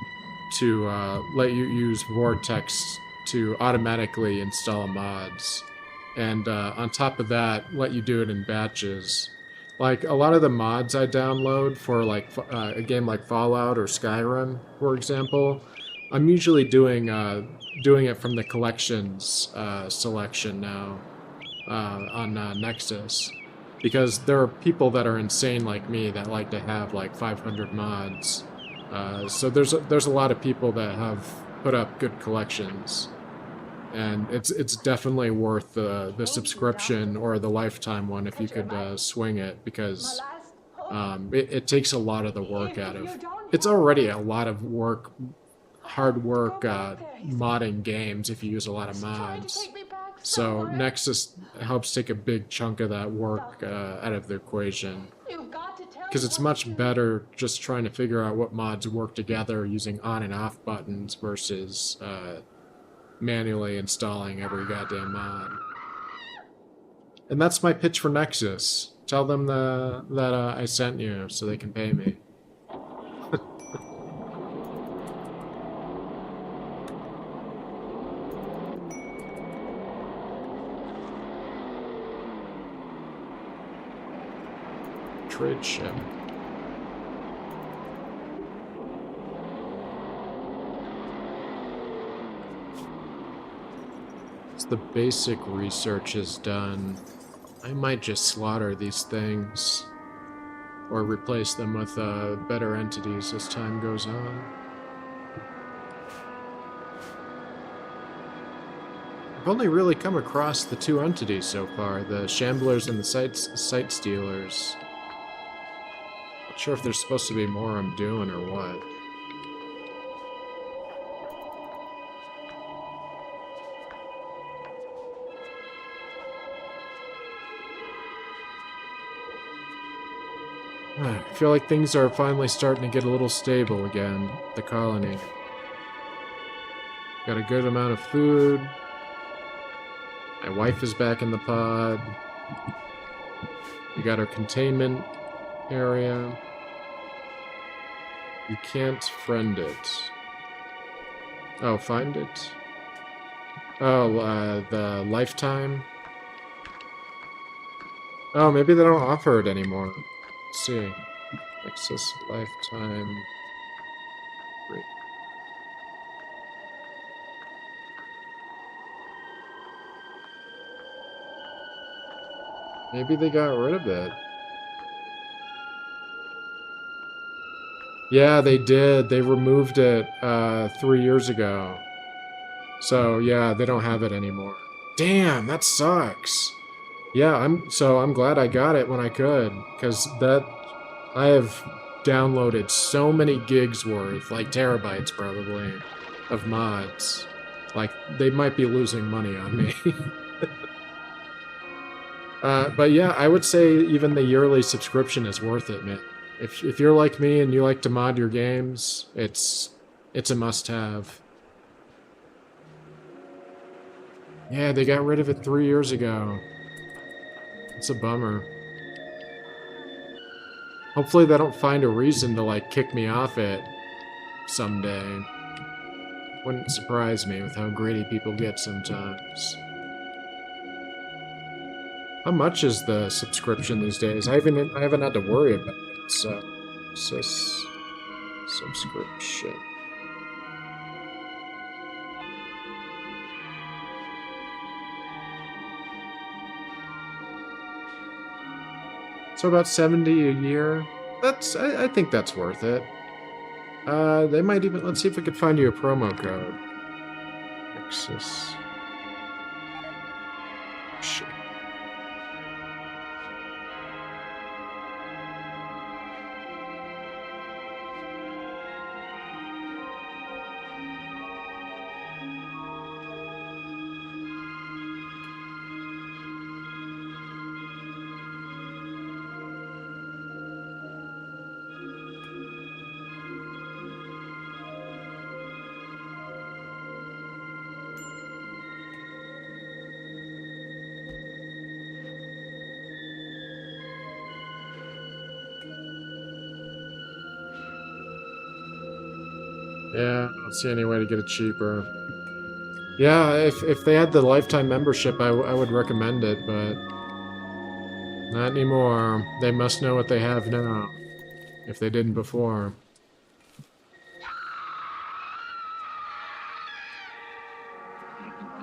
to let you use Vortex to automatically install mods, and on top of that, let you do it in batches. Like a lot of the mods I download for like a game like Fallout or Skyrim, for example, I'm usually doing it from the collections selection now on Nexus, because there are people that are insane like me that like to have like 500 mods. So there's a lot of people that have put up good collections, and it's definitely worth the subscription or the lifetime one if you could swing it, because it takes a lot of the work out of. It's already a lot of work, hard work modding games if you use a lot of mods. So Nexus helps take a big chunk of that work out of the equation. Because it's much better just trying to figure out what mods work together using on and off buttons versus manually installing every goddamn mod. And that's my pitch for Nexus. Tell them that I sent you so they can pay me. Trade ship. As the basic research is done, I might just slaughter these things or replace them with better entities as time goes on. I've only really come across the two entities so far, the Shamblers and the Sight Stealers. Not sure if there's supposed to be more I'm doing or what. I feel like things are finally starting to get a little stable again, the colony. Got a good amount of food. My wife is back in the pod. We got our containment area. You can't friend it. Oh, find it? Oh, the lifetime? Oh, maybe they don't offer it anymore. Let's see. Access lifetime. Great. Maybe they got rid of it. Yeah, they did. They removed it 3 years ago. So yeah, they don't have it anymore. Damn, that sucks. Yeah, I'm glad I got it when I could, because I have downloaded so many gigs worth, like terabytes probably, of mods. Like, they might be losing money on me. But yeah, I would say even the yearly subscription is worth it, man. If you're like me and you like to mod your games, it's a must-have. Yeah, they got rid of it 3 years ago. It's a bummer. Hopefully they don't find a reason to, like, kick me off it someday. Wouldn't surprise me with how greedy people get sometimes. How much is the subscription these days? I haven't had to worry about it, so... subscription. So about 70 a year. I think that's worth it. They might even, let's see if we could find you a promo code. Access. Shit. Yeah, I don't see any way to get it cheaper. Yeah, if they had the lifetime membership, I would recommend it, but not anymore. They must know what they have now, if they didn't before.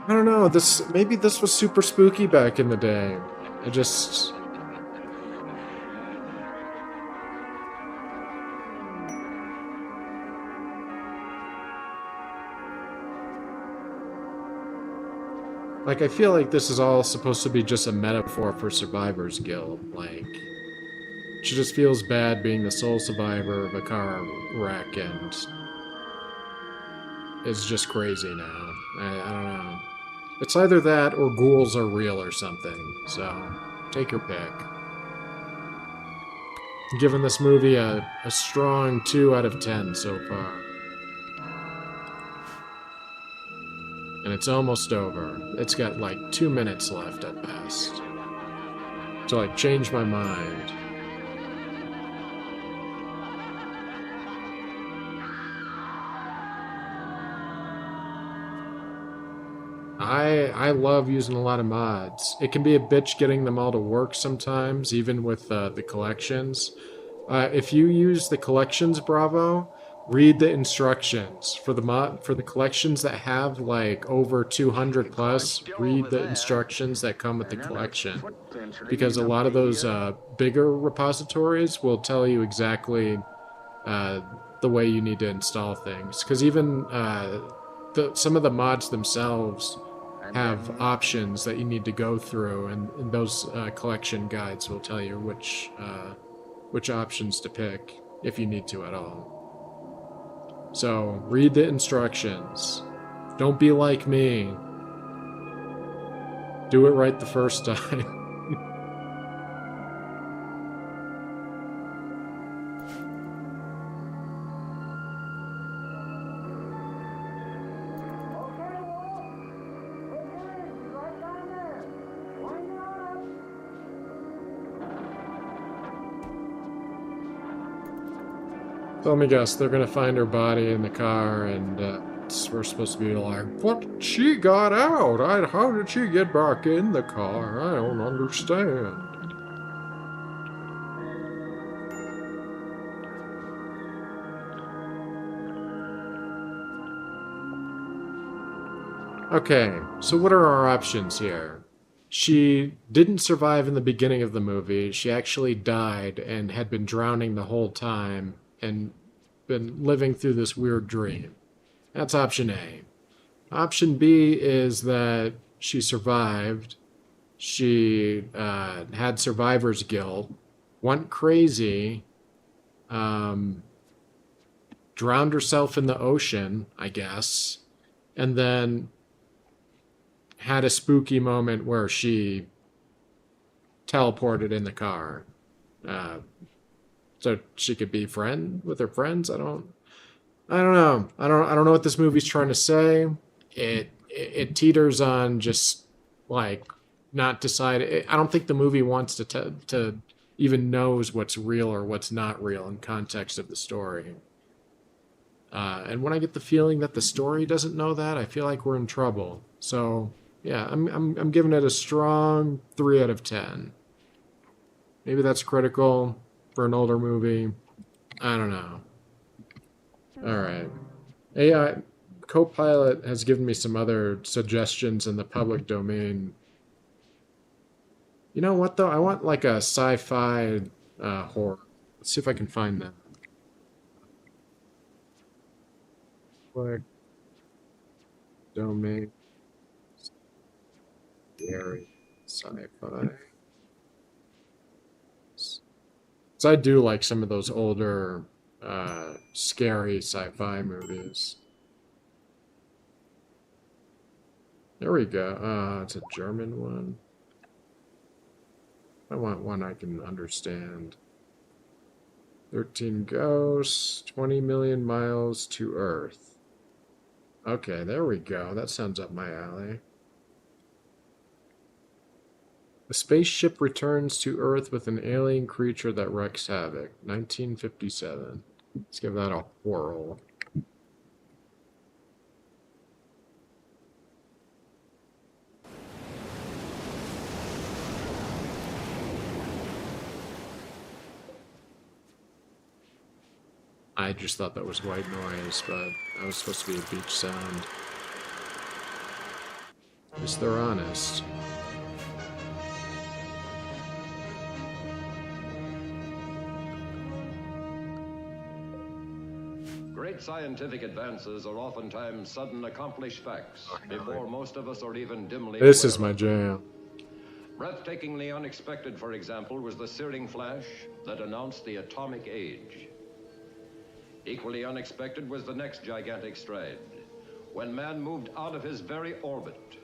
I don't know, maybe this was super spooky back in the day. I just... Like, I feel like this is all supposed to be just a metaphor for Survivor's Guild. Like, she just feels bad being the sole survivor of a car wreck and is just crazy now. I don't know. It's either that or ghouls are real or something. So, take your pick. Giving this movie a strong 2 out of 10 so far. And it's almost over. It's got like 2 minutes left at best. To like change my mind. I love using a lot of mods. It can be a bitch getting them all to work sometimes, even with the collections. If you use the collections, Bravo, read the instructions for the collections that have like over 200 plus. Read the instructions that come with the collection, because a lot of those bigger repositories will tell you exactly the way you need to install things. Because even some of the mods themselves have options that you need to go through, and those collection guides will tell you which options to pick, if you need to at all. So, read the instructions. Don't be like me. Do it right the first time. So let me guess, they're gonna find her body in the car, and we're supposed to be like, "But she got out! How did she get back in the car? I don't understand." Okay, so what are our options here? She didn't survive in the beginning of the movie. She actually died and had been drowning the whole time and been living through this weird dream. That's option A. Option B is that she survived. She had survivor's guilt, went crazy, drowned herself in the ocean, I guess, and then had a spooky moment where she teleported in the car. So she could be friend with her friends. I don't know. I don't know what this movie's trying to say. It teeters on just like not decide. I don't think the movie wants to even knows what's real or what's not real in context of the story. And when I get the feeling that the story doesn't know that, I feel like we're in trouble. So yeah, I'm giving it a strong 3 out of 10. Maybe that's critical for an older movie. I don't know. All right. AI Copilot has given me some other suggestions in the public domain. You know what, though? I want like a sci-fi horror. Let's see if I can find that. Public domain. Scary sci-fi. So I do like some of those older scary sci-fi movies. There we go. It's a German one. I want one I can understand. 13 Ghosts, 20 Million Miles to Earth. Okay, there we go. That sounds up my alley. A spaceship returns to Earth with an alien creature that wreaks havoc. 1957. Let's give that a whirl. I just thought that was white noise, but that was supposed to be a beach sound. At least they're honest. Great scientific advances are oftentimes sudden accomplished facts before most of us are even dimly This aware is my of jam. Breathtakingly unexpected, for example, was the searing flash that announced the atomic age. Equally unexpected was the next gigantic stride, when man moved out of his very orbit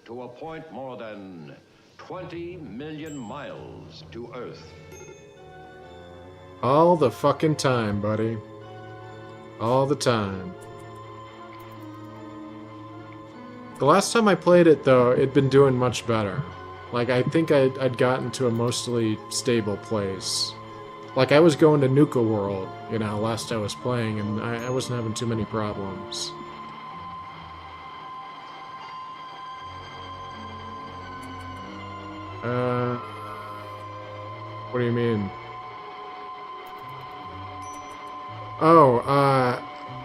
to a point more than 20 million miles to Earth. All the fucking time, buddy. All the time. The last time I played it, though, it'd been doing much better. Like, I think I'd gotten to a mostly stable place. Like, I was going to Nuka World, you know, last I was playing, and I wasn't having too many problems. What do you mean? Oh,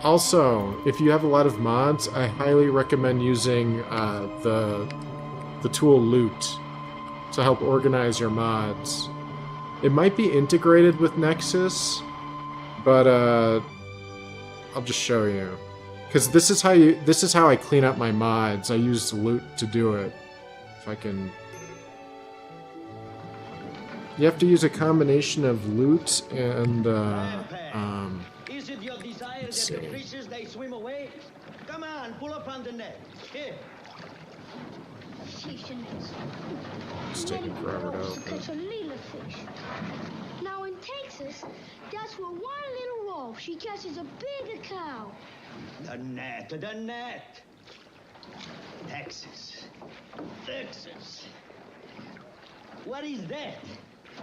also, if you have a lot of mods, I highly recommend using the tool Loot to help organize your mods. It might be integrated with Nexus, but I'll just show you. Because this is how I clean up my mods. I use Loot to do it. If I can. You have to use a combination of Loot and Is it your desire that the fishes they swim away? Come on, pull up on the net. Here. It's taking forever to open. Catch a little fish. Now in Texas, that's where one little wolf she catches a bigger cow. The net, the net. Texas. Texas. What is that?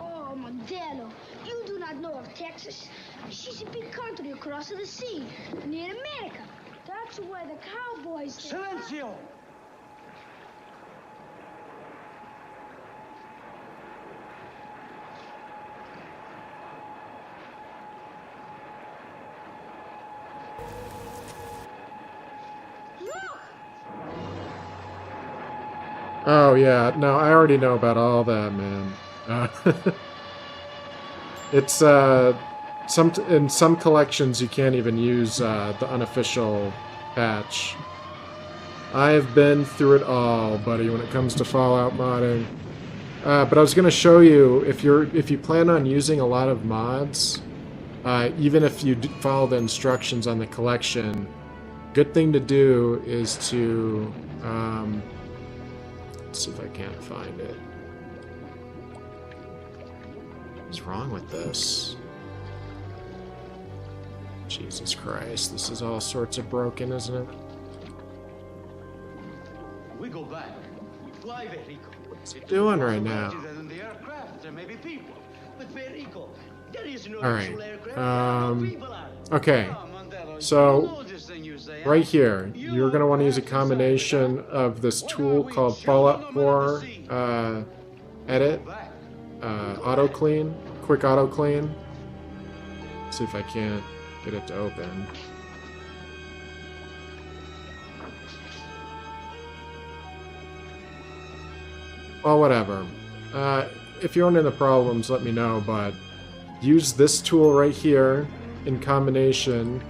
Oh, Modelo, you do not know of Texas. She's a big country across the sea, near America. That's where the cowboys... Silencio! Oh yeah, no, I already know about all that, man. It's in some collections you can't even use the unofficial patch. I have been through it all, buddy, when it comes to Fallout modding. But I was gonna show you, if you plan on using a lot of mods, even if you follow the instructions on the collection, good thing to do is to let's see if I can't find it. What's wrong with this? Jesus Christ, this is all sorts of broken, isn't it? We go back. We fly, Verico. What's he doing right now? Than the aircraft. There may be people. But Verico, there is no Alright. actual aircraft. Okay. So, right here, you're going to want to use a combination of this tool called Fallout 4 Edit, Auto Clean, Quick Auto Clean. Let's see if I can't get it to open. Well, whatever. If you're running into problems, let me know, but use this tool right here in combination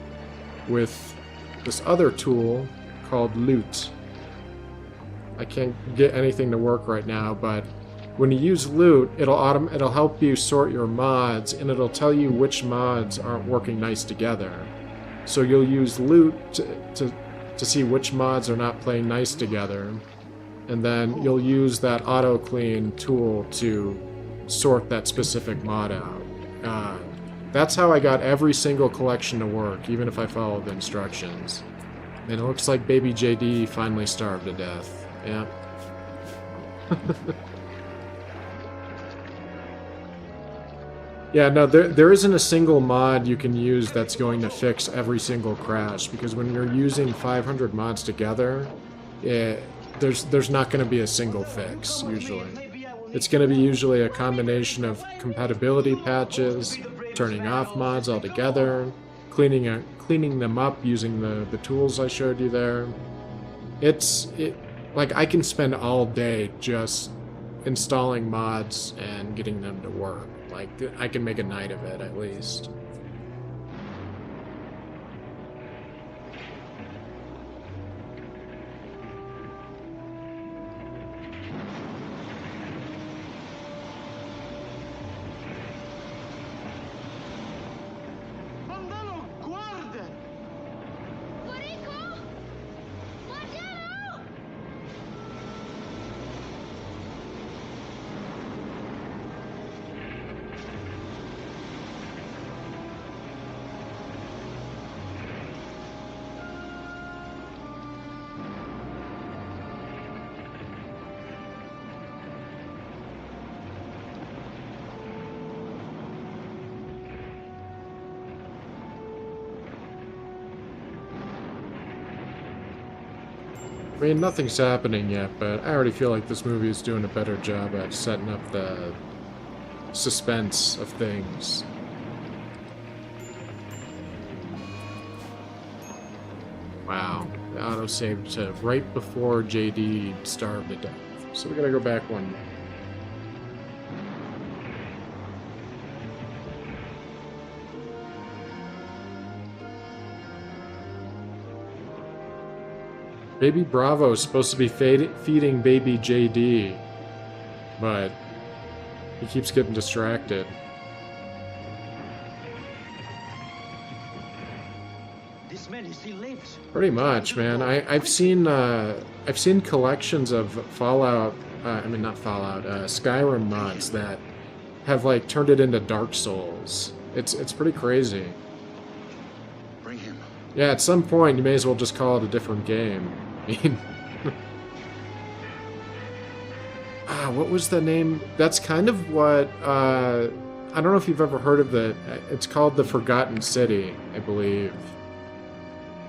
with this other tool called Loot. I can't get anything to work right now, but when you use Loot, it'll help you sort your mods, and it'll tell you which mods aren't working nice together. So you'll use Loot to see which mods are not playing nice together, and then you'll use that auto clean tool to sort that specific mod out. That's how I got every single collection to work, even if I followed the instructions. And it looks like baby JD finally starved to death. Yeah. Yeah, no, there isn't a single mod you can use that's going to fix every single crash, because when you're using 500 mods together, there's not going to be a single fix, usually. It's going to be usually a combination of compatibility patches, turning off mods altogether, cleaning them up using the tools I showed you there. Like I can spend all day just installing mods and getting them to work. Like I can make a night of it at least. I mean, nothing's happening yet, but I already feel like this movie is doing a better job at setting up the suspense of things. Wow, the autosave to right before JD starved to death. So we gotta go back one. Baby Bravo is supposed to be feeding baby JD, but he keeps getting distracted. This man, he still lives. Pretty much, man. I've seen collections of Fallout. I mean, not Fallout. Skyrim mods that have like turned it into Dark Souls. It's pretty crazy. Bring him. Yeah, at some point you may as well just call it a different game. I mean, what was the name? That's kind of what, I don't know if you've ever heard of it. It's called The Forgotten City, I believe.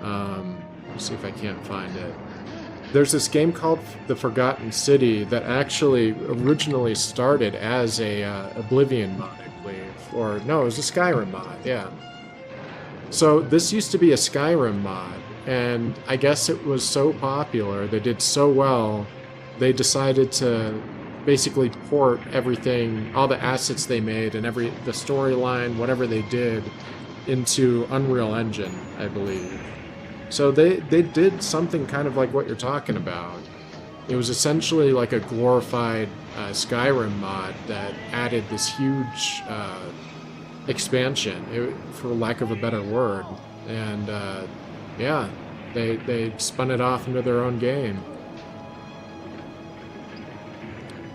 Let's see if I can't find it. There's this game called The Forgotten City that actually originally started as a Oblivion mod, I believe. Or, no, it was a Skyrim mod, yeah. So this used to be a Skyrim mod. And I guess it was so popular, they did so well, they decided to basically port everything, all the assets they made and the storyline, whatever they did, into Unreal Engine, I believe. So they did something kind of like what you're talking about. It was essentially like a glorified Skyrim mod that added this huge expansion, for lack of a better word. And yeah, they spun it off into their own game.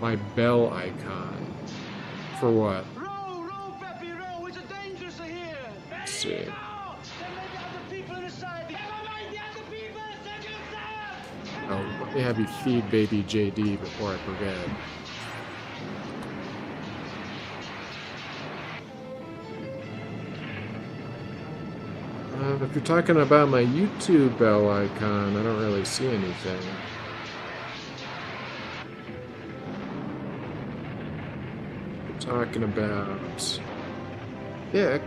My bell icon. For what? Row, Peppy, row. It's a dangerous here. Let's see. Oh, let me have you feed baby JD before I forget. If you're talking about my YouTube bell icon, I don't really see anything. If you're talking about Kick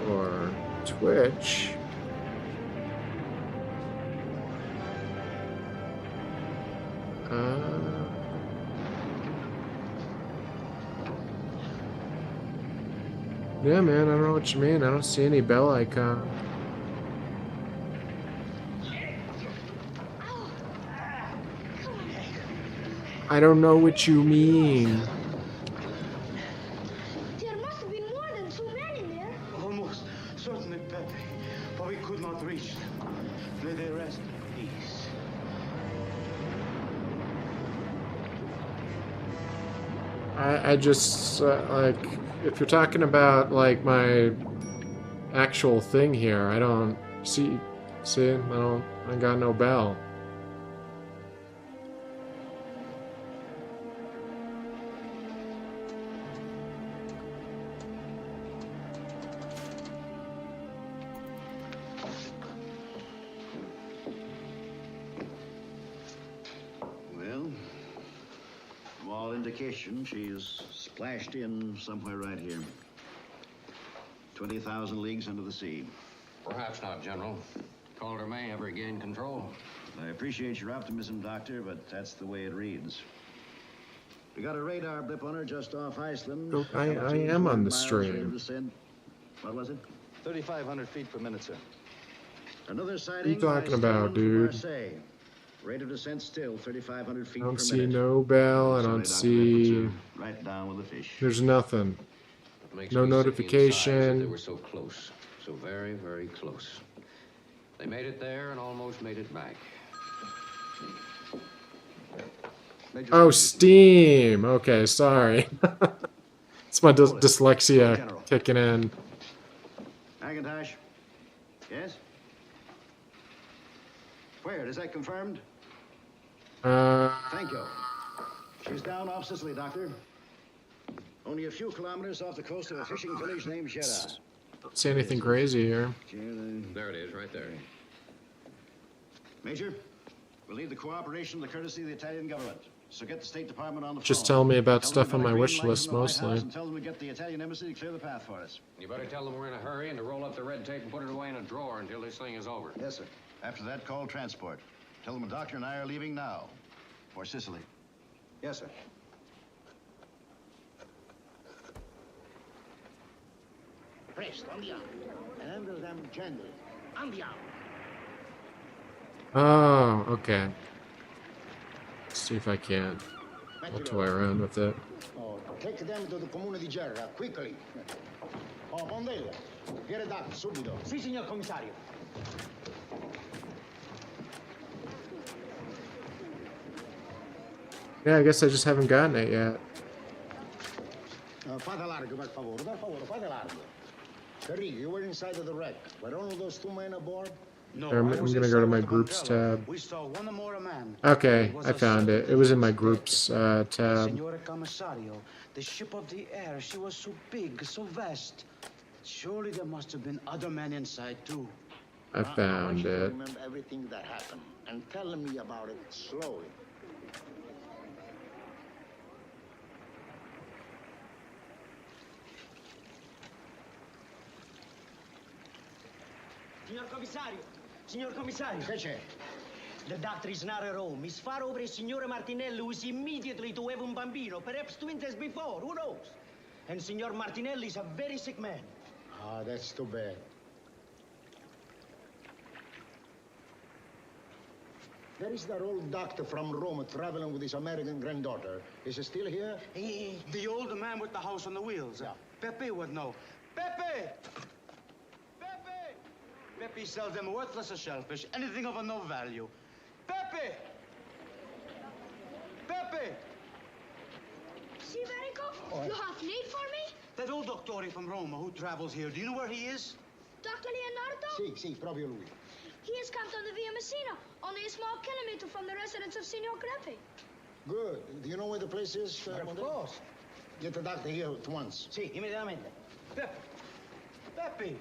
or Twitch. Yeah, man, I don't know what you mean. I don't see any bell icon. I don't know what you mean. There must have been more than 2 men in there. Almost certainly, Pepe. But we could not reach them. May they rest in peace. I just, like, if you're talking about, like, my actual thing here, I don't see, I got no bell. She's splashed in somewhere right here. 20,000 leagues under the sea. Perhaps not, General. Calder may ever gain control. I appreciate your optimism, Doctor, but that's the way it reads. We got a radar blip on her just off Iceland. Oh, I am on the stream. What was it? 3,500 feet per minute, sir. Another What are sighting. you talking about, dude? Marseille. Rate of descent still 3,500 feet I don't per see minute. no bell. I don't see. Right down with the fish. There's nothing. Makes No me sick inside that notification. they were so close. So very, very close. They made it there and almost made it back. Oh, Steam. Okay, sorry. It's my dyslexia kicking in. Macintosh? Yes? Where? Is that confirmed? Thank you. She's down off Sicily, Doctor. Only a few kilometers off the coast of a fishing village named Jeddah. Don't see anything crazy here. There it is, right there. Major, we'll need the cooperation and the courtesy of the Italian government. So get the State Department on the phone. Just tell me about Tell stuff them on we've my got a wish green light list from the White mostly. House and tell them to get the Italian embassy to clear the path for us. You better tell them we're in a hurry and to roll up the red tape and put it away in a drawer until this thing is over. Yes, sir. After that, call transport. Tell them the doctor and I are leaving now. For Sicily. Yes, sir. Presto, andiamo. And handle them gently. Andiamo. Oh, okay. Let's see if I can. I'll toy around with it. Oh, take them to the comune di Gerra, quickly. Oh, Mondella, get it up, subito. Sì, signor commissario. Yeah, I guess I just haven't gotten it yet. Fate largo, per favore, fate largo. Carrigo, you were inside of the wreck. Were all of those two men aboard? No, I'm gonna go to my groups tab. We saw one more man. Okay, I found it. It was in my groups tab. Signore Commissario, the ship of the air, she was so big, so vast. Surely there must have been other men inside, too. I found it. Remember everything that happened and tell me about it slowly. Signor commissario. Che c'è? The doctor is not at home. His far over Signore Martinelli was immediately to have un bambino, perhaps twins as before, who knows? And Signor Martinelli is a very sick man. Ah, that's too bad. There is that old doctor from Rome traveling with his American granddaughter. Is he still here? The old man with the house on the wheels. Yeah. Pepe would know. Pepe! Pepe! Pepe sells them worthless as shellfish, anything of no value. Pepe! Pepe! See, Verico? You have need for me? That old doctor from Rome who travels here, do you know where he is? Dr. Leonardo? Sì, proprio lui. He is camped on the Via Messina, only a small kilometer from the residence of Signor Greppi. Good. Do you know where the place is? Of course. Get the doctor here at once. Sì, immediatamente. Pepe! Pepe!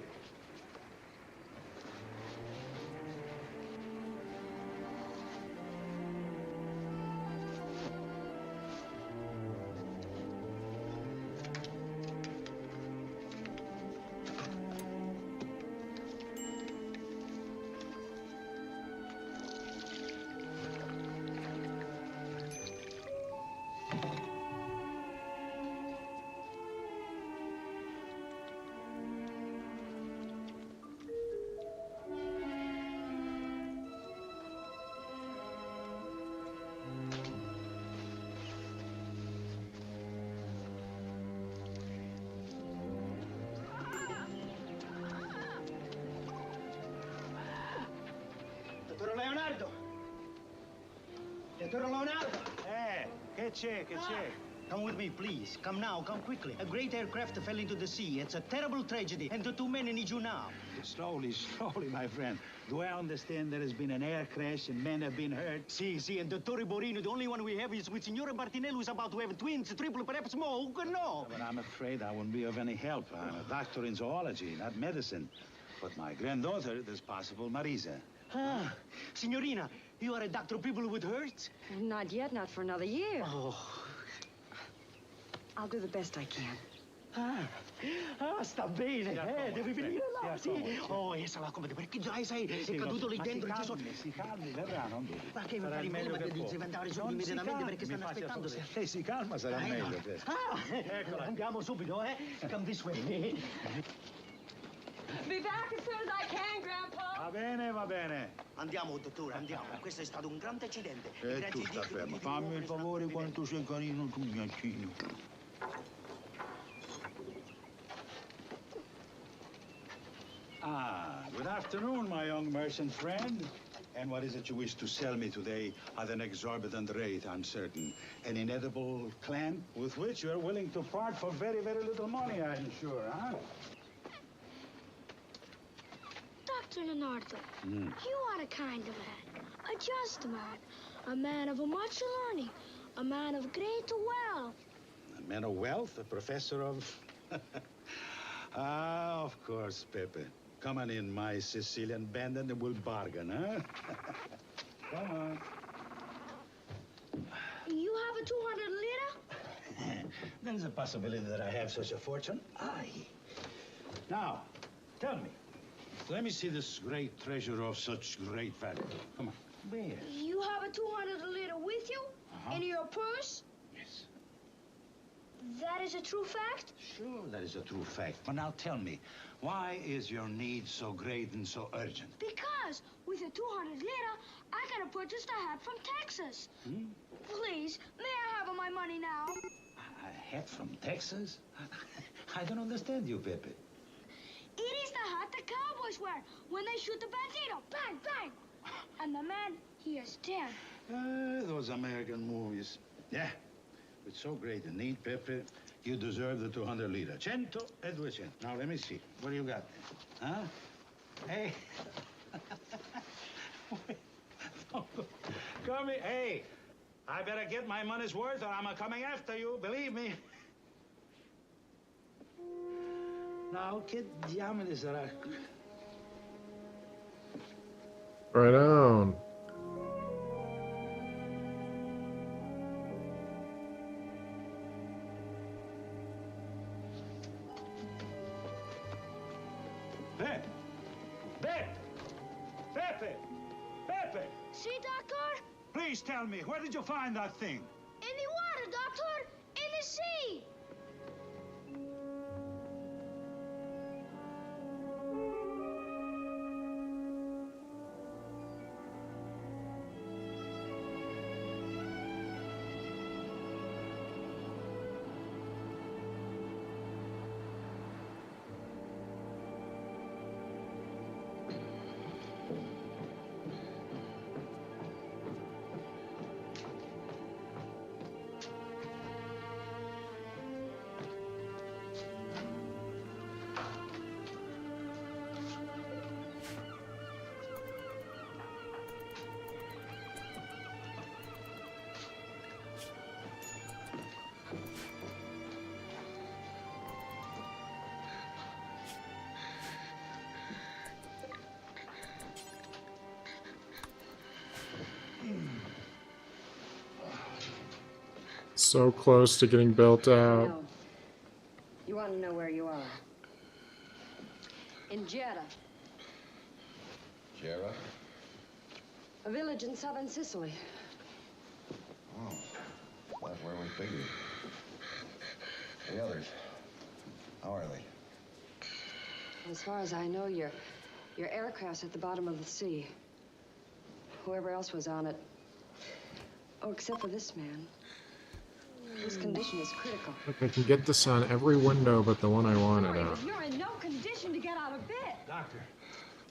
Dottor Leonardo! Dottor Leonardo! Che c'è? Come with me, please. Come now, come quickly. A great aircraft fell into the sea. It's a terrible tragedy, and the two men need you now. Slowly, my friend. Do I understand there has been an air crash and men have been hurt? See, and Dottore Borino, the only one we have is with Signore Martinelli, who's about to have twins, triple, perhaps more. Who could know? But I'm afraid I won't be of any help. I'm a doctor in zoology, not medicine. But my granddaughter, it is possible, Marisa. Ah, Signorina, you are a doctor of people with hurts? Not yet, not for another year. Oh. I'll do the best I can. Sta bene, devi venire là, sì. Oh, essa la come perché già sai, è caduto lì dentro. Si calmi, verrà, non dubbi. Ma che mi Sarà fai meglio ma che devi può. andare Non subito si immediatamente calmi, perché stanno aspettando. Se lei si calma sarà meglio. Eccola. Andiamo subito, Come this way. Be back as soon as I can, Grandpa. Va bene. Andiamo, dottore, andiamo. Questo è stato un grande accidente. E tu sta fermo. Fammi il favore quanto sei carino tu, miaccino. Good afternoon, my young merchant friend. And what is it you wish to sell me today at an exorbitant rate, I'm certain? An inedible clam with which you're willing to part for very, very little money, I'm sure, huh? Dr. Leonardo, you are a kind of man, a just man, a man of much learning, a man of great wealth. A man of wealth, a professor of... of course, Pepe. Come on in, my Sicilian bandit, and we'll bargain, huh? Come on. You have a 200 lira? There's a possibility that I have such a fortune. Aye. Now, tell me. Let me see this great treasure of such great value. Come on. Where? You have a 200 lira with you? In your purse? Yes. That is a true fact? Sure, that is a true fact. But now tell me, why is your need so great and so urgent? Because with a 200 lira, I can have purchased a hat from Texas. Please, may I have my money now? A hat from Texas? I don't understand you, Pepe. It is the hat the cowboys wear when they shoot the bandito. Bang, bang. And the man, he is dead. Those American movies. Yeah. With so great a need, Pepe, you deserve the 200 lira. 100 e 200. Now, let me see. What do you got there? Huh? Hey. Come here. Hey, I better get my money's worth or I'm coming after you, believe me. Now, che diamine sarà? Right on. Pepe! See, Doctor? Please tell me, where did you find that thing? In the water, Doctor! In the sea! So close to getting built out. No. You want to know where you are? In Jeddah, Jera? a village in southern Sicily. Oh, that's where we figured. The others, how are they? As far as I know, your aircraft's at the bottom of the sea. Whoever else was on it. Oh, except for this man. His condition is critical. Look, I can get this on every window but the one I wanted on. You're in no condition to get out of bed.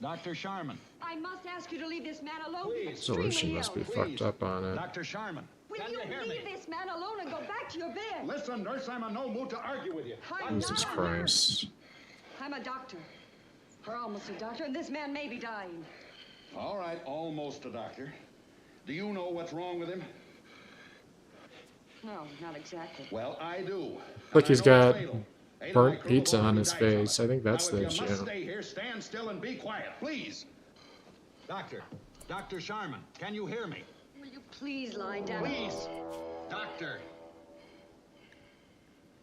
Dr. Sharman. I must ask you to leave this man alone. Please. Solution must be fucked up on it. Dr. Sharman. Will you leave this man alone and go back to your bed? Listen, nurse, I'm in no mood to argue with you. Jesus Christ. I'm a doctor. Or almost a doctor, and this man may be dying. All right, almost a doctor. Do you know what's wrong with him? No, not exactly. Well, I do. Look, he's got burnt pizza on his face. I think that's the Now, if you must issue. stay here, stand still and be quiet, please. Dr. Sharman, can you hear me? Will you please lie down? Please. Doctor.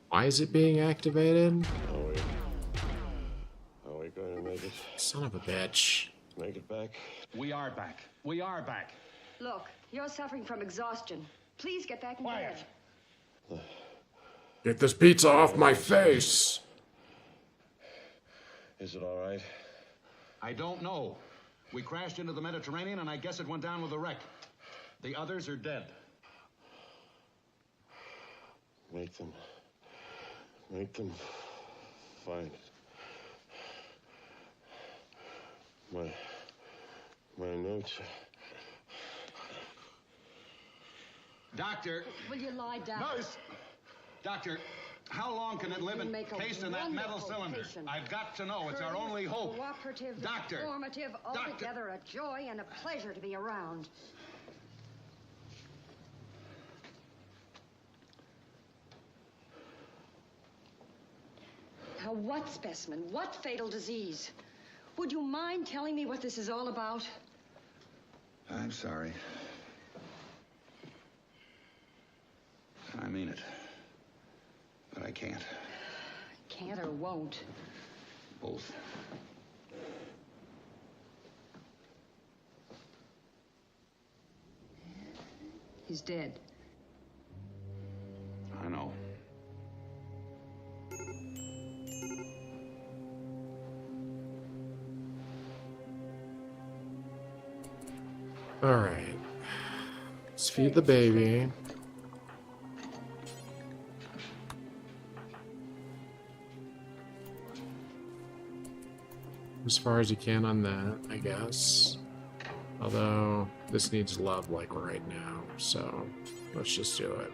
Why is it being activated? Are we going to make it? Son of a bitch. Make it back? We are back. We are back. Look, you're suffering from exhaustion. Please get back in bed. Get this pizza off my face! Is it all right? I don't know. We crashed into the Mediterranean, and I guess it went down with a wreck. The others are dead. Make them find it. My notes. Doctor. Will you lie down? Nurse. Doctor, how long can it live encased in that metal cylinder? Patient. I've got to know. It's our only hope. Cooperative, Doctor. informative, altogether a joy and a pleasure to be around. Now, what specimen? What fatal disease? Would you mind telling me what this is all about? I'm sorry. I mean it. But I can't. Can't or won't? Both. He's dead. I know. Alright. Let's feed the baby. As far as you can on that, I guess. Although, this needs love like right now, so let's just do it.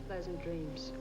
Pleasant dreams.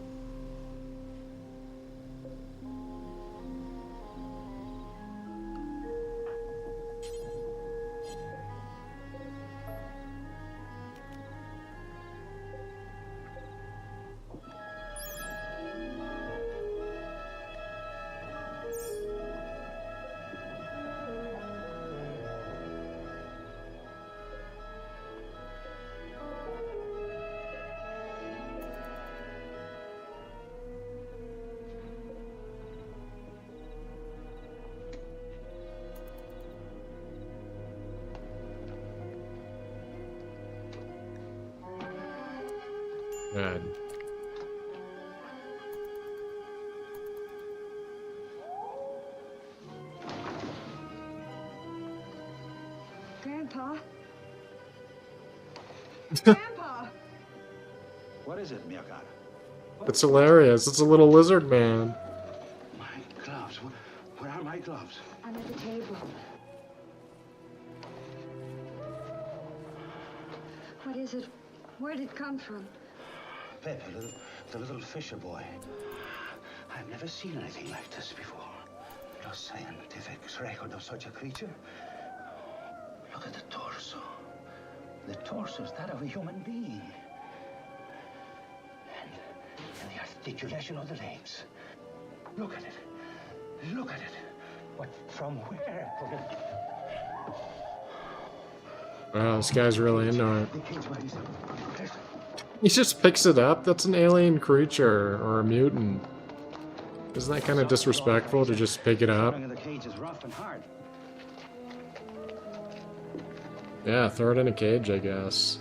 Good. Grandpa? Grandpa! What is it, Miyakata? It's hilarious. It's a little lizard man. My gloves. Where are my gloves? I'm at the table. What is it? Where did it come from? Pepe, the little fisher boy. I've never seen anything like this before. No scientific record of such a creature. Look at the torso. The torso is that of a human being. And the articulation of the legs. Look at it. Look at it. But from where? Wow, this guy's really into it. He just picks it up? That's an alien creature, or a mutant. Isn't that kind of disrespectful to just pick it up? The cage is rough and hard. Yeah, throw it in a cage, I guess.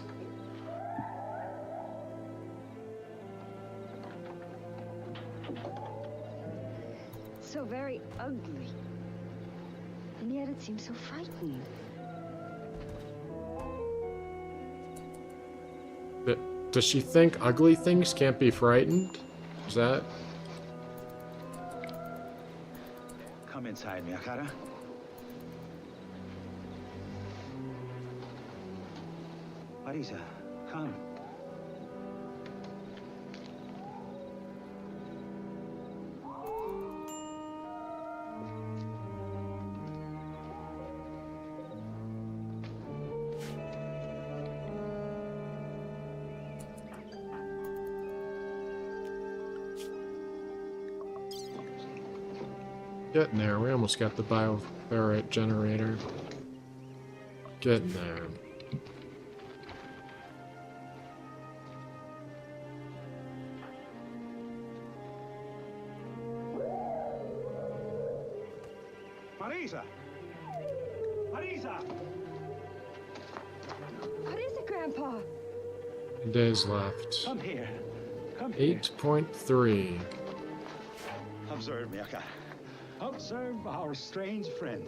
So very ugly. And yet it seems so frightening. Does she think ugly things can't be frightened? Is that... Come inside, Miyakata. Marisa, come. Getting there. We almost got the bioferrite generator. Getting there. Marisa! Marisa! What is it, Grandpa? Days left. Come here. Come here. 8.3. Observe me, Aka. Observe our strange friend.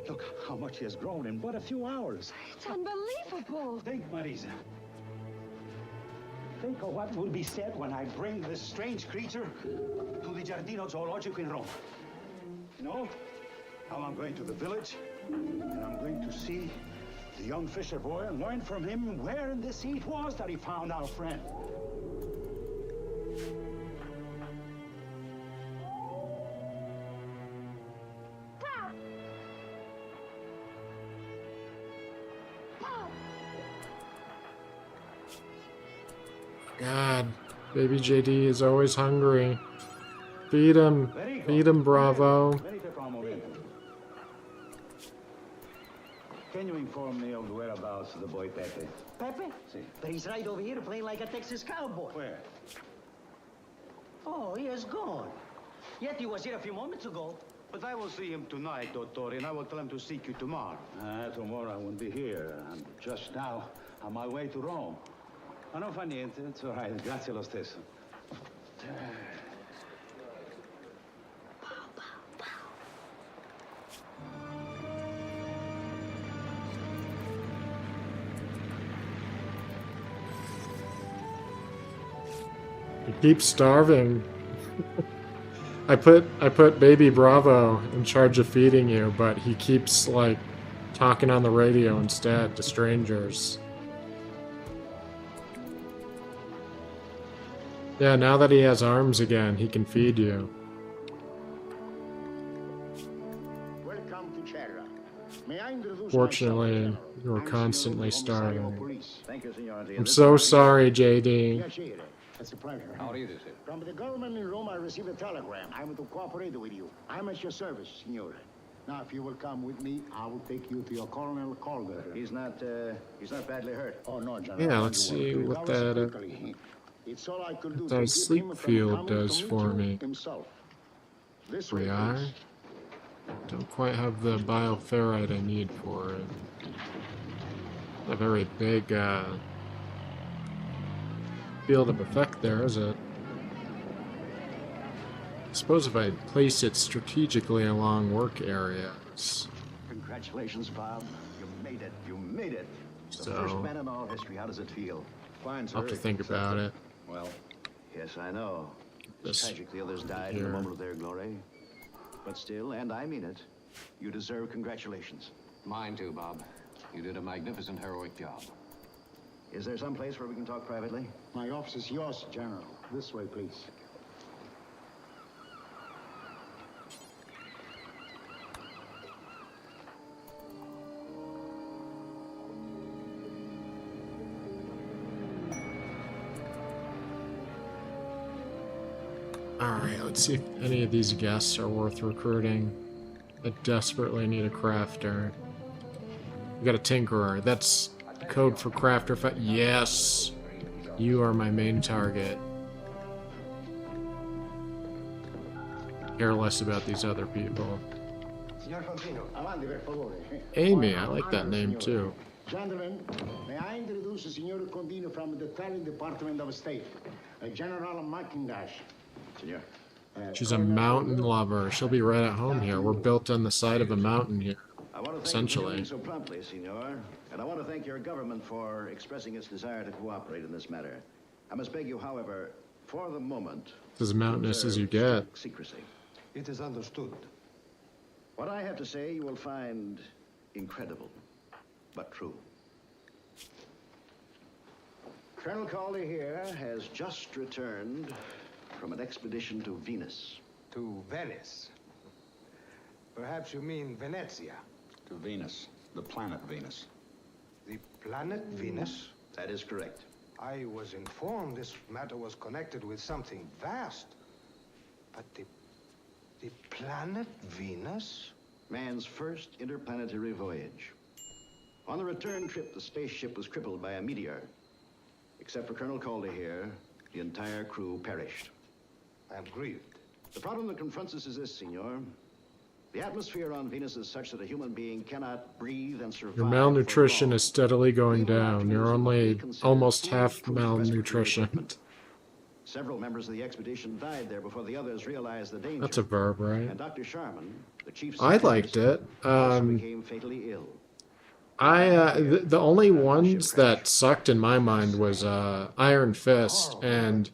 Look how much he has grown in but a few hours. It's unbelievable. Think, Marisa. Think of what will be said when I bring this strange creature to the Giardino Zoologico in Rome. You know, now I'm going to the village, and I'm going to see the young fisher boy and learn from him where in the sea it was that he found our friend. God, baby JD is always hungry. Feed him. Feed him, Bravo. Can you inform me of the whereabouts of the boy Pepe? Pepe? Si. But he's right over here playing like a Texas cowboy. Where? Oh, he is gone. Yet he was here a few moments ago. But I will see him tonight, Dottore, and I will tell him to seek you tomorrow. Tomorrow I won't be here. I'm just now on my way to Rome. Ma non fa niente, it's all right. Grazie lo stesso. He keeps starving. I put baby Bravo in charge of feeding you, but he keeps like talking on the radio instead to strangers. Yeah, now that he has arms again, he can feed you. Welcome to Cerra. May I introduce Fortunately, you were constantly starving. Thank you, Signor. I'm so sorry, JD. Piacere. It's a pleasure. How do you do, sir? From the government in Rome, I received a telegram. I'm to cooperate with you. I'm at your service, Signore. Now, if you will come with me, I will take you to your Colonel Calder. He's not badly hurt. Oh, no, General. Yeah, let's see what that It's all I could do that to sleep keep him from field coming does to meet for you me. himself. This We way, are. please. Don't quite have the bioferrite I need for it. A very big field of effect there, is it? I suppose if I place it strategically along work areas. Congratulations, Bob. You made it. You made it. The So- first man in all history. How does it feel? Fine, sir. I'll have to think about it. Well, yes, I know. It's This tragic the others died in here. the moment of their glory. But still, and I mean it, you deserve congratulations. Mine too, Bob. You did a magnificent, heroic job. Is there some place where we can talk privately? My office is yours, General. This way, please. Alright, let's see if any of these guests are worth recruiting. I desperately need a crafter. We got a tinkerer. That's code for crafter. Yes! You are my main target. Care less about these other people. Signor Contino, avanti per favore. Amy, I like that name too. Gentlemen, may I introduce Signor Contino from the Italian Department of State, General McIntosh. Signor. She's a mountain lover. She'll be right at home here. We're built on the side of a mountain here, I want to thank you for essentially. doing so promptly, Signor. And I want to thank your government for expressing its desire to cooperate in this matter. I must beg you, however, for the moment, It's as mountainous as you get. strict secrecy. It is understood. What I have to say you will find incredible, but true. Colonel Calder here has just returned from an expedition to Venus. To Venice. Perhaps you mean Venezia. To Venus, the planet Venus. The planet Venus? That is correct. I was informed this matter was connected with something vast. But the The planet Venus? Man's first interplanetary voyage. On the return trip, the spaceship was crippled by a meteor. Except for Colonel Calder here, the entire crew perished. I'm grieved. The problem that confronts us is this, senor. The atmosphere on Venus is such that a human being cannot breathe and survive. Your malnutrition is steadily going down. You're only almost half malnutrition. Several members of the expedition died there before the others realized the danger. That's a verb, right? And Dr. Sharman, the chief I liked it. also became fatally ill. The only ones that sucked in my mind was Iron Fist, and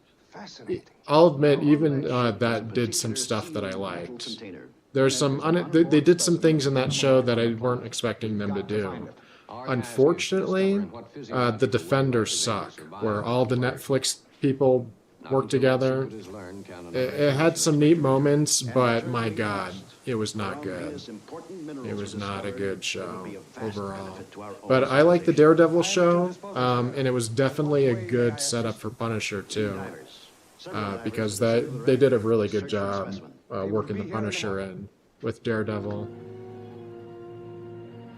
I'll admit even that did some stuff that I liked. There's some they did some things in that show that I weren't expecting them to do. Unfortunately, the Defenders suck, where all the Netflix people work together. It had some neat moments, but my God, it was not good. It was not a good show overall. But I like the Daredevil show, and it was definitely a good setup for Punisher too, because they did a really good job working the Punisher in with Daredevil.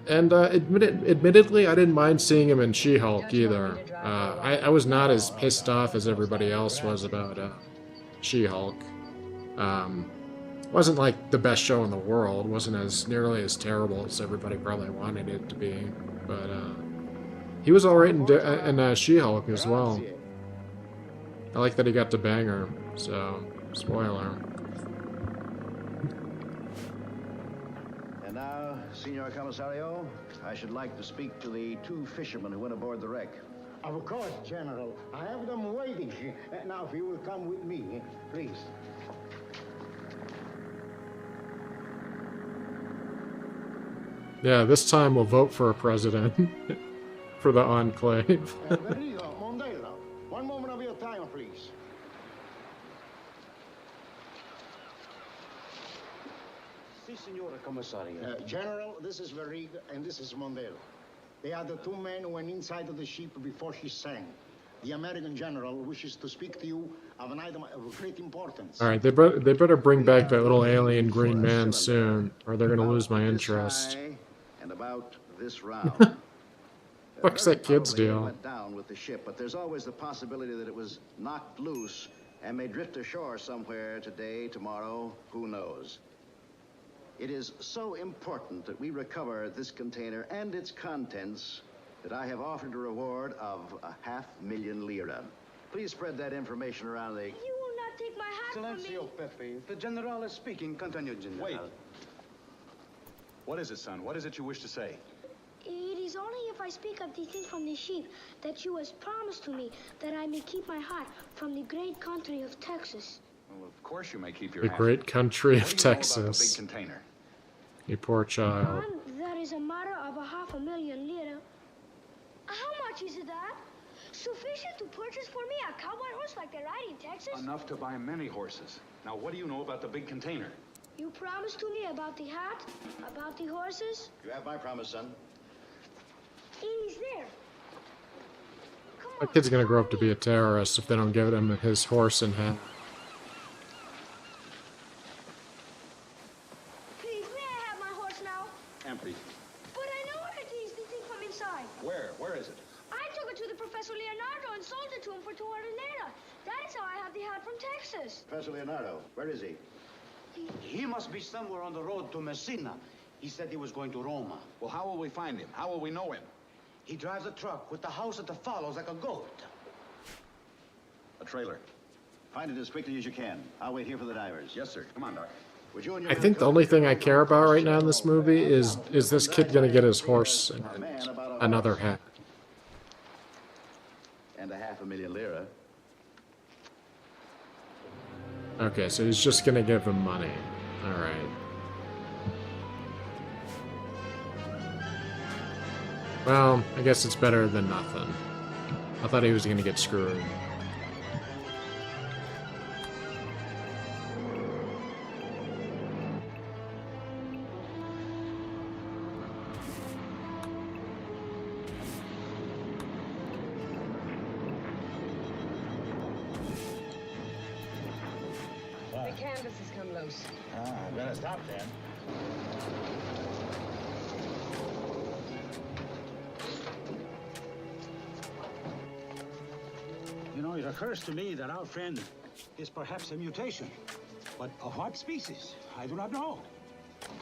And admittedly, I didn't mind seeing him in She-Hulk either. I was not as pissed off as everybody else was about She-Hulk. Wasn't like the best show in the world. Wasn't as nearly as terrible as everybody probably wanted it to be. But he was all right in She-Hulk as well. I like that he got to bang her. So, spoiler. Senor Commissario, I should like to speak to the two fishermen who went aboard the wreck. Of course, General. I have them waiting. Now, if you will come with me, please. Yeah, this time we'll vote for a president for the Enclave. Mondelo, one moment of your time, please. Signora Commissario. General, this is Verriga and this is Mondelo. They are the two men who went inside of the ship before she sank. The American general wishes to speak to you of an item of great importance. Alright, they better bring back that little alien green man soon, or they're gonna lose my interest. And about this round. What's that kid's deal? Went down with the ship, but there's always the possibility that it was knocked loose and may drift ashore somewhere today, tomorrow, who knows. It is so important that we recover this container and its contents that I have offered a reward of 500,000 lira. Please spread that information around the... You will not take my hat from me. Silencio, Pepe. The General is speaking. Continue, General. Wait. What is it, son? What is it you wish to say? It is only if I speak of the thing from the ship that you has promised to me that I may keep my heart from the great country of Texas. Well, of course you may keep your The hat. great country of What do you know about the Texas. big container? You poor child. That is a matter of 500,000 lira. How much is it that? Sufficient to purchase for me a cowboy horse like they ride in Texas? Enough to buy many horses. Now, what do you know about the big container? You promised to me about the hat, about the horses. You have my promise, son. It is there. That kid's gonna grow up to be a terrorist if they don't give him his horse and hat. Please, may I have my horse now? Empty. But I know where it is, the thing from inside. Where? Where is it? I took it to the Professor Leonardo and sold it to him for 200 lira. That is how I have the hat from Texas. Professor Leonardo, where is he? He must be somewhere on the road to Messina. He said he was going to Roma. Well, how will we find him? How will we know him? He drives a truck with the house that follows like a goat. A trailer. Find it as quickly as you can. I'll wait here for the divers. Yes, sir. Come on, Doc. Would you and your I think the only thing I care about right now in this movie is this kid gonna get his horse and another hat. And 500,000 lira. Okay, so he's just gonna give him money. Alright. Well, I guess it's better than nothing. I thought he was gonna get screwed. canvas has come loose. I'm gonna stop then. You know, it occurs to me that our friend is perhaps a mutation. But of what species? I do not know.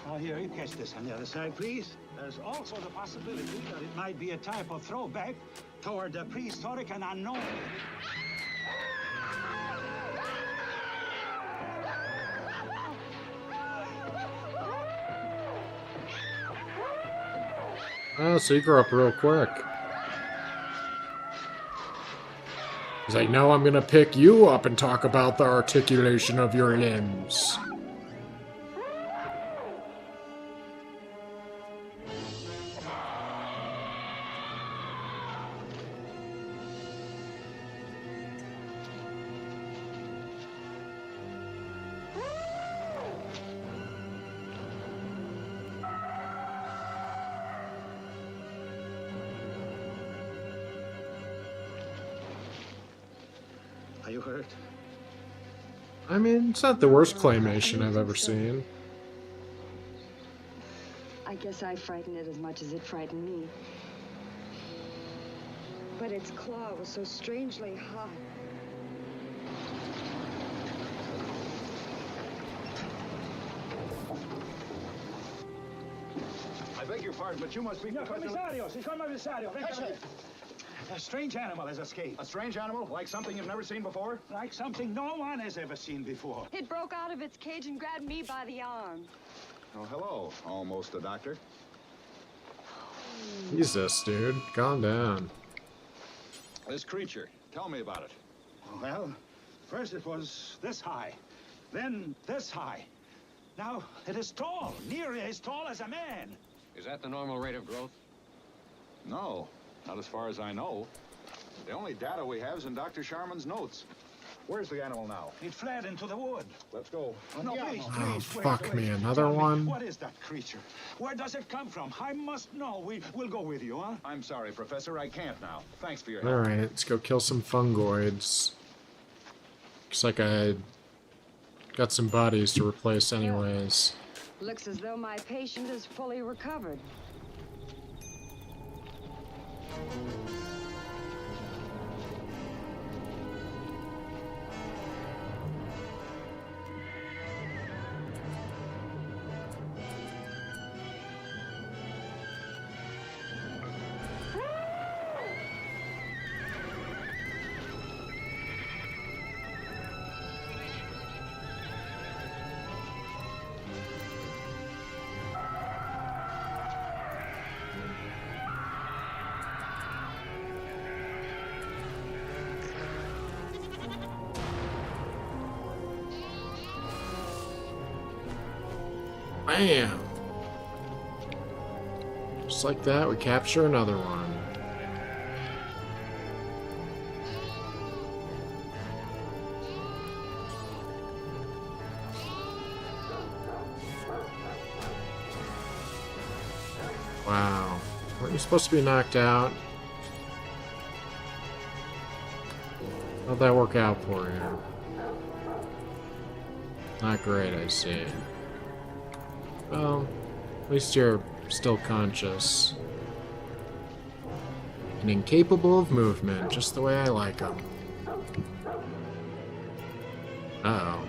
Now, here, you catch this on the other side, please. There's also the possibility that it might be a type of throwback toward the prehistoric and unknown. Oh, so you grew up real quick. He's like, no, I'm gonna pick you up and talk about the articulation of your limbs. Are you hurt? I mean, it's not the worst claymation I've ever seen. I guess I frightened it as much as it frightened me. But its claw was so strangely hot. I beg your pardon, but you must be... Signor Commissario! Catch it! A strange animal has escaped. A strange animal? Like something you've never seen before? Like something no one has ever seen before. It broke out of its cage and grabbed me by the arm. Oh, hello. Almost a doctor. Jesus, dude. Calm down. This creature. Tell me about it. Well, first it was this high, then this high. Now it is tall, nearly as tall as a man. Is that the normal rate of growth? No, not as far as I know. The only data we have is in Dr. Sharman's notes. Where's the animal now? It fled into the wood. Let's go. No, please, Oh, please, wait, fuck me, wait. another Tell me, one? what is that creature? Where does it come from? I must know. We'll go with you, huh? I'm sorry, Professor. I can't now. Thanks for your help. Alright, let's go kill some fungoids. Looks like I got some bodies to replace anyways. Looks as though my patient is fully recovered. Bam! Just like that, we capture another one. Wow. Weren't you supposed to be knocked out? How'd that work out for you? Not great, I see. Well, at least you're still conscious. And incapable of movement, just the way I like them. Uh-oh.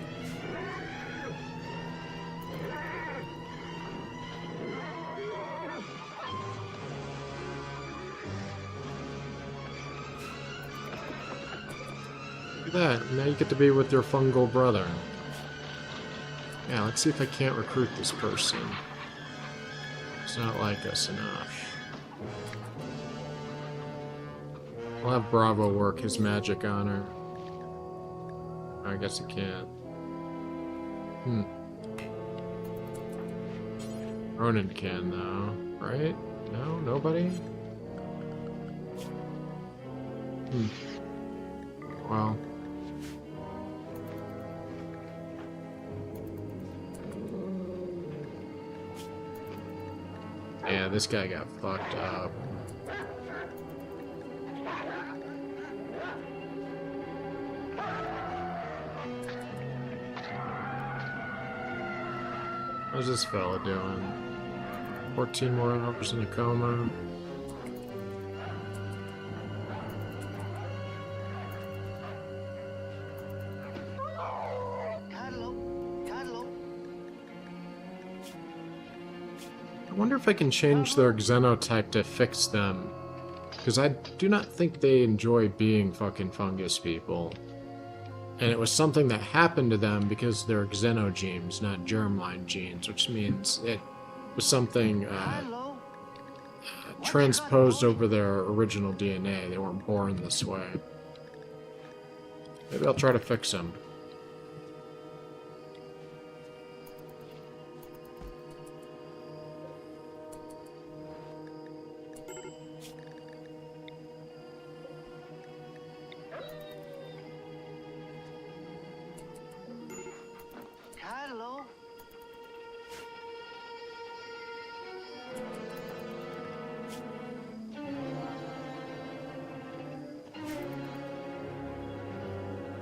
Look at that, now you get to be with your fungal brother. Yeah, let's see if I can't recruit this person. It's not like us enough. We'll have Bravo work his magic on her. I guess he can't. Ronan can, though. Right? No? Nobody? Well... Yeah, this guy got fucked up. How's this fella doing? 14 more hours in a coma. I wonder if I can change their xenotype to fix them. Because I do not think they enjoy being fucking fungus people. And it was something that happened to them because they're xenogenes, not germline genes, which means it was something transposed over their original DNA. They weren't born this way. Maybe I'll try to fix them.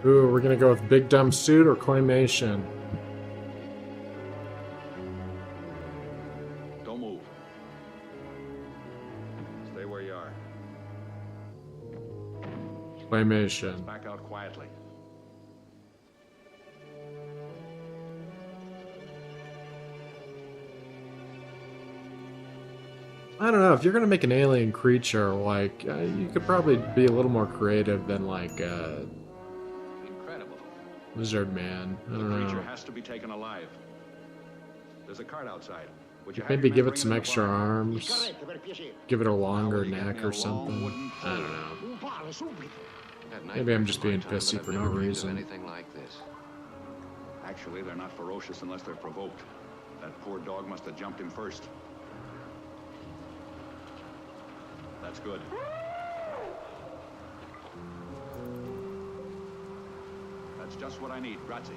Ooh, we're gonna go with big dumb suit or claymation. Don't move. Stay where you are. Claymation. Back out quietly. I don't know, if you're gonna make an alien creature, like, you could probably be a little more creative than, like, Incredible. Lizard Man. I don't The creature know. has to be taken alive. There's a cart outside. Would you have Maybe your give men it some bring extra in the barn? arms. Give it a longer neck or something. I don't know. Maybe I'm just being pissy for no reason. Anything like this. Actually, they're not ferocious unless they're provoked. That poor dog must have jumped him first. That's good. That's just what I need. Grazie.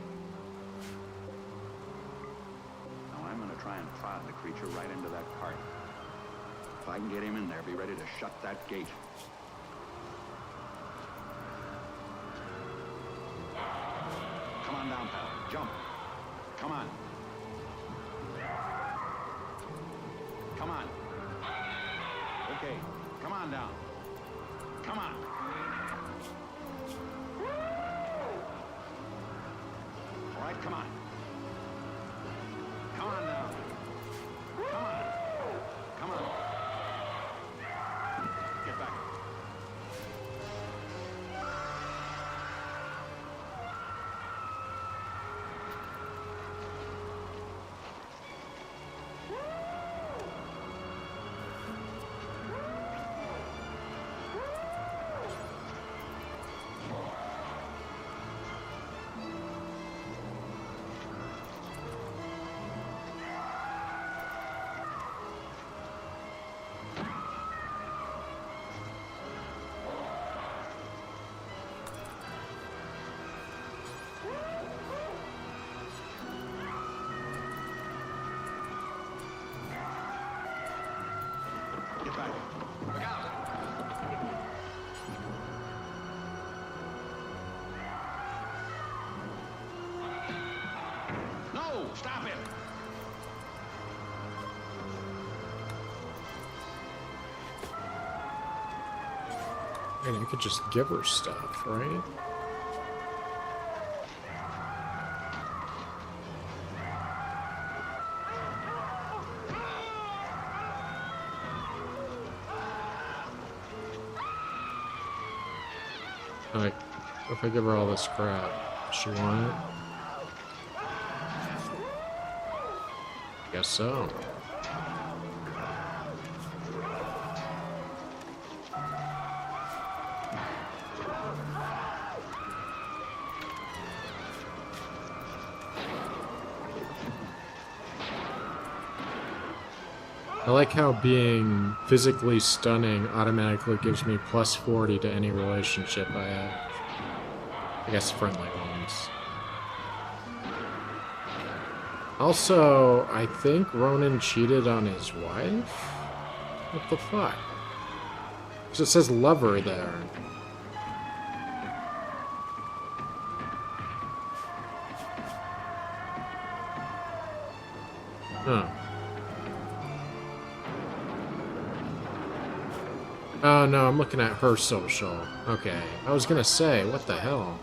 Now I'm going to try and prod the creature right into that cart. If I can get him in there, be ready to shut that gate. Come on down, pal. Jump. Come on. Come on. Okay. Come on down. Come on. All right, come on. Come on down. Come on. Come on. Get back. Get back. Look out. No! Stop him! And you could just give her stuff, right? Like, if I give her all this crap, does she want it? Guess so. I like how being physically stunning automatically gives me plus 40 to any relationship I have. I guess friendly ones. Also, I think Ronan cheated on his wife? What the fuck? Because it says lover there. Huh. Oh, no, I'm looking at her social. Okay. I was gonna say, what the hell?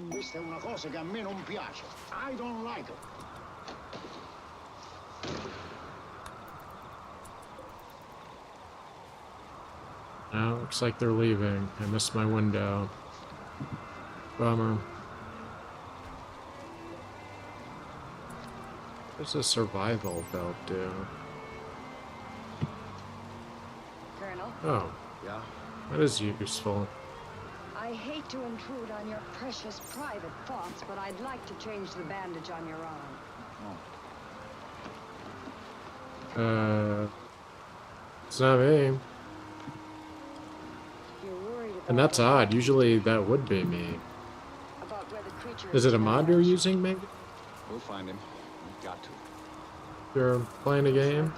Questa è una cosa che a me non piace. I don't like it. Oh, looks like they're leaving. I missed my window. Bummer. What does a survival belt do? Colonel? Oh. Yeah? That is useful. I hate to intrude on your precious private thoughts, but I'd like to change the bandage on your arm. It's not me. You're worried And that's odd. Usually that would be me. about where the creature Is it a mod you're using, maybe? We'll find him. We've got to. You're playing a game?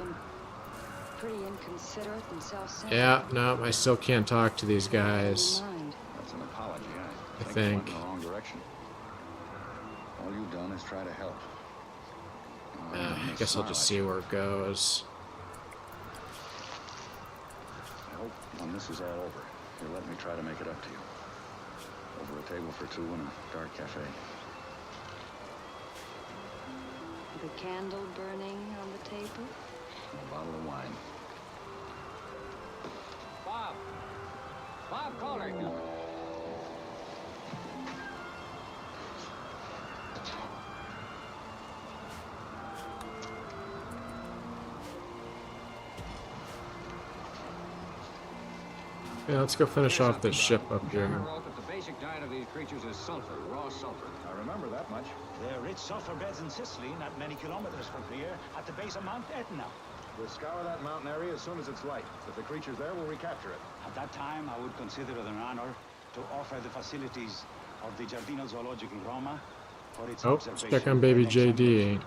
pretty inconsiderate and self-centered. Yeah, no, I still can't talk to these guys. That's an apology. I I think. went in the wrong direction. All you've done is try to help. I guess I'll just see where it goes. I hope when this is all over, you'll let me try to make it up to you. Over a table for two in a dark cafe. The candle burning on the table? And a bottle of wine. Bob! Bob Kohler! Yeah, let's go finish off this ship up here. wrote that the basic diet of these creatures is sulfur, raw sulfur. I remember that much. There are rich sulfur beds in Sicily, not many kilometers from here, at the base of Mount Etna. We'll scour that mountain area as soon as it's light. If the creature's there, we'll recapture it. At that time, I would consider it an honor to offer the facilities of the Giardino Zoologico in Roma for its Oh, let's check on baby JD.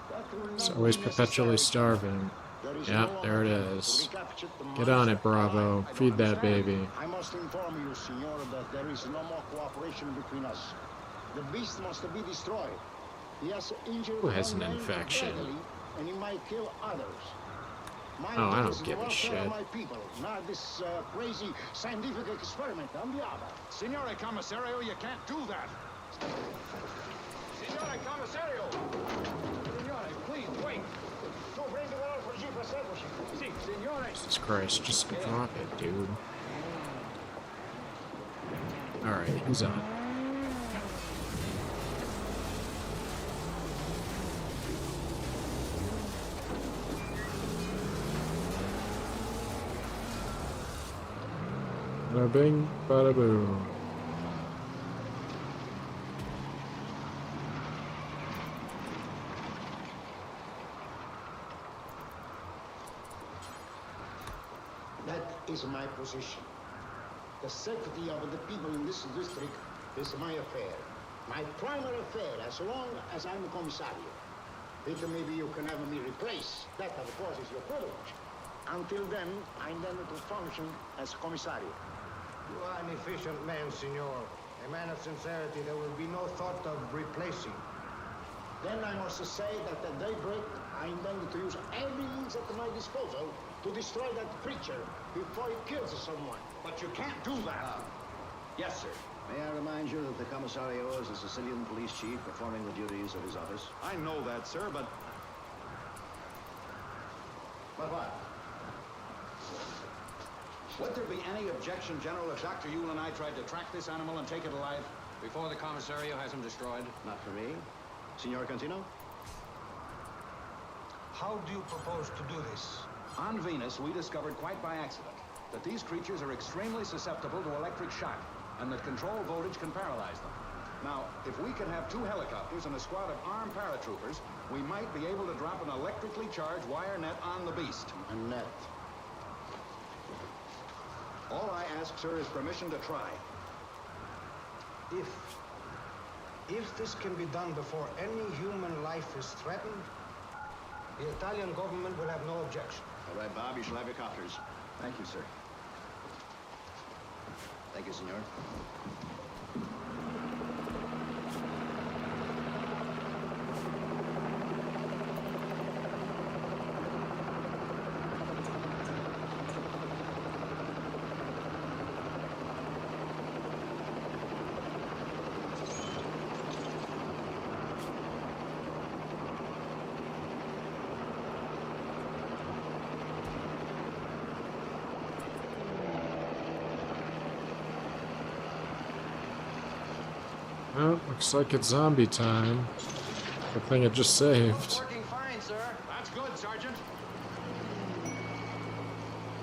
It's always perpetually starving. Yeah, there it is. Get on it, Bravo. Feed that baby. I must inform you, Signor, that there is no more cooperation between us. The beast must be destroyed. He has injured Who has one an man infection? badly, and he might kill others. My Oh, I goal don't is the give a welfare shit. of my people, not this crazy scientific experiment on the other. Signore Commissario, you can't do that. Signore Commissario! Signore, please, wait. Jesus Christ, just drop it, dude. Alright, who's on? Bada bing, bada boom. That is my position. The safety of the people in this district is my affair. My primary affair, as long as I'm a commissario. Later, maybe you can have me replaced. That, of course, is your privilege. Until then, I intend to function as commissario. You are an efficient man, Signor. A man of sincerity. There will be no thought of replacing. Then I must say that at daybreak, I intend to use every means at my disposal to destroy that creature before it kills someone. But you can't do that. Yes, sir. May I remind you that the Commissario is a Sicilian police chief performing the duties of his office? I know that, sir, but... But what? Would there be any objection, General, if Dr. Yule and I tried to track this animal and take it alive? Before the Commissario has him destroyed? Not for me. Signor Contino? How do you propose to do this? On Venus, we discovered quite by accident that these creatures are extremely susceptible to electric shock, and that control voltage can paralyze them. Now, if we could have 2 helicopters and a squad of armed paratroopers, we might be able to drop an electrically charged wire net on the beast. A net. All I ask, sir, is permission to try. If this can be done before any human life is threatened, the Italian government will have no objection. All right, Bob, you shall have your coppers. Thank you, sir. Thank you, senor. Well, looks like it's zombie time. The thing it just saved. Working fine, sir. That's good, Sergeant.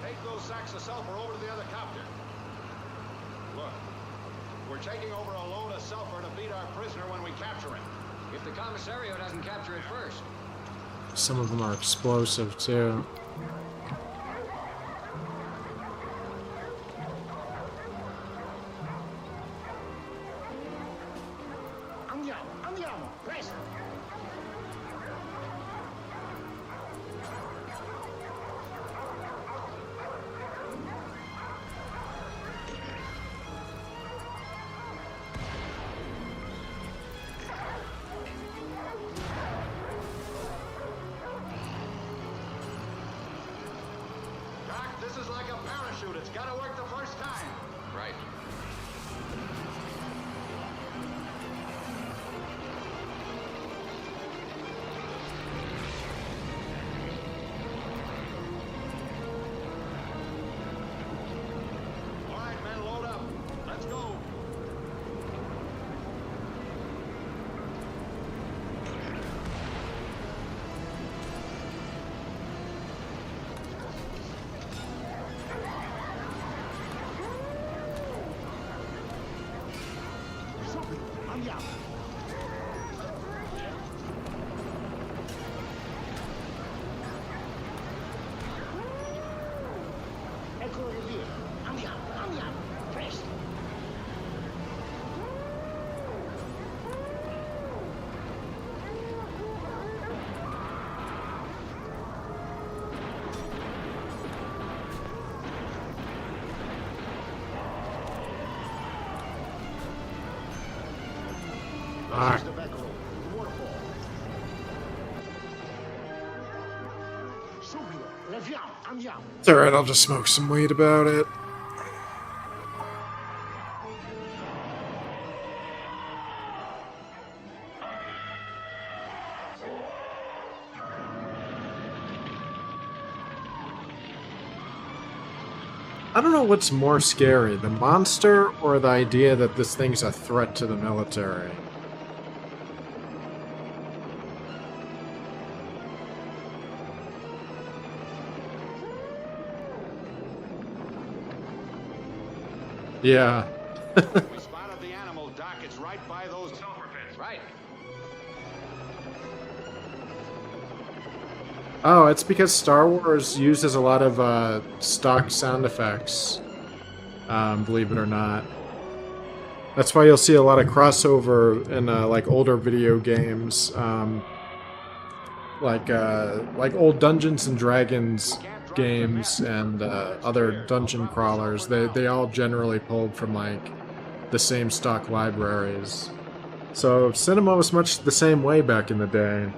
Take those sacks of sulfur over to the other copter. Look, we're taking over a load of sulfur to beat our prisoner when we capture him. If the commissario doesn't capture it first. Some of them are explosive too. Andiamo, presto! Doc, this is like a parachute. It's got to work the first time. Right. All right, men, load up. Let's go. Andiamo! Eccolo che viene! Andiamo, andiamo! Presto! Alright. The back road, the waterfall. Subito, leviamo, andiamo! It's alright, I'll just smoke some weed about it. I don't know what's more scary, the monster or the idea that this thing's a threat to the military. Yeah. We spotted the animal, Doc. It's right by those sulfur pits. Right. Oh, it's because Star Wars uses a lot of stock sound effects, believe it or not. That's why you'll see a lot of crossover in like older video games, like old Dungeons and Dragons games and other dungeon crawlers. They all generally pulled from like the same stock libraries. So cinema was much the same way back in the day.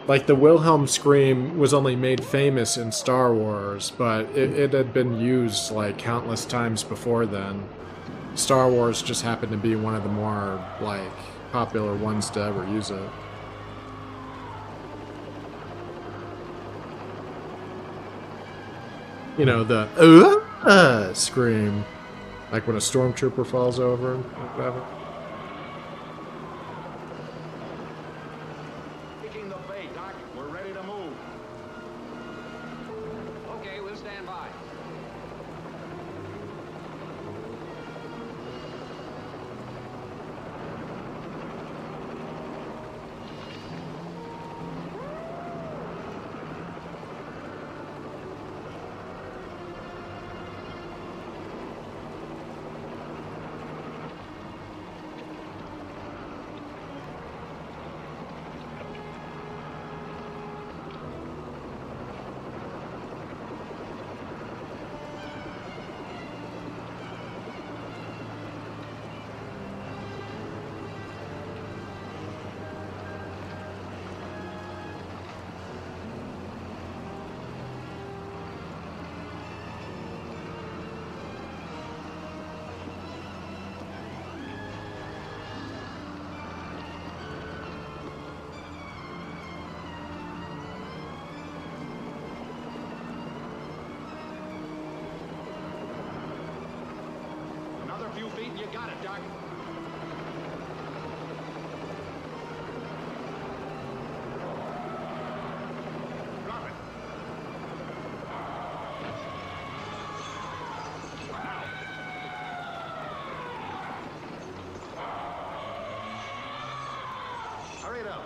Like, the Wilhelm scream was only made famous in Star Wars, but it had been used, like, countless times before then. Star Wars just happened to be one of the more, like, popular ones to ever use it. You know, the scream. Like when a stormtrooper falls over or whatever. Taking the bait, Doc. We're ready to move. Okay, we'll stand by. You got it, Doc. Drop it. Hurry it up.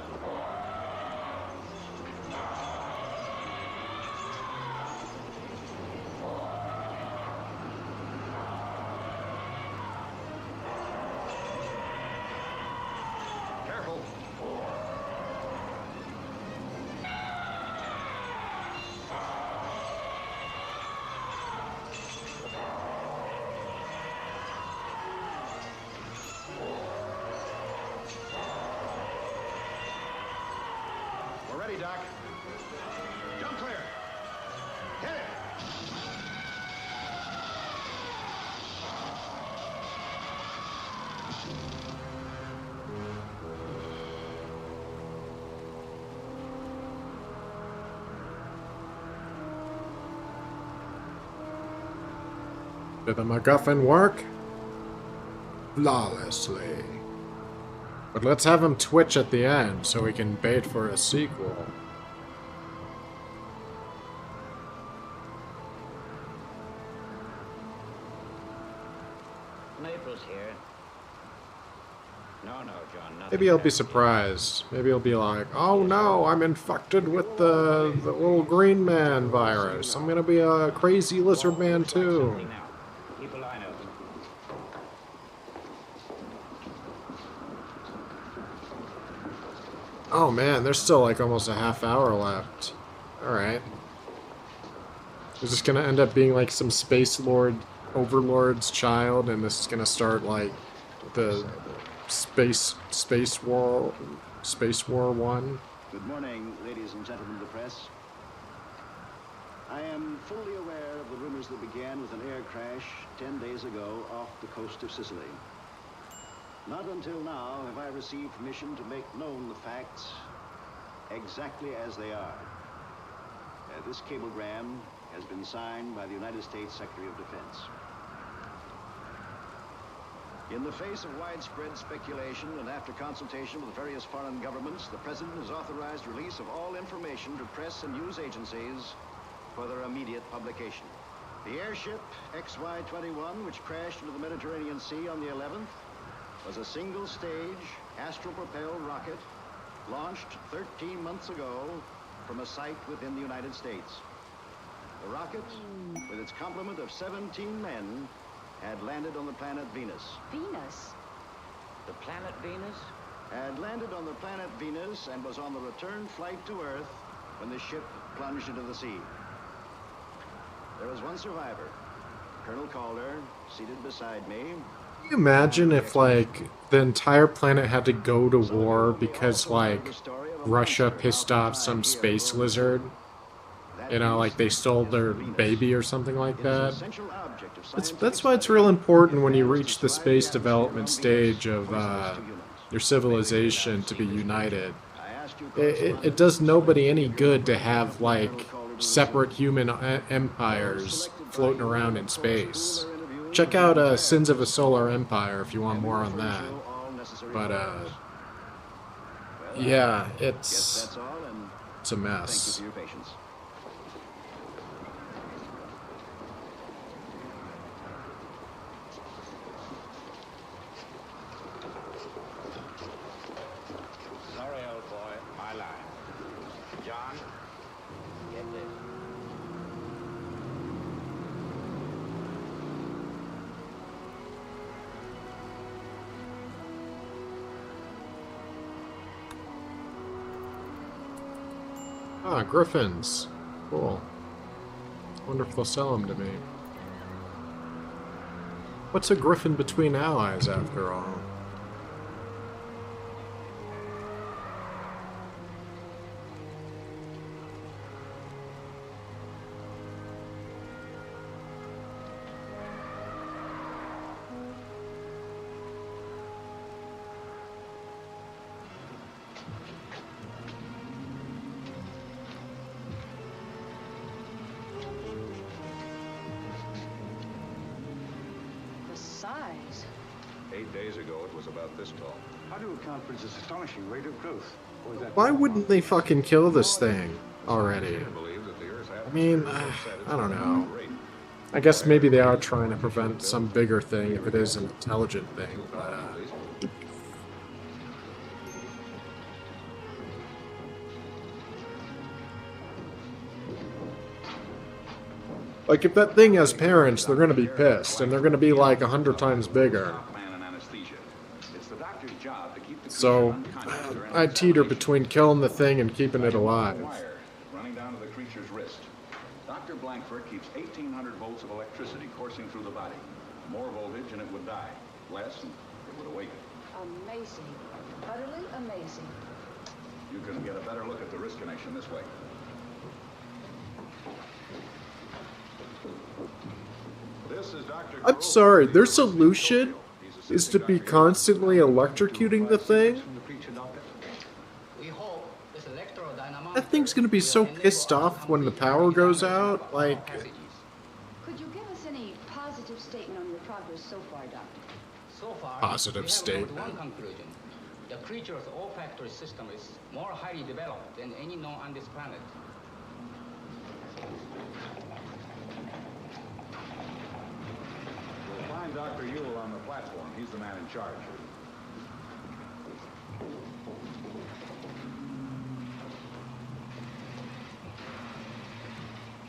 Careful. We're ready, Doc. Jump clear. Hit it. Did the MacGuffin work? Flawlessly. But let's have him twitch at the end so we can bait for a sequel. Naples here. No, John, nothing. Maybe he'll be surprised. Maybe he'll be like, oh no, I'm infected with the little green man virus. I'm gonna be a crazy lizard man too. Keep a line open. Oh man, there's still like almost a half hour left. Alright. Is this gonna end up being like some space lord overlord's child, and this is gonna start like the space war 1? Good morning, ladies and gentlemen of the press. I am fully aware of the rumors that began with an air crash 10 days ago off the coast of Sicily. Not until now have I received permission to make known the facts exactly as they are. This cablegram has been signed by the United States Secretary of Defense. In the face of widespread speculation and after consultation with various foreign governments, the President has authorized release of all information to press and news agencies for their immediate publication. The airship XY-21, which crashed into the Mediterranean Sea on the 11th, was a single-stage, astral-propelled rocket launched 13 months ago from a site within the United States. The rocket, with its complement of 17 men, had landed on the planet Venus. Venus? The planet Venus? Had landed on the planet Venus and was on the return flight to Earth when the ship plunged into the sea. There was one survivor, Colonel Calder, seated beside me. Can you imagine if like the entire planet had to go to war because like Russia pissed off some space lizard? You know, like they stole their baby or something like that. That's why it's real important when you reach the space development stage of your civilization to be united. It does nobody any good to have like separate human empires floating around in space. Check out Sins of a Solar Empire if you want more on that. But yeah, it's a mess. Thank you for your patience. Sorry, old boy. My line. John, get this. Ah, griffins. Cool. Wonder if they'll sell them to me. What's a griffin between allies, after all? The size. 8 days ago, it was about this tall. How do you account for its astonishing rate of growth? Or is that Why wouldn't they fucking kill this thing already? I mean, I don't know. I guess maybe they are trying to prevent some bigger thing if it is an intelligent thing, but like, if that thing has parents, they're gonna be pissed, and they're gonna be like 100 times bigger. So, I teeter between killing the thing and keeping it alive. Running down to the creature's wrist. Dr. Blankford keeps 1,800 volts of electricity coursing through the body. More voltage and it would die. Less and it would awaken. Amazing. Utterly amazing. You can get a better look at the wrist connection this way. This is Dr. I'm sorry, their solution is to be constantly electrocuting the thing? That thing's gonna be so pissed off when the power goes out, like... Could you give us any positive statement on your progress so far, Doctor? So far, Positive we have statement. come to one conclusion. The creature's olfactory system is more highly developed than any known on this planet. We'll find Dr. Yule on the platform. He's the man in charge.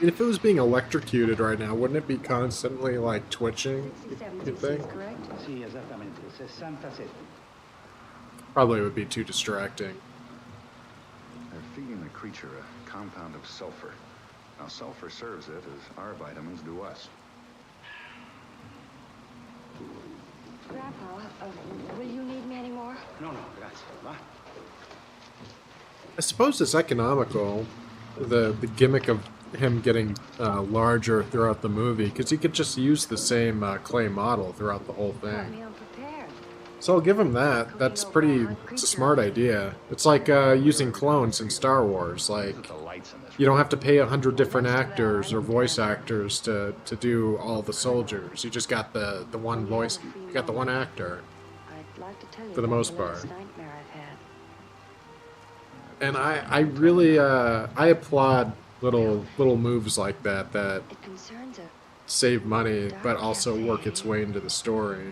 If it was being electrocuted right now, wouldn't it be constantly, like, twitching, you think? Sì, esattamente. 67. Probably would be too distracting. They're feeding the creature a compound of sulfur. Now, sulfur serves it as our vitamins do us. Grandpa, will you need me anymore? No, grazie. Va? I suppose it's economical, the gimmick of him getting larger throughout the movie, because he could just use the same clay model throughout the whole thing. So I'll give him that. That's pretty... it's a smart idea. It's like using clones in Star Wars. Like, you don't have to pay 100 different actors or voice actors to do all the soldiers. You just got the one voice... you got the one actor. For the most part. And I really... I applaud little moves like that save money, but also work its way into the story.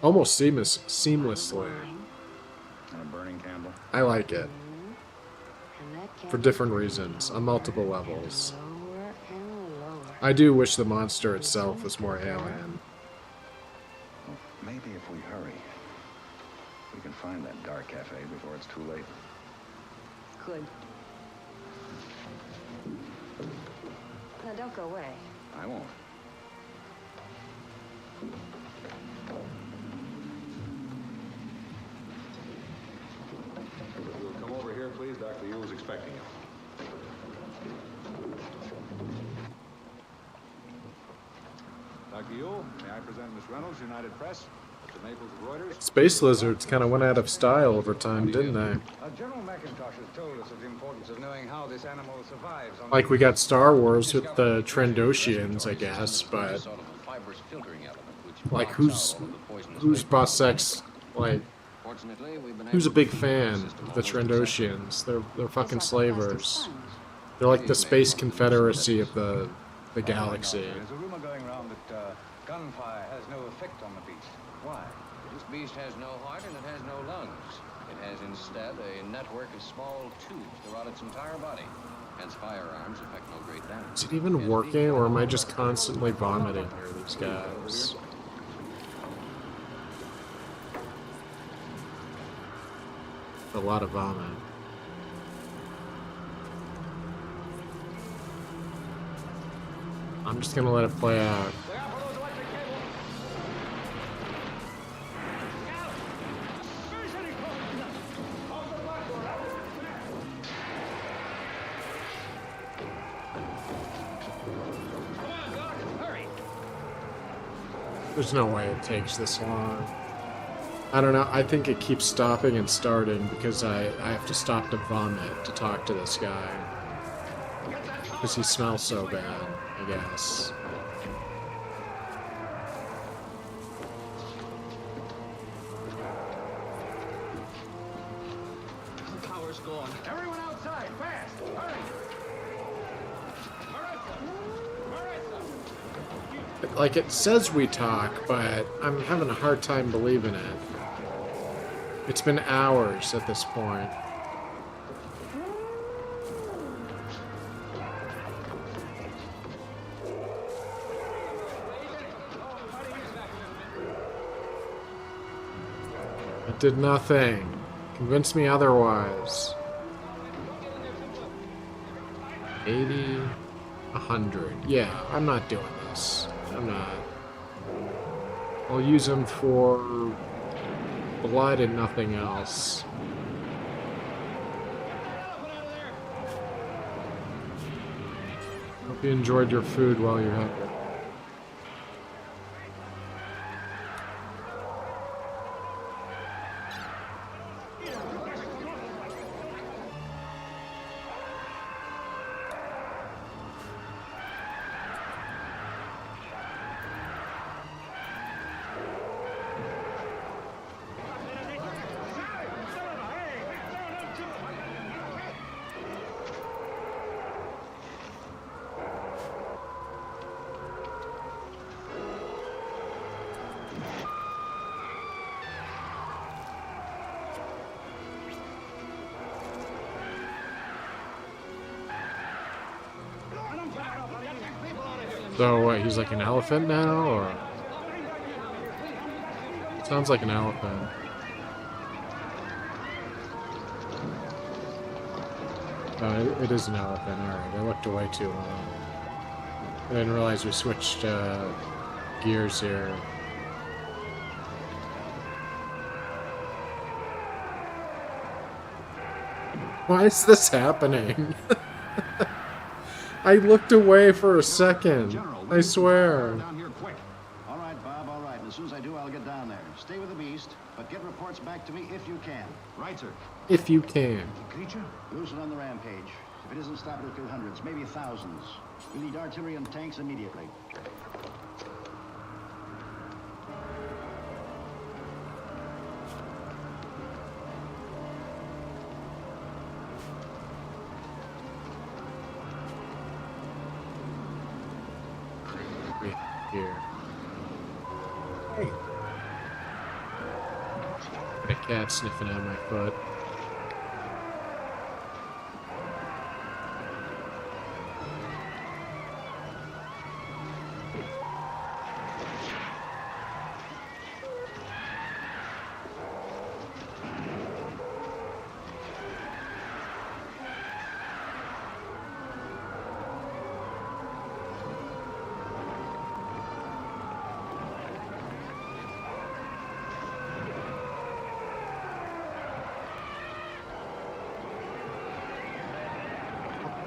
Almost seamlessly. And a burning candle. I like it. For different reasons, on multiple levels. I do wish the monster itself was more alien. Well, maybe if we hurry, we can find that dark cafe before it's too late. Good. Now, don't go away. I won't. If you'll come over here, please. Dr. Yule's expecting you. Dr. Yule, may I present Miss Reynolds, United Press, Mr. Maples of Reuters. Space lizards kind of went out of style over time, didn't they? General McIntosh has told us of the importance of knowing how this animal survives on Like we got Star Wars with the Trandoshians, I guess, but like who's Boss X, like who's a big fan of the Trandoshians? They're fucking slavers. They're like the space confederacy of the galaxy. There's a rumor going around that gunfire has no effect on the beast. Why? This beast has no heart and it has no lungs. It has instead a network of small tubes throughout its entire body. Hence firearms affect no great damage. Is it even working, or am I just constantly vomiting here, these guys? A lot of vomit. I'm just gonna let it play out. There's no way it takes this long. I don't know, I think it keeps stopping and starting because I have to stop to vomit to talk to this guy. Because he smells so bad, I guess. Like, it says we talk, but I'm having a hard time believing it. It's been hours at this point. It did nothing. Convince me otherwise. 80, 100. Yeah, I'm not doing this. I'm not. I'll use them for blood and nothing else. Hope you enjoyed your food while you're at it. So what, he's like an elephant now, or? Sounds like an elephant. Oh, it is an elephant, alright. I looked away too long. I didn't realize we switched gears here. Why is this happening? I looked away for a second. I swear. Down here quick. All right, Bob, all right. And as soon as I do, I'll get down there. Stay with the beast, but get reports back to me if you can. Right, sir. If you can. Creature? Loose it on the rampage. If it isn't stopped, it'll kill hundreds, maybe thousands. We need artillery and tanks immediately. Here. Hey. A cat sniffing at my foot.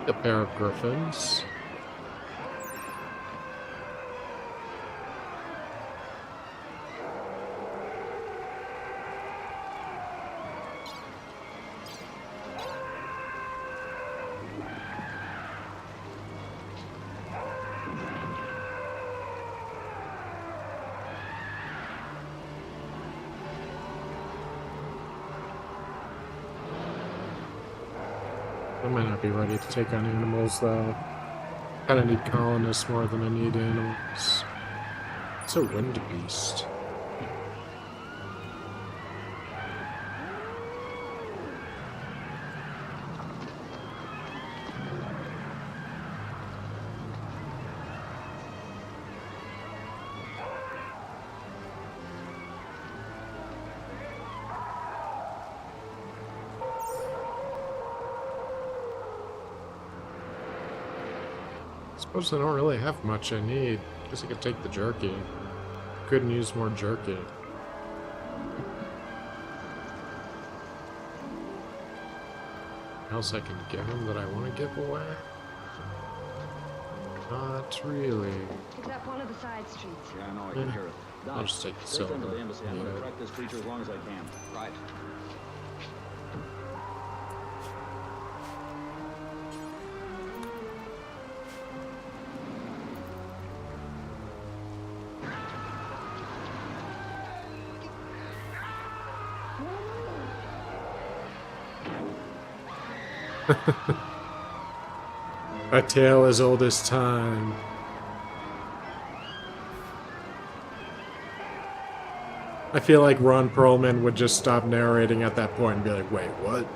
A pair of griffins. I might not be ready to take on animals, though. Kinda need colonists more than I need animals. It's a wind beast. Suppose I don't really have much I need. Guess I could take the jerky. Couldn't use more jerky. Else I can give him that I want to give away? Not really. It's up one of the side streets. Yeah, I know, I can hear it. I'll just take the silver. To the embassy. I'm going to track this creature as long as I can. Right. A tale as old as time. I feel like Ron Perlman would just stop narrating at that point and be like, wait, what?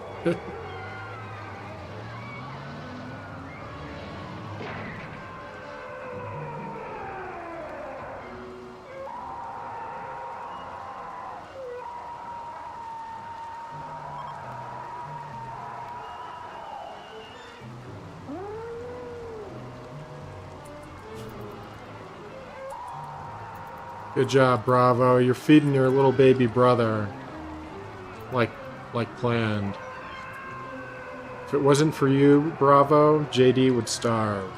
Good job, Bravo. You're feeding your little baby brother like planned. If it wasn't for you, Bravo, JD would starve.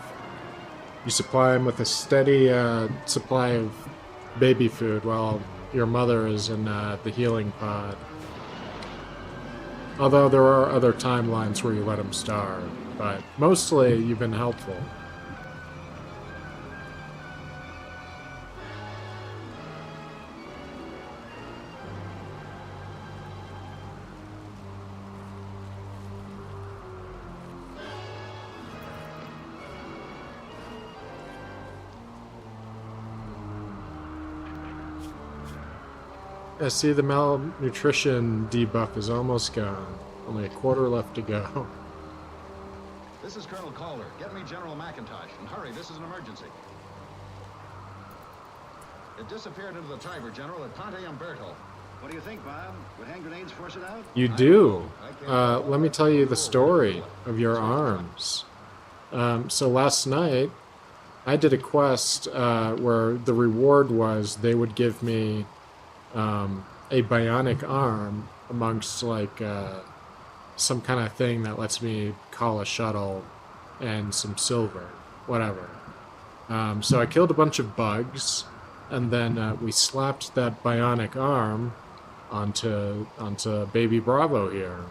You supply him with a steady supply of baby food while your mother is in the healing pod. Although there are other timelines where you let him starve, but mostly you've been helpful. I see the malnutrition debuff is almost gone. Only a quarter left to go. This is Colonel Calder. Get me General McIntosh. And hurry, this is an emergency. It disappeared into the Tiber, General, at Ponte Umberto. What do you think, Bob? Would hand grenades force it out? You do. Let me tell you the story of your arms. So last night, I did a quest where the reward was they would give me a bionic arm amongst like some kind of thing that lets me call a shuttle and some silver, whatever. So I killed a bunch of bugs, and then we slapped that bionic arm onto Baby Bravo here.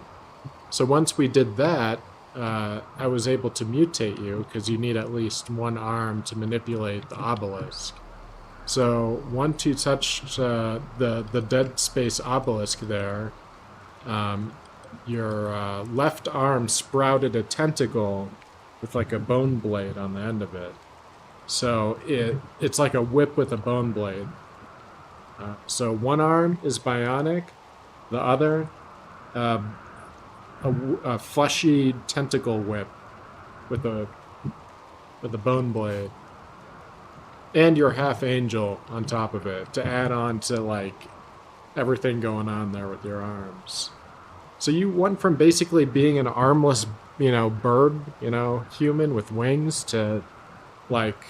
So once we did that, I was able to mutate you, because you need at least one arm to manipulate the obelisk. So once you touched the dead space obelisk there, your left arm sprouted a tentacle with like a bone blade on the end of it. So it's like a whip with a bone blade. So one arm is bionic, the other a fleshy tentacle whip with a bone blade. And you're half angel on top of it to add on to like everything going on there with your arms. So you went from basically being an armless, bird, human with wings to like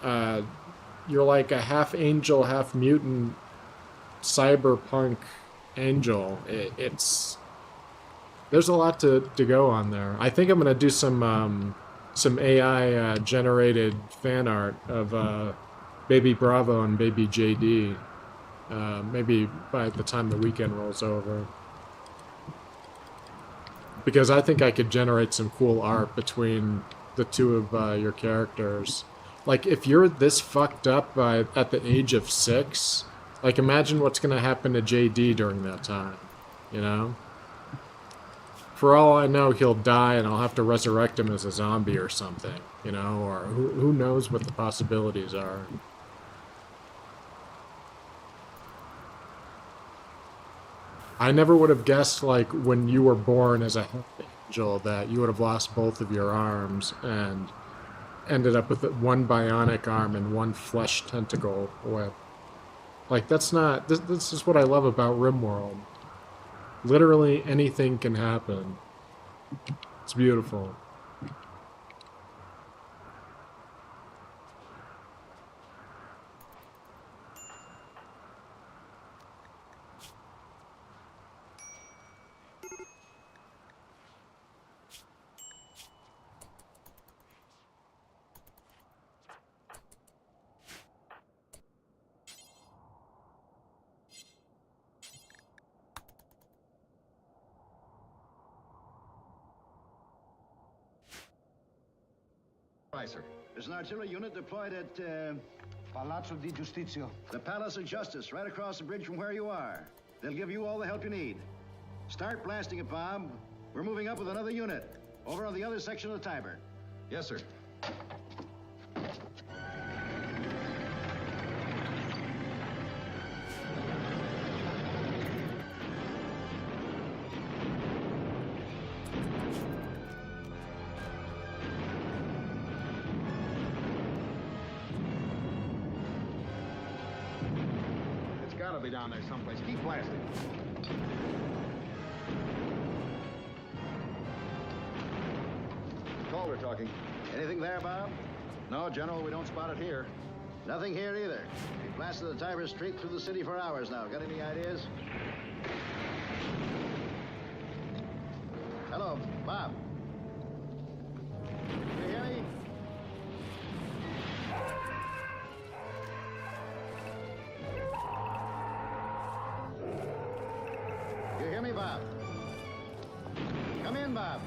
you're like a half angel, half mutant cyberpunk angel. There's a lot to go on there. I think I'm gonna do some AI generated fan art of Baby Bravo and Baby JD. Maybe by the time the weekend rolls over. Because I think I could generate some cool art between the two of your characters. Like, if you're this fucked up at the age of 6, like, imagine what's gonna happen to JD during that time, For all I know, he'll die and I'll have to resurrect him as a zombie or something, or who knows what the possibilities are. I never would have guessed, like, when you were born as a half angel, that you would have lost both of your arms and ended up with one bionic arm and one flesh tentacle whip. Like, that's not... This is what I love about RimWorld. Literally anything can happen. It's beautiful. Sir. There's an artillery unit deployed at Palazzo di Giustizia. the Palace of Justice, right across the bridge from where you are. They'll give you all the help you need. Start blasting it, Bob. We're moving up with another unit, over on the other section of the Tiber. Yes, sir. gotta be down there someplace. Keep blasting. Calder talking. Anything there, Bob? No, General, we don't spot it here. Nothing here either. We blasted the Tiber Street through the city for hours now. Got any ideas? Hello, Bob. Can you hear me? You hear me, Bob? Come in, Bob.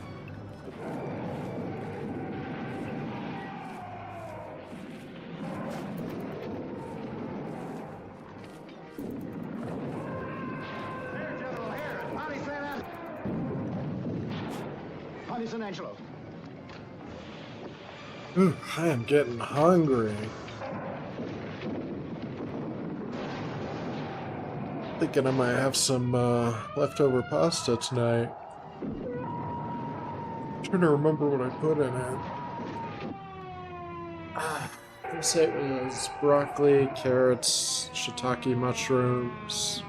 Here, General, here. Howdy, Santa. Howdy, San Angelo. Ooh, I am getting hungry. Thinking I might have some leftover pasta tonight. Trying to remember what I put in it. I say it was broccoli, carrots, shiitake mushrooms.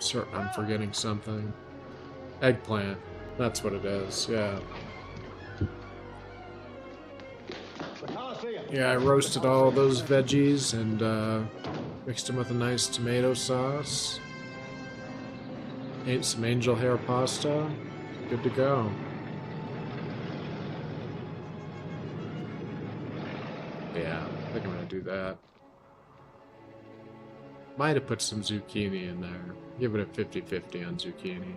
Certain I'm forgetting something. Eggplant. That's what it is, yeah. Yeah, I roasted all those veggies and mixed them with a nice tomato sauce. Ate some angel hair pasta. Good to go. Yeah, I think I'm gonna do that. Might have put some zucchini in there. Give it a 50-50 on zucchini.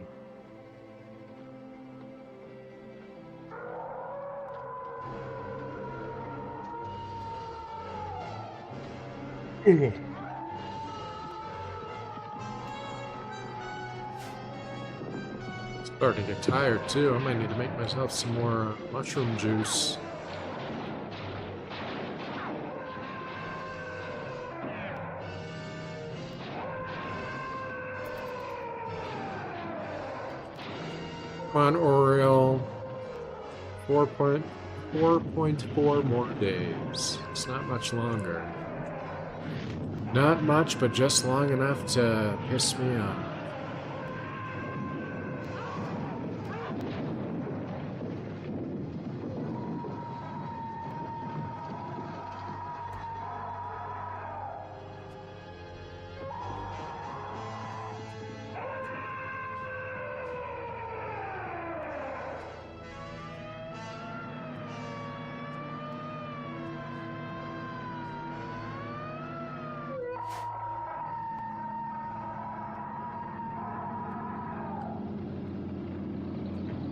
Starting to get tired too. I might need to make myself some more mushroom juice. Come on, Oriole. 4.4 more days. It's not much longer. Not much, but just long enough to piss me off.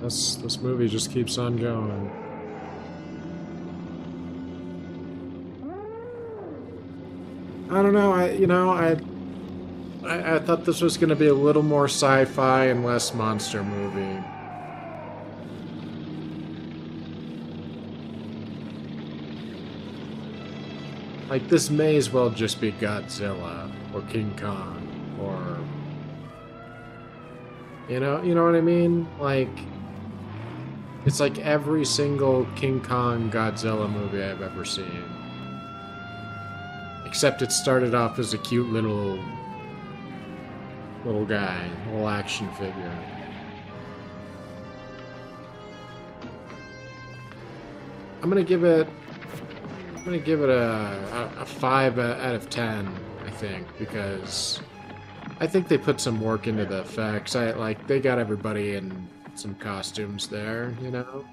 This movie just keeps on going. I don't know. I thought this was going to be a little more sci-fi and less monster movie. Like, this may as well just be Godzilla or King Kong or you know what I mean? Like, it's like every single King Kong Godzilla movie I've ever seen. Except it started off as a cute little guy, little action figure. I'm gonna give it a 5 out of 10, I think, because I think they put some work into the effects. They got everybody in some costumes there, you know?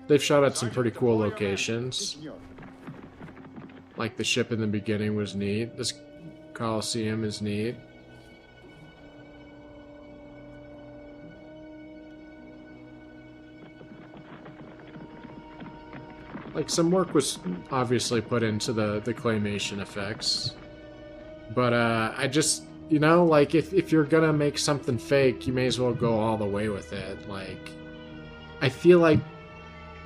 They've shot at some pretty cool locations. Like the ship in the beginning was neat. This Coliseum is neat. Like, some work was obviously put into the claymation effects. But, I just, you know, like, if you're gonna make something fake, you may as well go all the way with it. Like, I feel like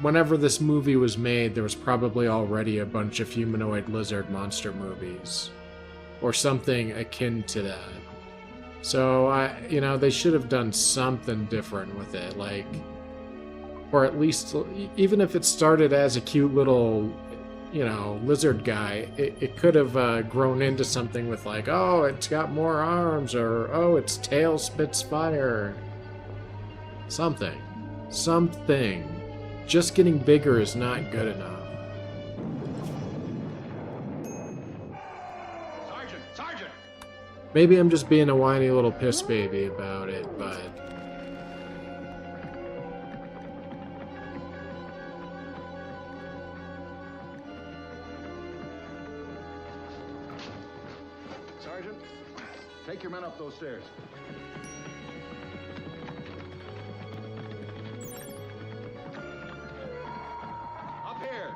whenever this movie was made, there was probably already a bunch of humanoid lizard monster movies. Or something akin to that. So, you know, they should have done something different with it, like... Or at least, even if it started as a cute little you know, lizard guy, it could have grown into something with like, oh, it's got more arms, or oh, its tail spits fire. Something. Something. Just getting bigger is not good enough. Sergeant! Sergeant! Maybe I'm just being a whiny little piss baby about it, but... Sergeant, take your men up those stairs. Up here!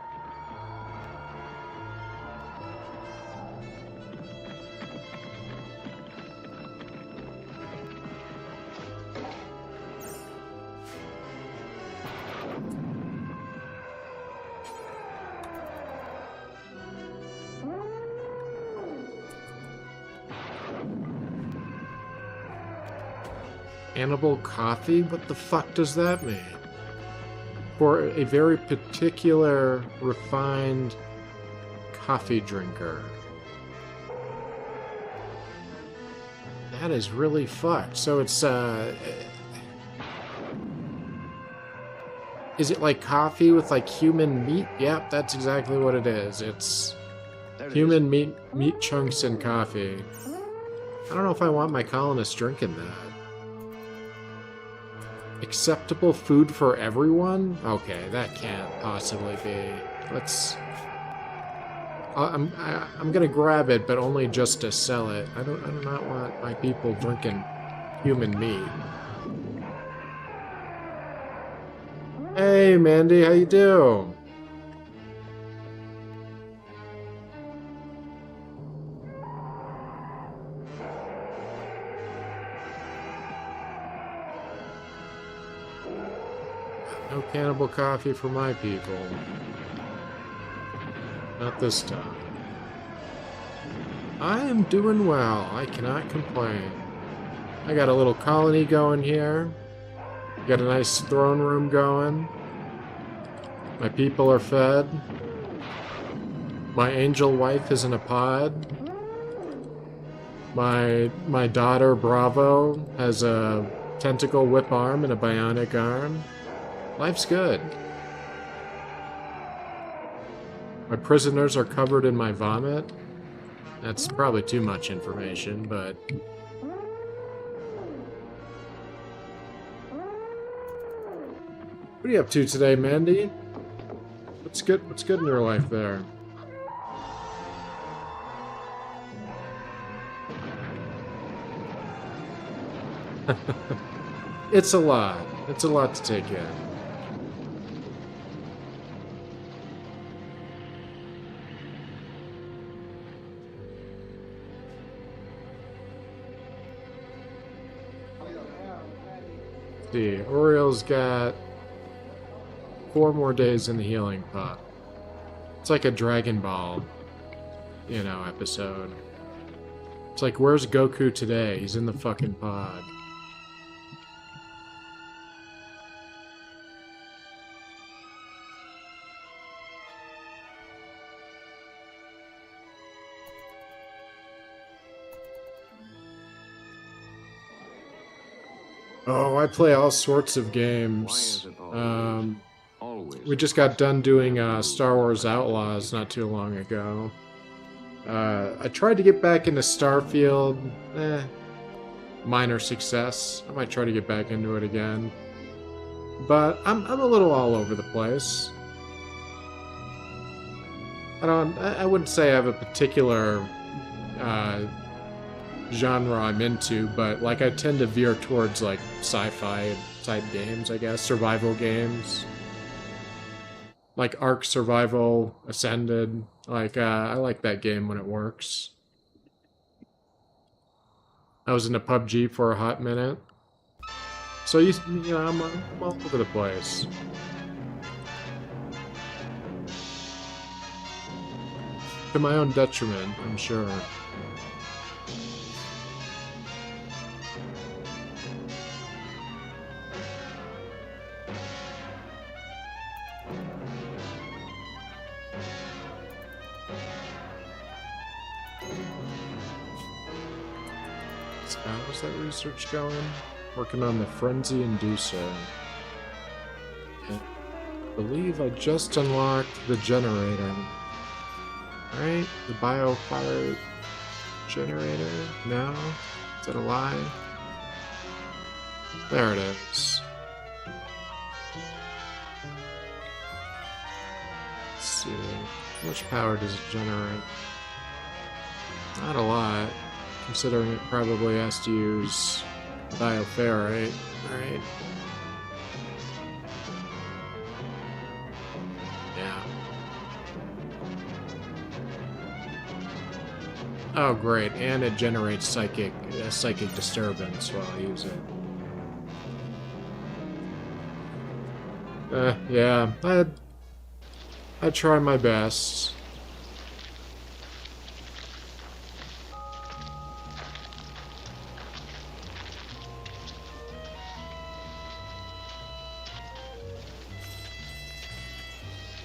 Animal coffee? What the fuck does that mean? For a very particular, refined coffee drinker. That is really fucked. So it's, is it like coffee with like human meat? Yep, that's exactly what it is. It's human meat chunks and coffee. I don't know if I want my colonists drinking that. Acceptable food for everyone? Okay, that can't possibly be. Let's... I'm gonna grab it, but only just to sell it. I do not want my people drinking human meat. Hey, Mandy, how you do? No cannibal coffee for my people. Not this time. I am doing well. I cannot complain. I got a little colony going here. Got a nice throne room going. My people are fed. My angel wife is in a pod. My daughter, Bravo, has a tentacle whip arm and a bionic arm. Life's good. My prisoners are covered in my vomit. That's probably too much information, but... What are you up to today, Mandy? What's good in your life there? It's a lot. It's a lot to take in. See, Oriel's got 4 more days in the healing pot. It's like a Dragon Ball, you know, episode. It's like, where's Goku today? He's in the fucking pod. Oh, I play all sorts of games. We just got done doing Star Wars Outlaws not too long ago. I tried to get back into Starfield. Minor success. I might try to get back into it again. But I'm a little all over the place. I wouldn't say I have a particular genre I'm into, but like I tend to veer towards like sci-fi type games, I guess, survival games. Like Ark Survival, Ascended. Like I like that game when it works. I was into PUBG for a hot minute. So you know, I'm all over the place. To my own detriment, I'm sure. How's that research going? Working on the frenzy inducer. I believe I just unlocked the generator. Right? The biofire generator? No? Is that a lie? There it is. Let's see. How much power does it generate? Not a lot, considering it probably has to use bioferrite, right? Yeah. Oh, great, and it generates psychic disturbance while I use it. Yeah, I try my best.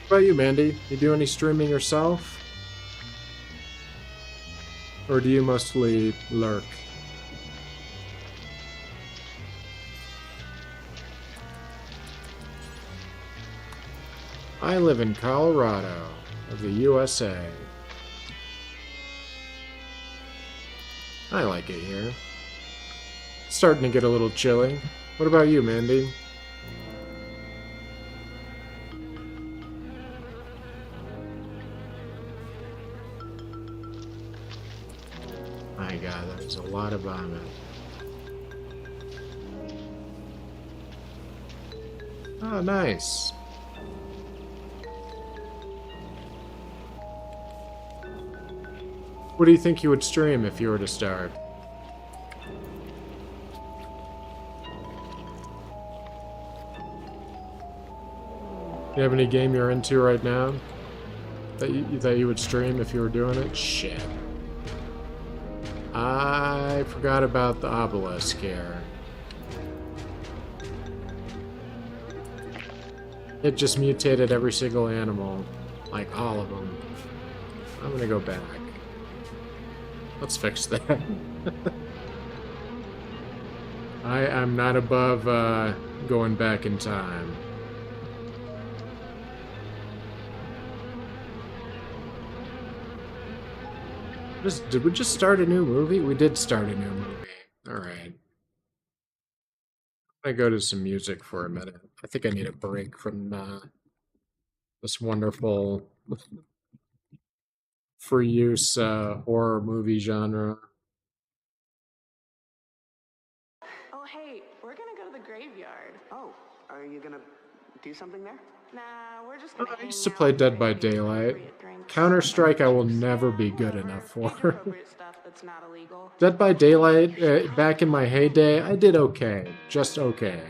What about you, Mandy? You do any streaming yourself? Or do you mostly lurk? I live in Colorado, of the USA. I like it here. It's starting to get a little chilly. What about you, Mandy? My god, there's a lot of vomit. Oh, nice. What do you think you would stream if you were to start? You have any game you're into right now that you would stream if you were doing it? Shit. I forgot about the obelisk here. It just mutated every single animal. Like all of them. I'm gonna go back. Let's fix that. I'm not above going back in time. Did we just start a new movie? We did start a new movie. Alright. I go to some music for a minute. I think I need a break from this wonderful free use horror movie genre. Oh, hey, we're gonna go to the graveyard. Oh, are you gonna do something there? Nah, we're just gonna I used to play Dead by Daylight. Counter-Strike I will never be good enough for. stuff that's not illegal. Dead by Daylight, back in my heyday, I did okay. Just okay.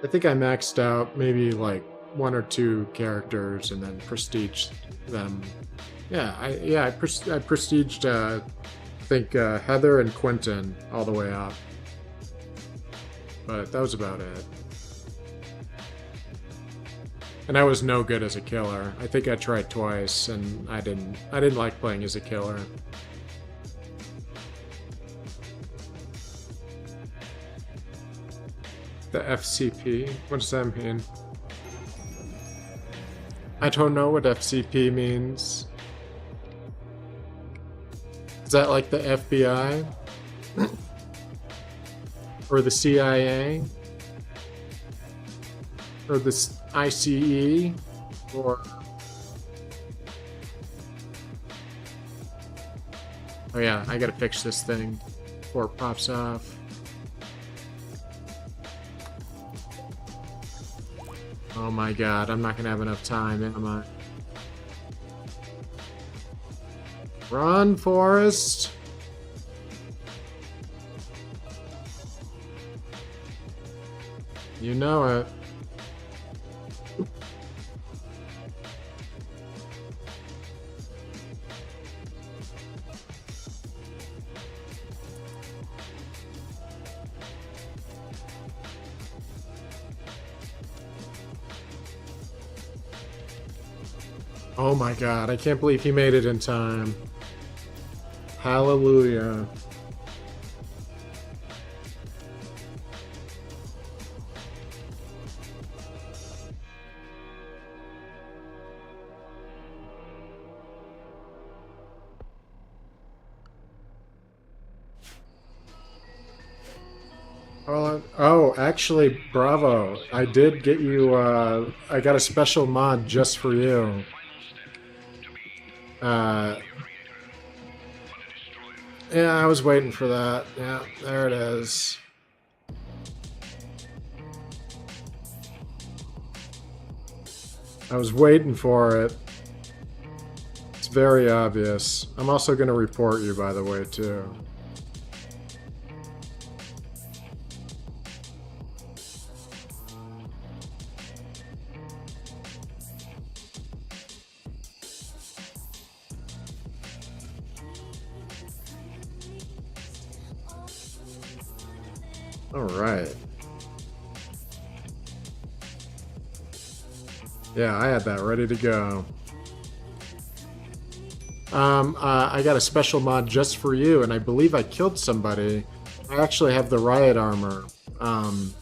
I think I maxed out maybe like 1 or 2 characters and then prestiged them. Yeah, I prestiged I think Heather and Quentin all the way up. But that was about it. And I was no good as a killer. I think I tried twice and I didn't like playing as a killer. The FCP? What does that mean? I don't know what FCP means. Is that like the FBI? Or the CIA? Or the ICE? Or... Oh yeah, I gotta fix this thing before it pops off. Oh my god, I'm not gonna have enough time, am I? Run, Forrest! You know it. Oh my god, I can't believe he made it in time. Hallelujah. Oh, actually, bravo. I did get you, I got a special mod just for you. Yeah, I was waiting for that. Yeah, there it is. I was waiting for it. It's very obvious. I'm also going to report you, by the way, too. All right. Yeah, I had that ready to go. I got a special mod just for you, and I believe I killed somebody. I actually have the Riot Armor mod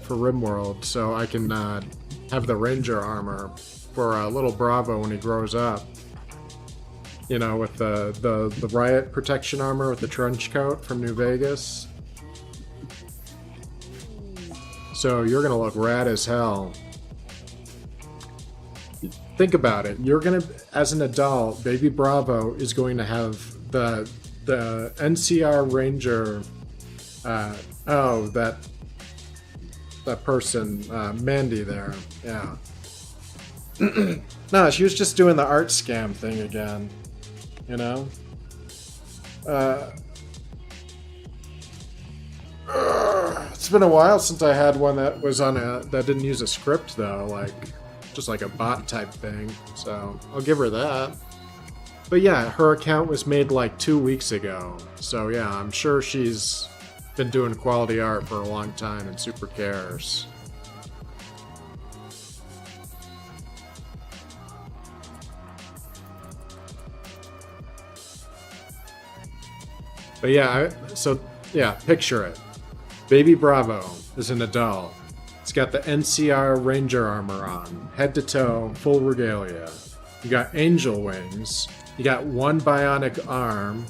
for RimWorld, so I can have the Ranger Armor for little Bravo when he grows up. You know, with the Riot Protection Armor with the trench coat from New Vegas. So you're gonna look rad as hell. Think about it. You're gonna, as an adult, Baby Bravo is going to have the NCR Ranger. Oh, that person, Mandy there. Yeah. No, she was just doing the art scam thing again. You know. It's been a while since I had one that was on that didn't use a script though, like. Just like a bot type thing, so I'll give her that. But yeah, her account was made like 2 weeks ago, so yeah, I'm sure she's been doing quality art for a long time and super cares. But yeah, so yeah, picture it. Baby Bravo is an adult. It's got the NCR Ranger armor on, head to toe, full regalia. You got angel wings. You got one bionic arm,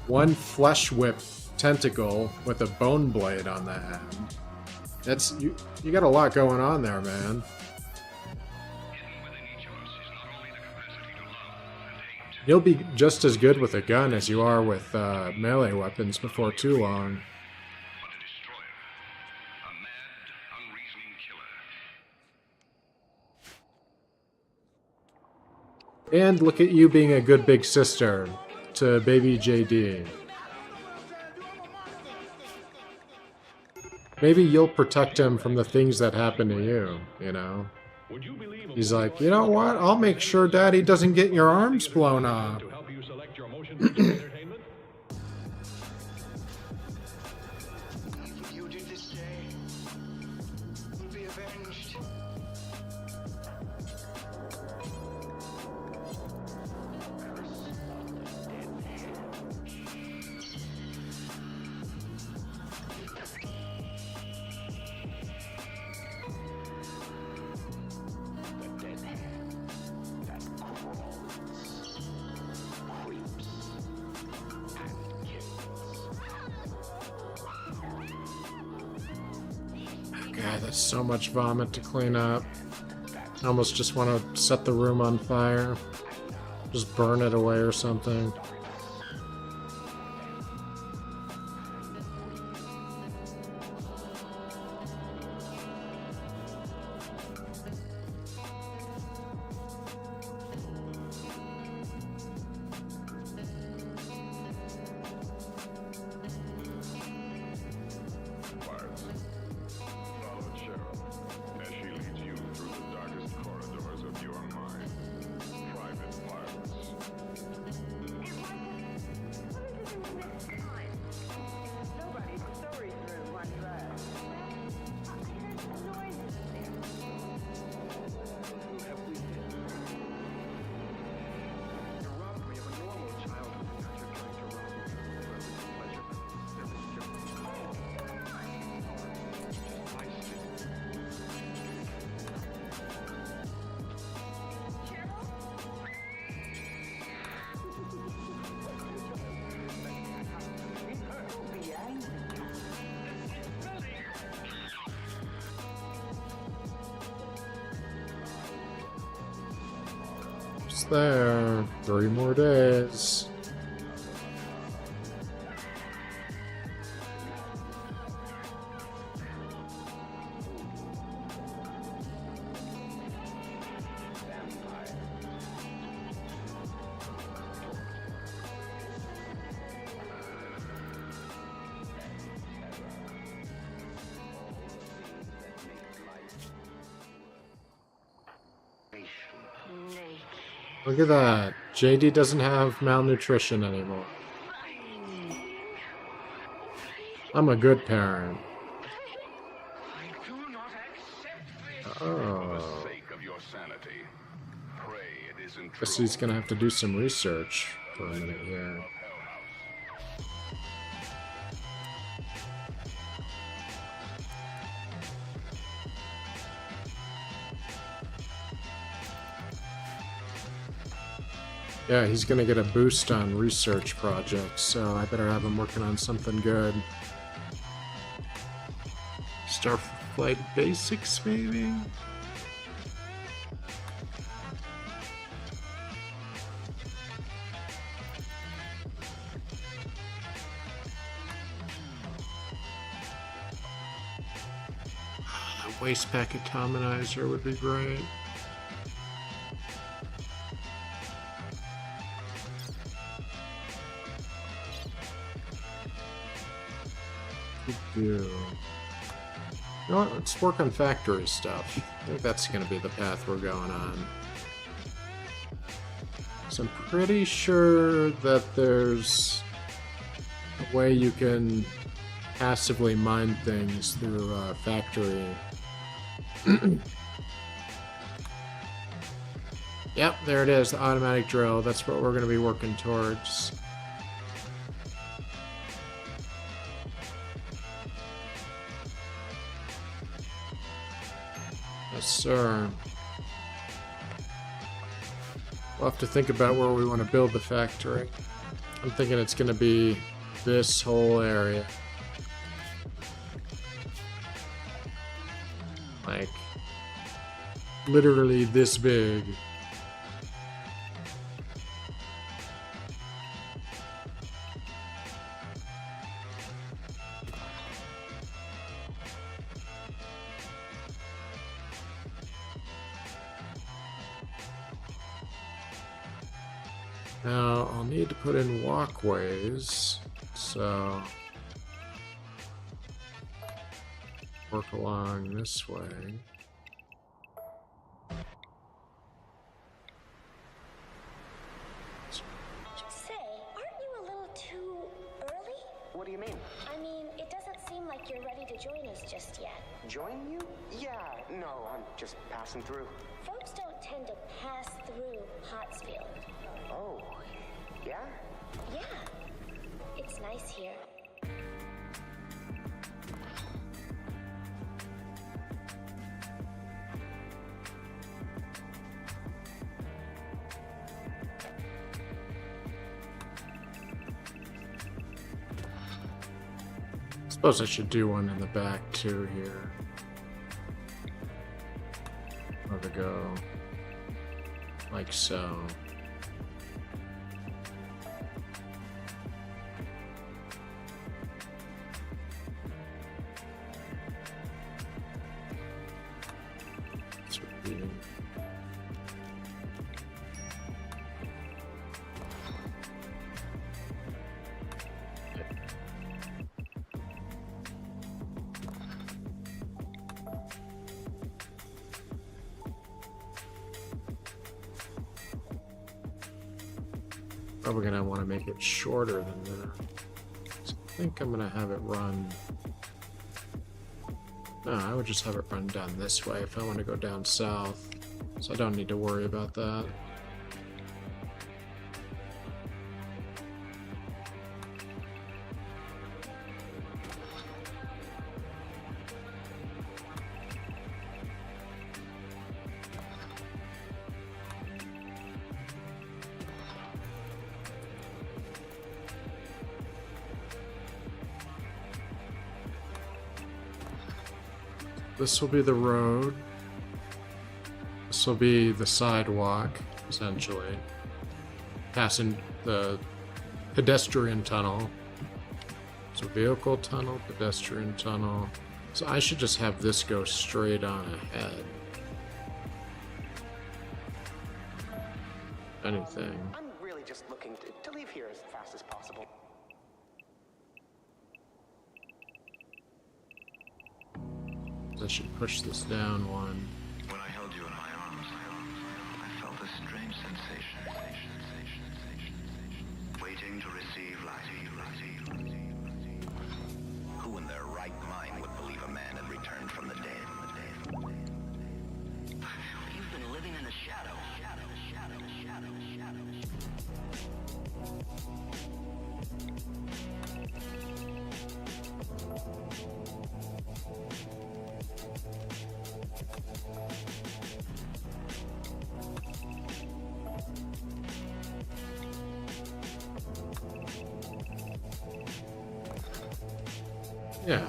one flesh whip tentacle with a bone blade on the end. That's you got a lot going on there, man. You'll be just as good with a gun as you are with melee weapons before too long. And look at you being a good big sister to baby JD. Maybe you'll protect him from the things that happen to you, you know? He's like, you know what? I'll make sure Daddy doesn't get your arms blown off. God, that's so much vomit to clean up. I almost just want to set the room on fire. Just burn it away or something. Almost there. 3 more days. Look at that. JD doesn't have malnutrition anymore. I'm a good parent. Oh. Guess he's gonna have to do some research for a minute here. Yeah, he's gonna get a boost on research projects, so I better have him working on something good. Starflight Basics, maybe? A waste pack atomizer would be great. You know what? Let's work on factory stuff. I think that's going to be the path we're going on. So I'm pretty sure that there's a way you can passively mine things through a factory. Yep, there it is, the automatic drill. That's what we're going to be working towards. Yes, sir. We'll have to think about where we want to build the factory. I'm thinking it's going to be this whole area. Like, literally this big. Now, I'll need to put in walkways, so work along this way. Say, aren't you a little too early? What do you mean? I mean, it doesn't seem like you're ready to join us just yet. Join you? Yeah, no, I'm just passing through. Folks don't tend to pass through Pottsfield. Oh, yeah? Yeah, it's nice here. Suppose I should do one in the back too here. Where to go? Like so. This would be probably gonna want to make it shorter than that. So I think I'm gonna have it run. No, I would just have it run down this way if I want to go down south. So I don't need to worry about that. This will be the road. This will be the sidewalk. essentially. Passing the pedestrian tunnel. So vehicle tunnel, pedestrian tunnel. So I should just have this go straight on ahead. Anything. I'm really just looking to leave here as fast as possible. I should push this down one. When I held you in my arms, I felt a strange sensation. Waiting to receive life. Who in their right mind would believe a man had returned from the dead? You've been living in the shadow. Yeah.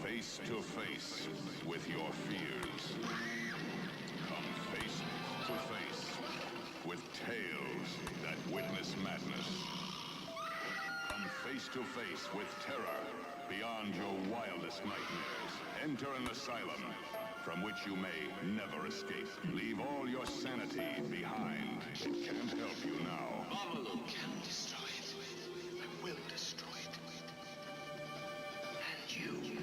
Face to face with your fears. Come face to face with tales that witness madness. Come face to face with terror beyond your wildest nightmares. Enter an asylum from which you may never escape. Leave all your sanity behind. It can't help you now. Mom alone can destroy it. I will destroy it. And you.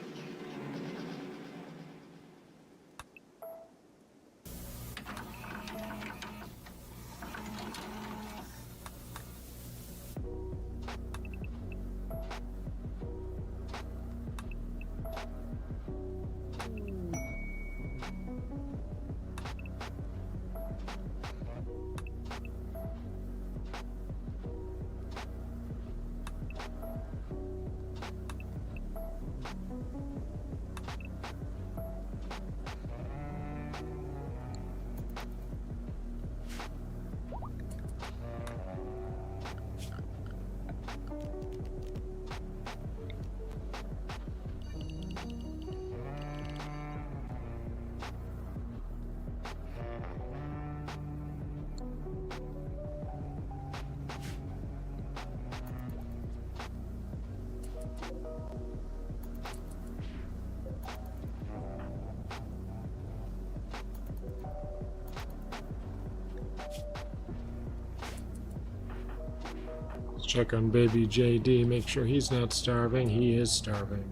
Check on baby JD, make sure he's not starving. He is starving.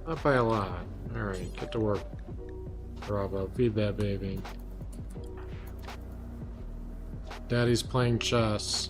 Not by a lot. Alright, get to work. Bravo, feed that baby. Daddy's playing chess.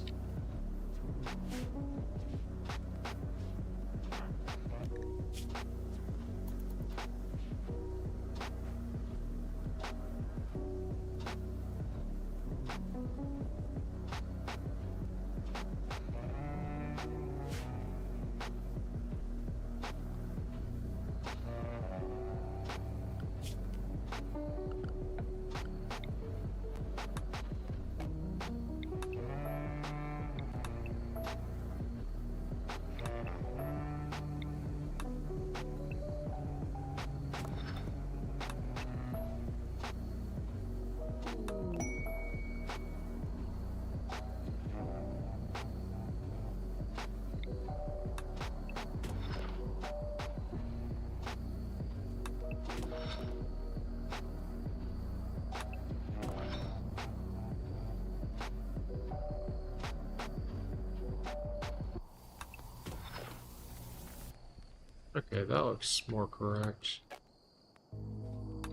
Okay, that looks more correct.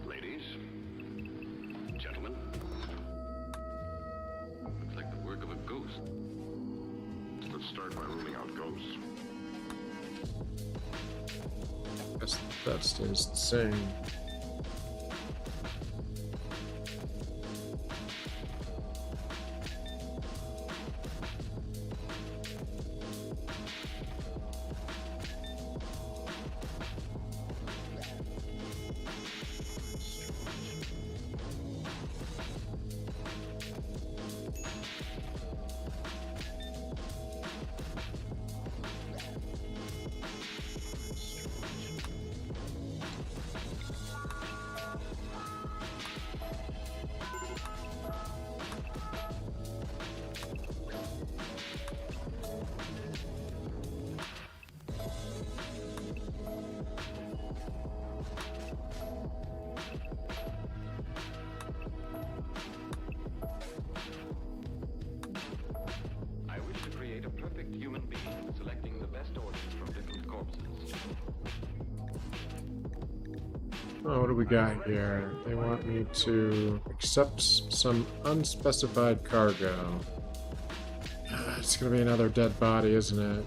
Ladies, gentlemen, looks like the work of a ghost. Let's start by ruling out ghosts. Guess that stays the same. Oh, what do we got here? They want me to accept some unspecified cargo. It's gonna be another dead body, isn't it?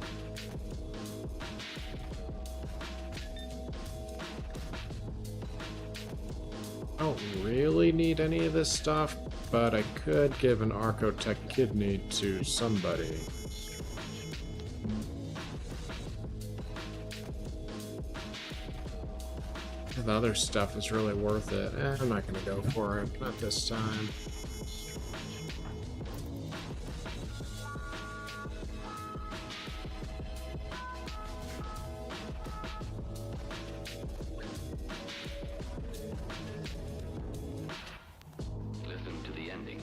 I don't really need any of this stuff, but I could give an Archotech kidney to somebody. The other stuff is really worth it. I'm not gonna go for it. Not this time. Listen to the ending.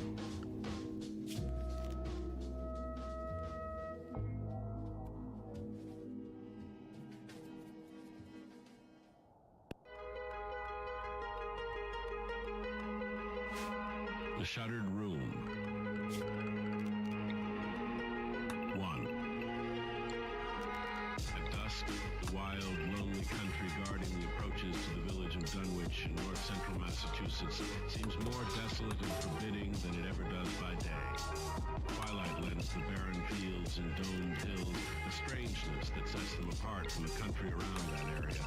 The Shuttered Room. 1. At dusk, the wild, lonely country guarding the approaches to the village of Dunwich in north central Massachusetts seems more desolate and forbidding than it ever does by day. Twilight lends the barren fields and domed hills a strangeness that sets them apart from the country around that area.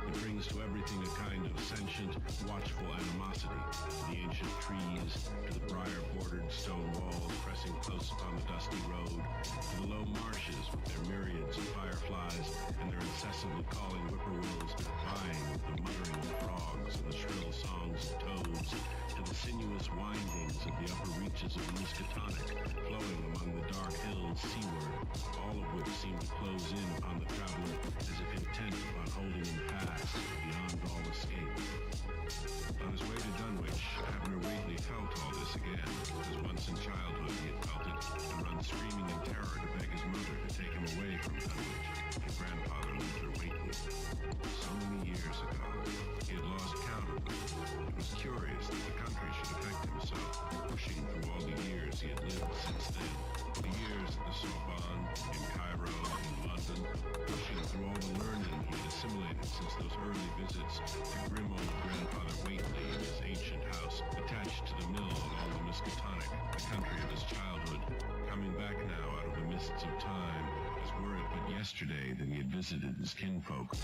It brings to everything a kind of sentient, watchful animosity, to the ancient trees, to the briar-bordered stone walls pressing close upon the dusty road, to the low marshes with their myriads of fireflies and their incessantly calling whippoorwills, vying with the muttering of frogs and the shrill songs of toads, to the sinuous windings of the upper reaches of the Miskatonic, flowing among the dark hills seaward, all of which seem to close in upon the traveler as if intent upon holding him fast beyond all escape. On his way to Dunwich, Abner Whately felt all this again, as once in childhood he had felt it, and run screaming in terror to beg his mother to take him away from Dunwich, his grandfather Luther Whately. So many years ago. secrets. The grim old grandfather Whately and his ancient house, attached to the mill along the Miskatonic, the country of his childhood, coming back now out of the mists of time, as were it but yesterday that he had visited his kinfolk.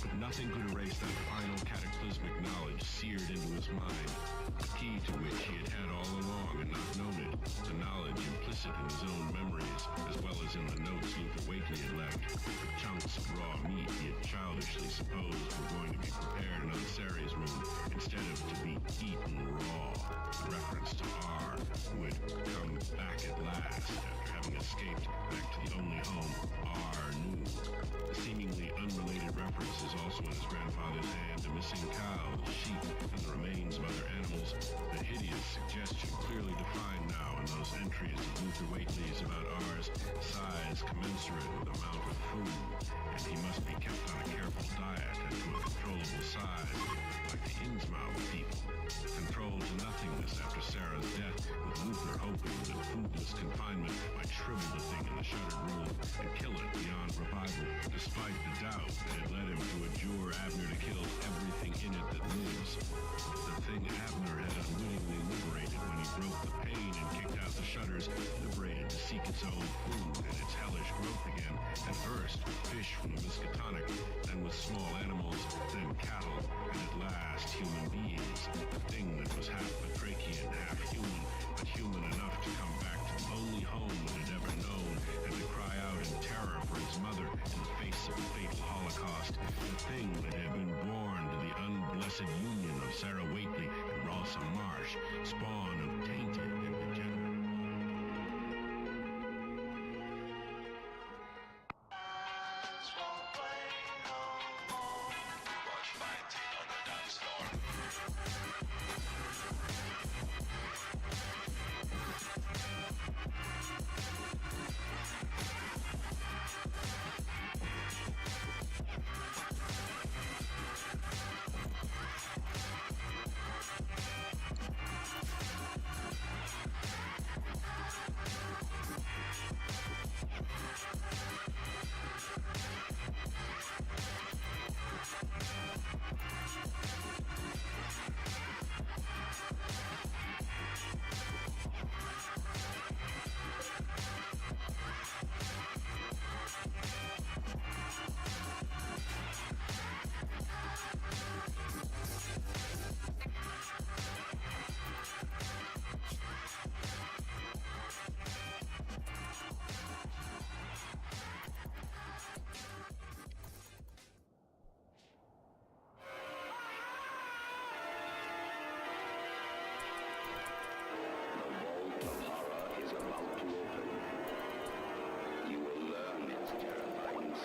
But nothing could erase that final cataclysmic knowledge seared into his mind, the key to which he had had all along and not known it, the knowledge implicit in his own memories, as well as in the notes Luther Whately had left, the chunks of raw meat he had childishly supposed were going to be prepared in Ceres' room, instead of to be eaten raw, in reference to R, who had come back at last after having escaped back to the only home R knew. The seemingly unrelated reference is also in his grandfather's hand to missing cows, sheep, and the remains of other animals, the hideous suggestion clearly defined now in those entries of Luther Whately's about R's size commensurate with the amount of food, and he must be kept on a careful diet and to a controllable size, like the Innsmouth people, controlled to nothingness after Sarah's death, with Luther hoping that foodless confinement might shrivel the thing in the shuttered room and kill it beyond revival, despite the doubt that had led him to adjure Abner to kill everything in it that lives. The thing Abner had unwittingly liberated when he broke the pane and kicked out the shutters, liberated to seek its own food and its hellish growth again, at first with fish from the Miskatonic, then with small animals, then cattle, and at last human beings, a thing that was half batrachian, half human, but human enough to come back to the only home it had ever known, and to cry out in terror for its mother in the face of the fatal Holocaust, the thing that had been born to the unblessed union of Sarah Whately and Rawson Marsh, spawn of tainted and degenerate.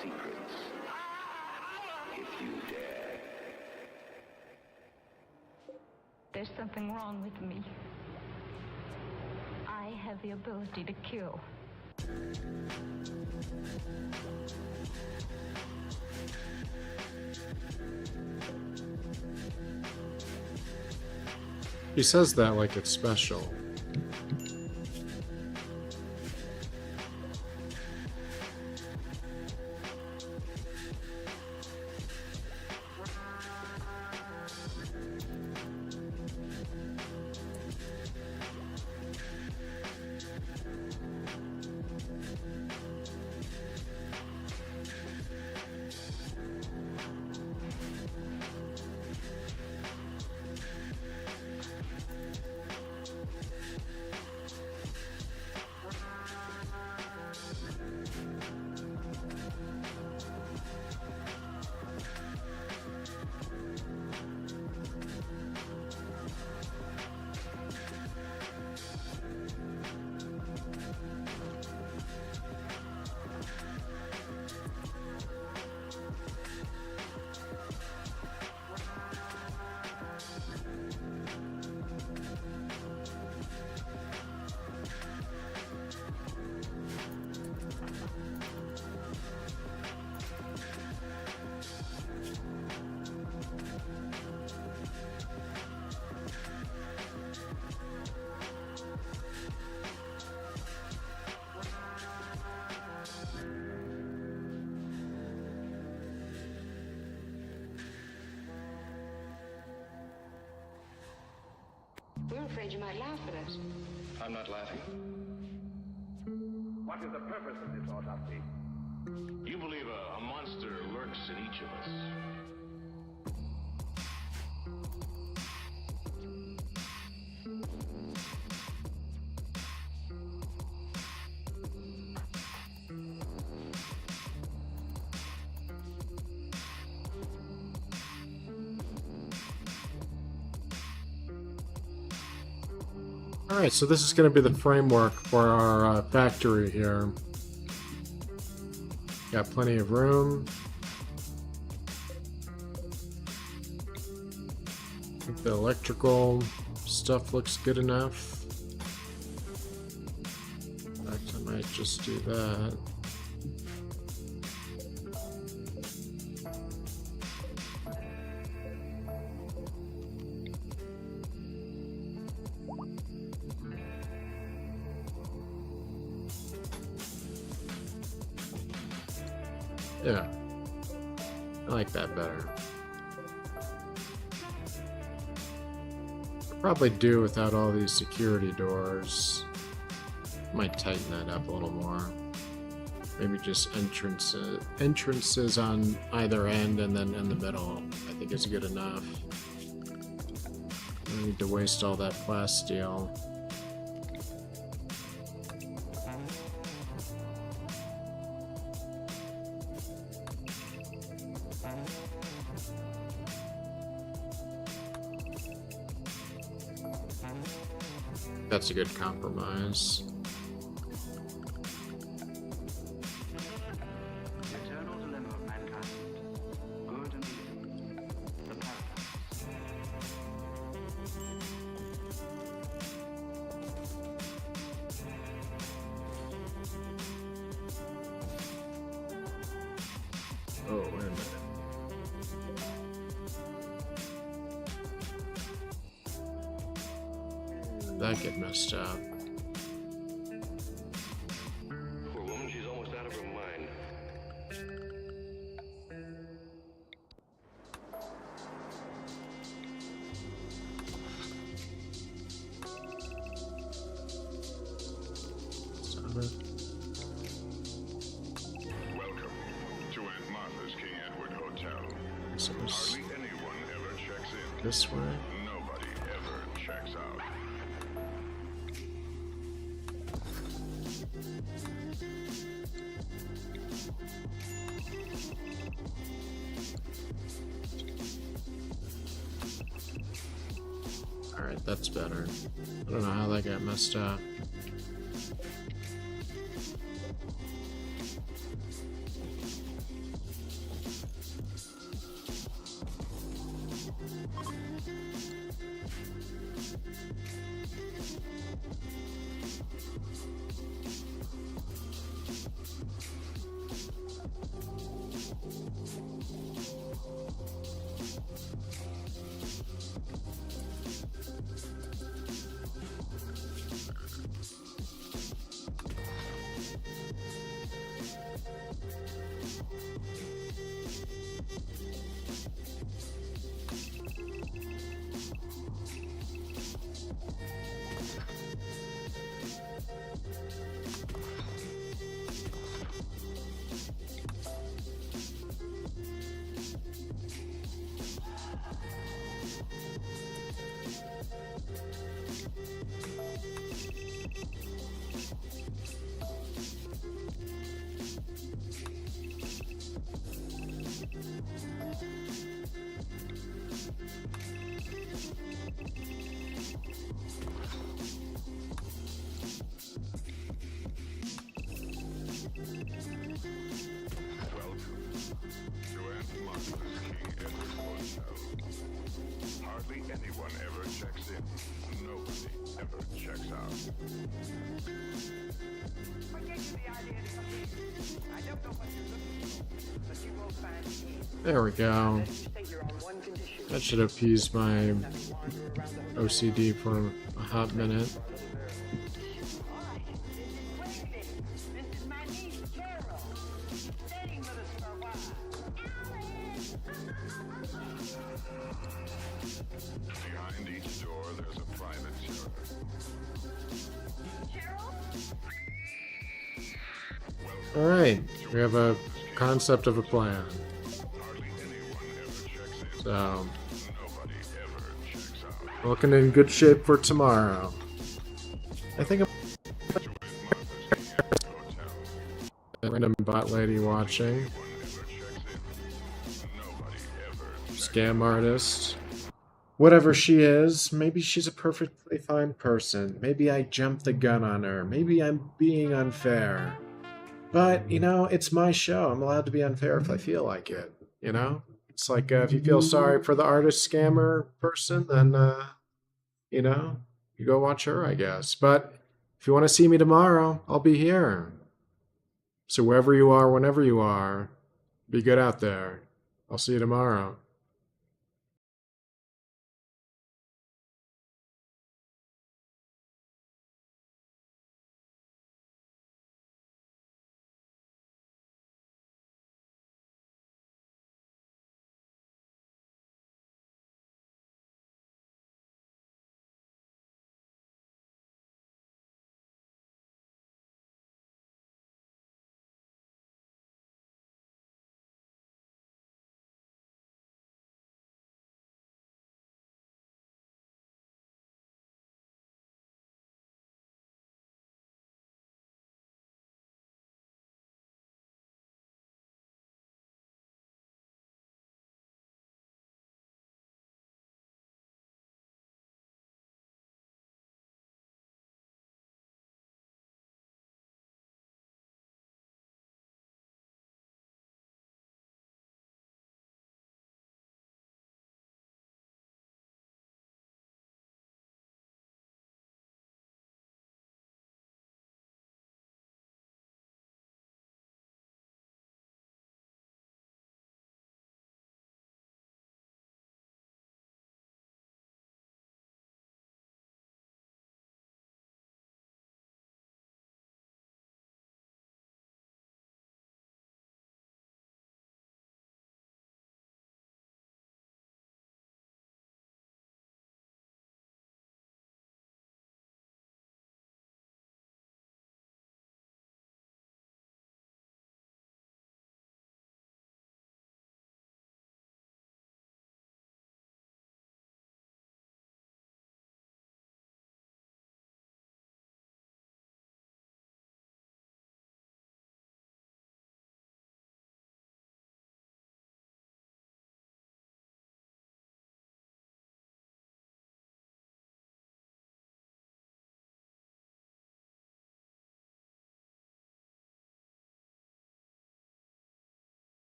Secrets, if you dare. There's something wrong with me. I have the ability to kill. He says that like it's special. We were afraid you might laugh at us. I'm not laughing. What is the purpose of this autopsy? You believe a monster lurks in each of us. Alright, so this is going to be the framework for our factory here. Got plenty of room. I think the electrical stuff looks good enough. In fact, I might just do that. Yeah, I like that better. Probably do without all these security doors. Might tighten that up a little more. Maybe just entrances on either end and then in the middle. I think is good enough. Don't need to waste all that plasteel. That's a good compromise. The eternal dilemma of mankind. Good and evil. The paradox. Oh, wait a minute. That get messed up. Poor woman, she's almost out of her mind. Welcome to Aunt Martha's King Edward Hotel. So Hardly anyone ever checks in. this way. Nobody ever checks out. Alright, that's better. I don't know how that got messed up. Hardly anyone ever checks in. Nobody ever checks out. There we go. That should appease my OCD for a hot minute. Behind each door, there's a private server. All right, we have a concept of a plan. So, looking in good shape for tomorrow. I think a random bot lady watching. Scam artist. Whatever she is, maybe she's a perfectly fine person. Maybe I jumped the gun on her. Maybe I'm being unfair. But, you know, it's my show. I'm allowed to be unfair if I feel like it, you know? It's like if you feel sorry for the artist scammer person, then, you know, you go watch her, I guess. But if you want to see me tomorrow, I'll be here. So wherever you are, whenever you are, be good out there. I'll see you tomorrow.